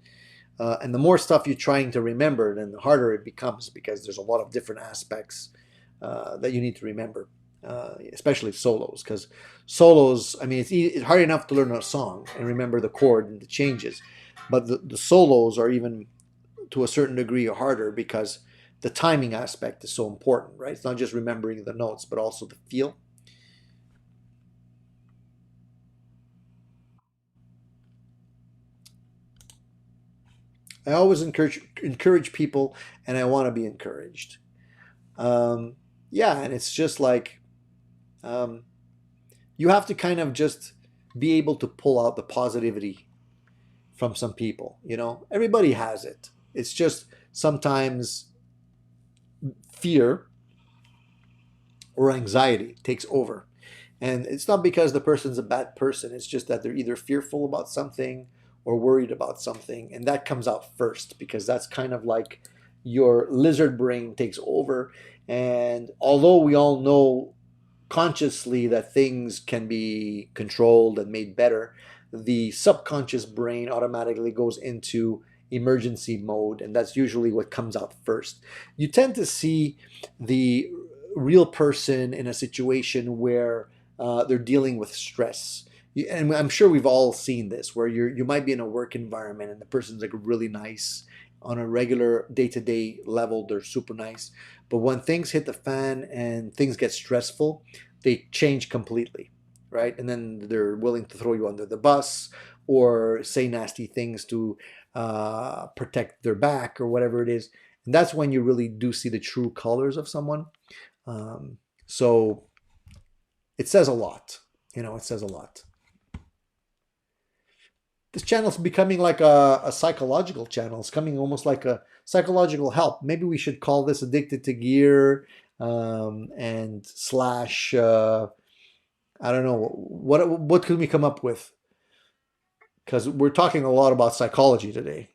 And the more stuff you're trying to remember, then the harder it becomes because there's a lot of different aspects that you need to remember, especially solos. Because solos, I mean, it's hard enough to learn a song and remember the chord and the changes, but the solos are even to a certain degree harder because the timing aspect is so important, right? It's not just remembering the notes, but also the feel. I always encourage people, and I want to be encouraged. Um, yeah, and it's just like um, you have to kind of just be able to pull out the positivity from some people. Everybody has it. It's just sometimes fear or anxiety takes over. And it's not because the person's a bad person, it's just that they're either fearful about something or worried about something. And that comes out first because that's kind of like your lizard brain takes over. And although we all know consciously that things can be controlled and made better, the subconscious brain automatically goes into emergency mode, and that's usually what comes out first. You tend to see the real person in a situation where they're dealing with stress. And I'm sure we've all seen this, where you might be in a work environment and the person's like really nice on a regular day-to-day level. They're super nice, but when things hit the fan and things get stressful, they change completely, right? And then they're willing to throw you under the bus or say nasty things to protect their back or whatever it is. And that's when you really do see the true colors of someone. So it says a lot. You know, it says a lot. This channel is becoming like a psychological channel. It's coming almost like a psychological help. Maybe we should call this Addicted to Gear and slash, I don't know, what could we come up with? Because we're talking a lot about psychology today.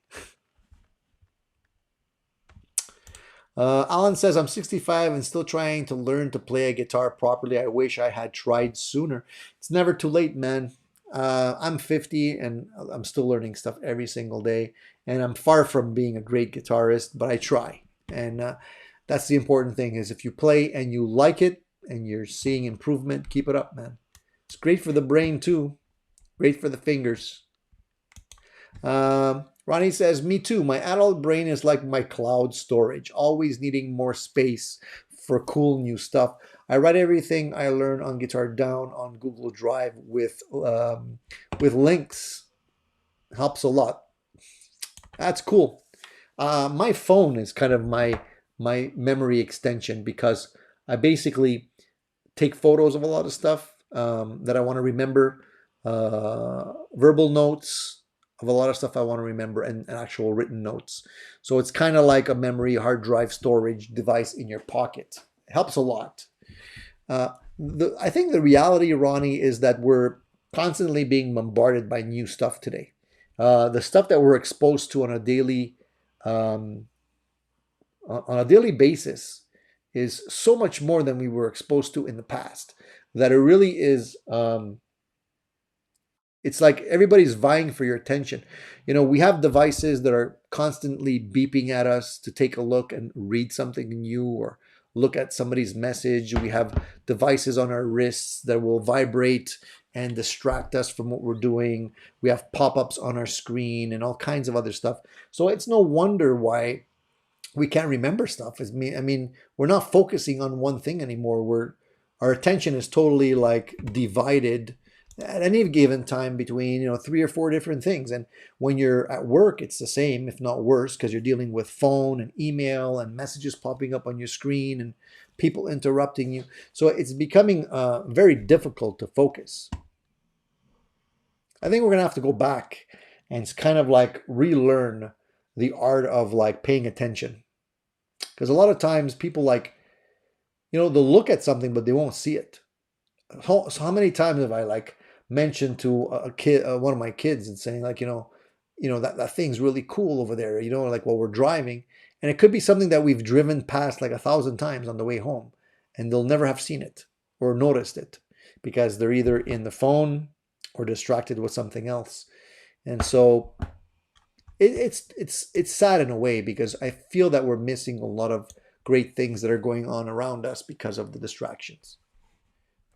Alan says, I'm 65 and still trying to learn to play a guitar properly. I wish I had tried sooner. It's never too late, man. I'm 50 and I'm still learning stuff every single day. And I'm far from being a great guitarist, but I try. And that's the important thing, is if you play and you like it and you're seeing improvement, keep it up, man. It's great for the brain too. Great for the fingers. Ronnie says, me too. My adult brain is like my cloud storage, always needing more space for cool new stuff. I write everything I learn on guitar down on Google Drive with links. Helps a lot. That's cool. My phone is kind of my memory extension, because I basically take photos of a lot of stuff that I want to remember, verbal notes of a lot of stuff I want to remember, and actual written notes. So it's kind of like a memory hard drive storage device in your pocket. It helps a lot. I think the reality, Ronnie, is that we're constantly being bombarded by new stuff today. The stuff that we're exposed to on a daily basis is so much more than we were exposed to in the past, that it really is. It's like everybody's vying for your attention. You know, we have devices that are constantly beeping at us to take a look and read something new or look at somebody's message. We have devices on our wrists that will vibrate and distract us from what we're doing. We have pop-ups on our screen and all kinds of other stuff. So it's no wonder why we can't remember stuff. I mean, we're not focusing on one thing anymore. Our attention is totally like divided at any given time between, you know, 3 or 4 different things. And when you're at work, it's the same, if not worse, because you're dealing with phone and email and messages popping up on your screen and people interrupting you. So it's becoming very difficult to focus. I think we're gonna have to go back and kind of like relearn the art of like paying attention, because a lot of times people, like, you know, they'll look at something but they won't see it. So how many times have I like mentioned to a kid, one of my kids, and saying like, you know that thing's really cool over there, you know, like while we're driving, and it could be something that we've driven past like 1,000 times on the way home, and they'll never have seen it or noticed it because they're either in the phone or distracted with something else. And so it's sad in a way, because I feel that we're missing a lot of great things that are going on around us because of the distractions.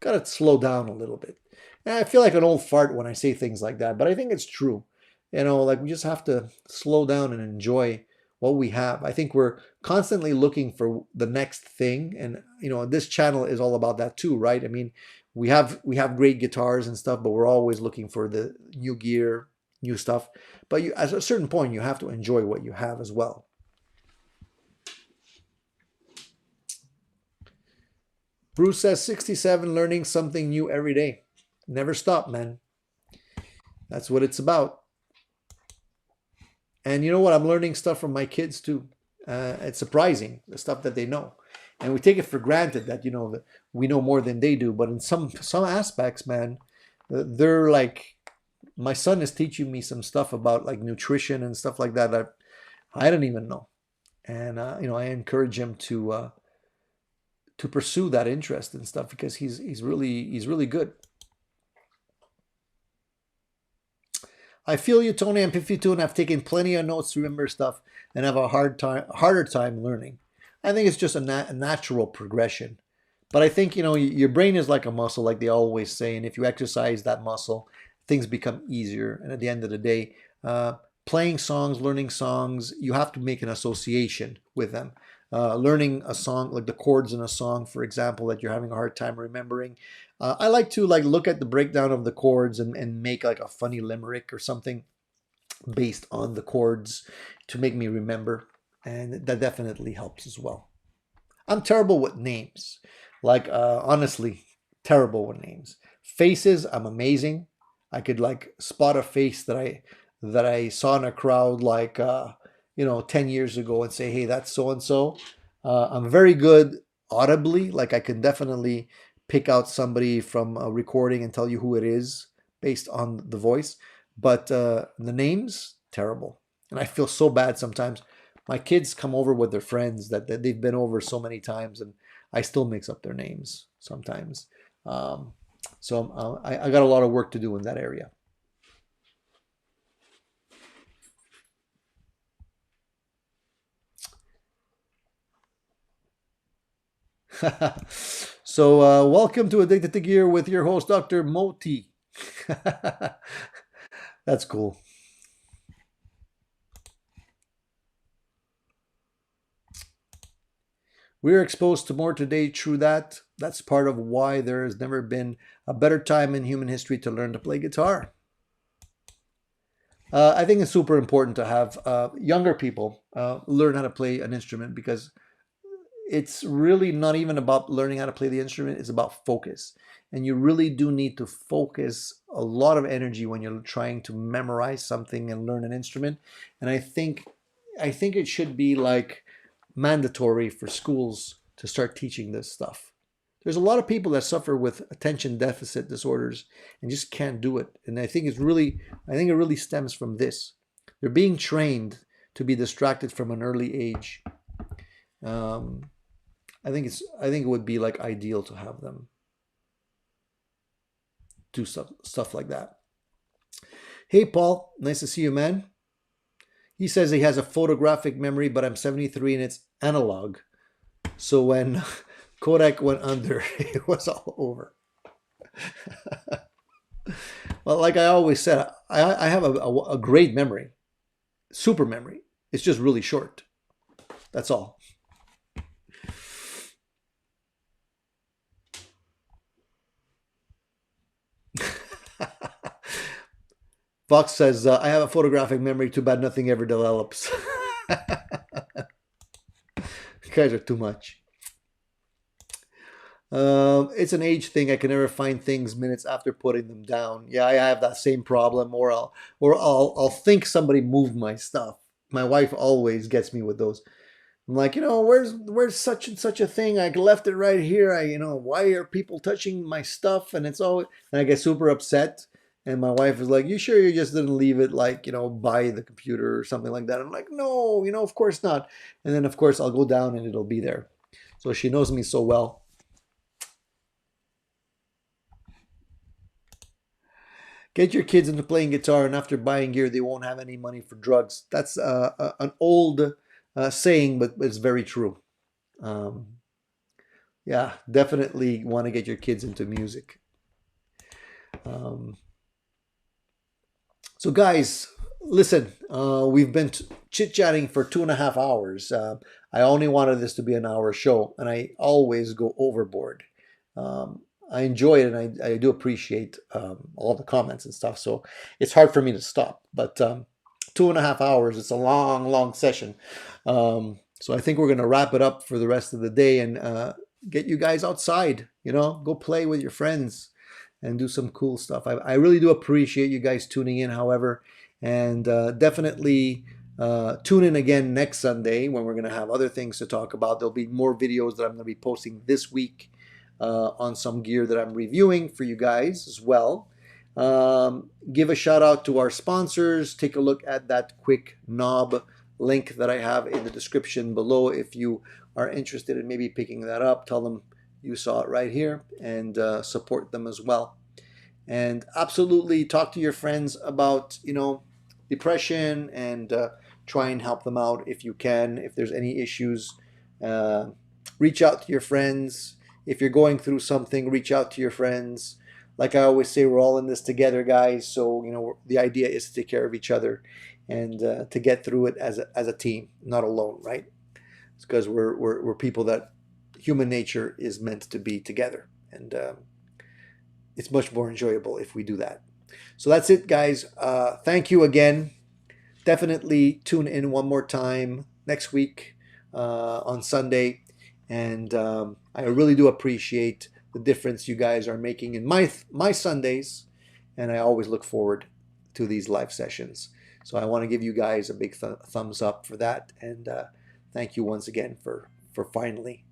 Got to slow down a little bit. And I feel like an old fart when I say things like that, but I think it's true. You know, like we just have to slow down and enjoy what we have. I think we're constantly looking for the next thing, and you know, this channel is all about that too, right? I mean, we have great guitars and stuff, but we're always looking for the new gear, new stuff. But at a certain point, you have to enjoy what you have as well. Bruce says 67, learning something new every day. Never stop, man. That's what it's about. And you know what? I'm learning stuff from my kids too. It's surprising, the stuff that they know. And we take it for granted that, you know, that we know more than they do. But in some aspects, man, they're like, my son is teaching me some stuff about like nutrition and stuff like that that I didn't even know. And, you know, I encourage him to pursue that interest and stuff, because he's really good. I feel you, Tony. I'm 52 and I've taken plenty of notes to remember stuff and have a harder time learning. I think it's just a natural progression. But I think, you know, your brain is like a muscle, like they always say, and if you exercise that muscle, things become easier. And at the end of the day, playing songs, learning songs, you have to make an association with them. Learning a song, like the chords in a song, for example, that you're having a hard time remembering. I like to like look at the breakdown of the chords and make like a funny limerick or something based on the chords to make me remember. And that definitely helps as well. I'm terrible with names. Like, honestly, Terrible with names. Faces, I'm amazing. I could like spot a face that I saw in a crowd like 10 years ago and say, hey, that's so and so. I'm very good audibly. Like I can definitely pick out somebody from a recording and tell you who it is based on the voice. But the names, terrible. And I feel so bad sometimes. My kids come over with their friends that they've been over so many times, and I still mix up their names sometimes. Um, so I got a lot of work to do in that area. So welcome to Addicted to Gear with your host, Dr. Moti. That's cool. We are exposed to more today through that. That's part of why there has never been a better time in human history to learn to play guitar. I think it's super important to have younger people learn how to play an instrument, because it's really not even about learning how to play the instrument. It's about focus. And you really do need to focus a lot of energy when you're trying to memorize something and learn an instrument. And I think it should be like mandatory for schools to start teaching this stuff. There's a lot of people that suffer with attention deficit disorders and just can't do it. And I think it really stems from this. They're being trained to be distracted from an early age. I think it would be like ideal to have them do stuff like that. Hey Paul, nice to see you, man. He says he has a photographic memory, but I'm 73 and it's analog. So when Kodak went under, it was all over. Well, like I always said, I have a great memory, super memory. It's just really short. That's all. Fox says, I have a photographic memory. Too bad nothing ever develops. You guys are too much. It's an age thing. I can never find things minutes after putting them down. Yeah, I have that same problem. Or I'll think somebody moved my stuff. My wife always gets me with those. I'm like, where's such and such a thing? I left it right here. Why are people touching my stuff? And I get super upset. And my wife is like, you sure you just didn't leave it like, by the computer or something like that? I'm like, no, of course not. And then of course I'll go down and it'll be there. So she knows me so well. Get your kids into playing guitar, and after buying gear, they won't have any money for drugs. That's an old saying, but it's very true. Um, yeah, definitely want to get your kids into music. Um, so, guys, listen, we've been chit-chatting for 2.5 hours. I only wanted this to be an hour show, and I always go overboard. I enjoy it, and I do appreciate all the comments and stuff. So it's hard for me to stop. But 2.5 hours, it's a long, long session. So I think we're going to wrap it up for the rest of the day and get you guys outside, go play with your friends and do some cool stuff. I really do appreciate you guys tuning in, however, and definitely tune in again next Sunday when we're going to have other things to talk about. There'll be more videos that I'm going to be posting this week on some gear that I'm reviewing for you guys as well. Give a shout out to our sponsors. Take a look at that quick knob link that I have in the description below if you are interested in maybe picking that up. Tell them you saw it right here, and support them as well. And absolutely talk to your friends about depression, and try and help them out if you can. If there's any issues, reach out to your friends. If you're going through something, reach out to your friends. Like I always say, we're all in this together, guys. So, the idea is to take care of each other and to get through it as a team, not alone, right? It's because we're people that human nature is meant to be together. And it's much more enjoyable if we do that. So that's it, guys. Thank you again. Definitely tune in one more time next week on Sunday. And I really do appreciate the difference you guys are making in my Sundays, and I always look forward to these live sessions. So I want to give you guys a big thumbs up for that, and thank you once again for finally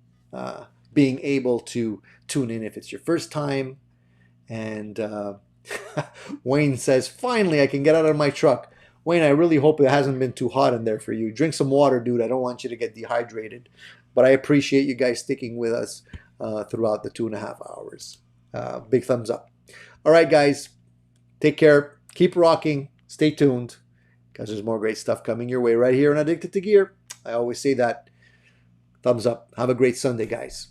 being able to tune in if it's your first time. And Wayne says, finally I can get out of my truck. Wayne, I really hope it hasn't been too hot in there for you. Drink some water, dude. I don't want you to get dehydrated. But I appreciate you guys sticking with us throughout the 2.5 hours. Big thumbs up. All right, guys. Take care. Keep rocking. Stay tuned, because there's more great stuff coming your way right here on Addicted to Gear. I always say that. Thumbs up. Have a great Sunday, guys.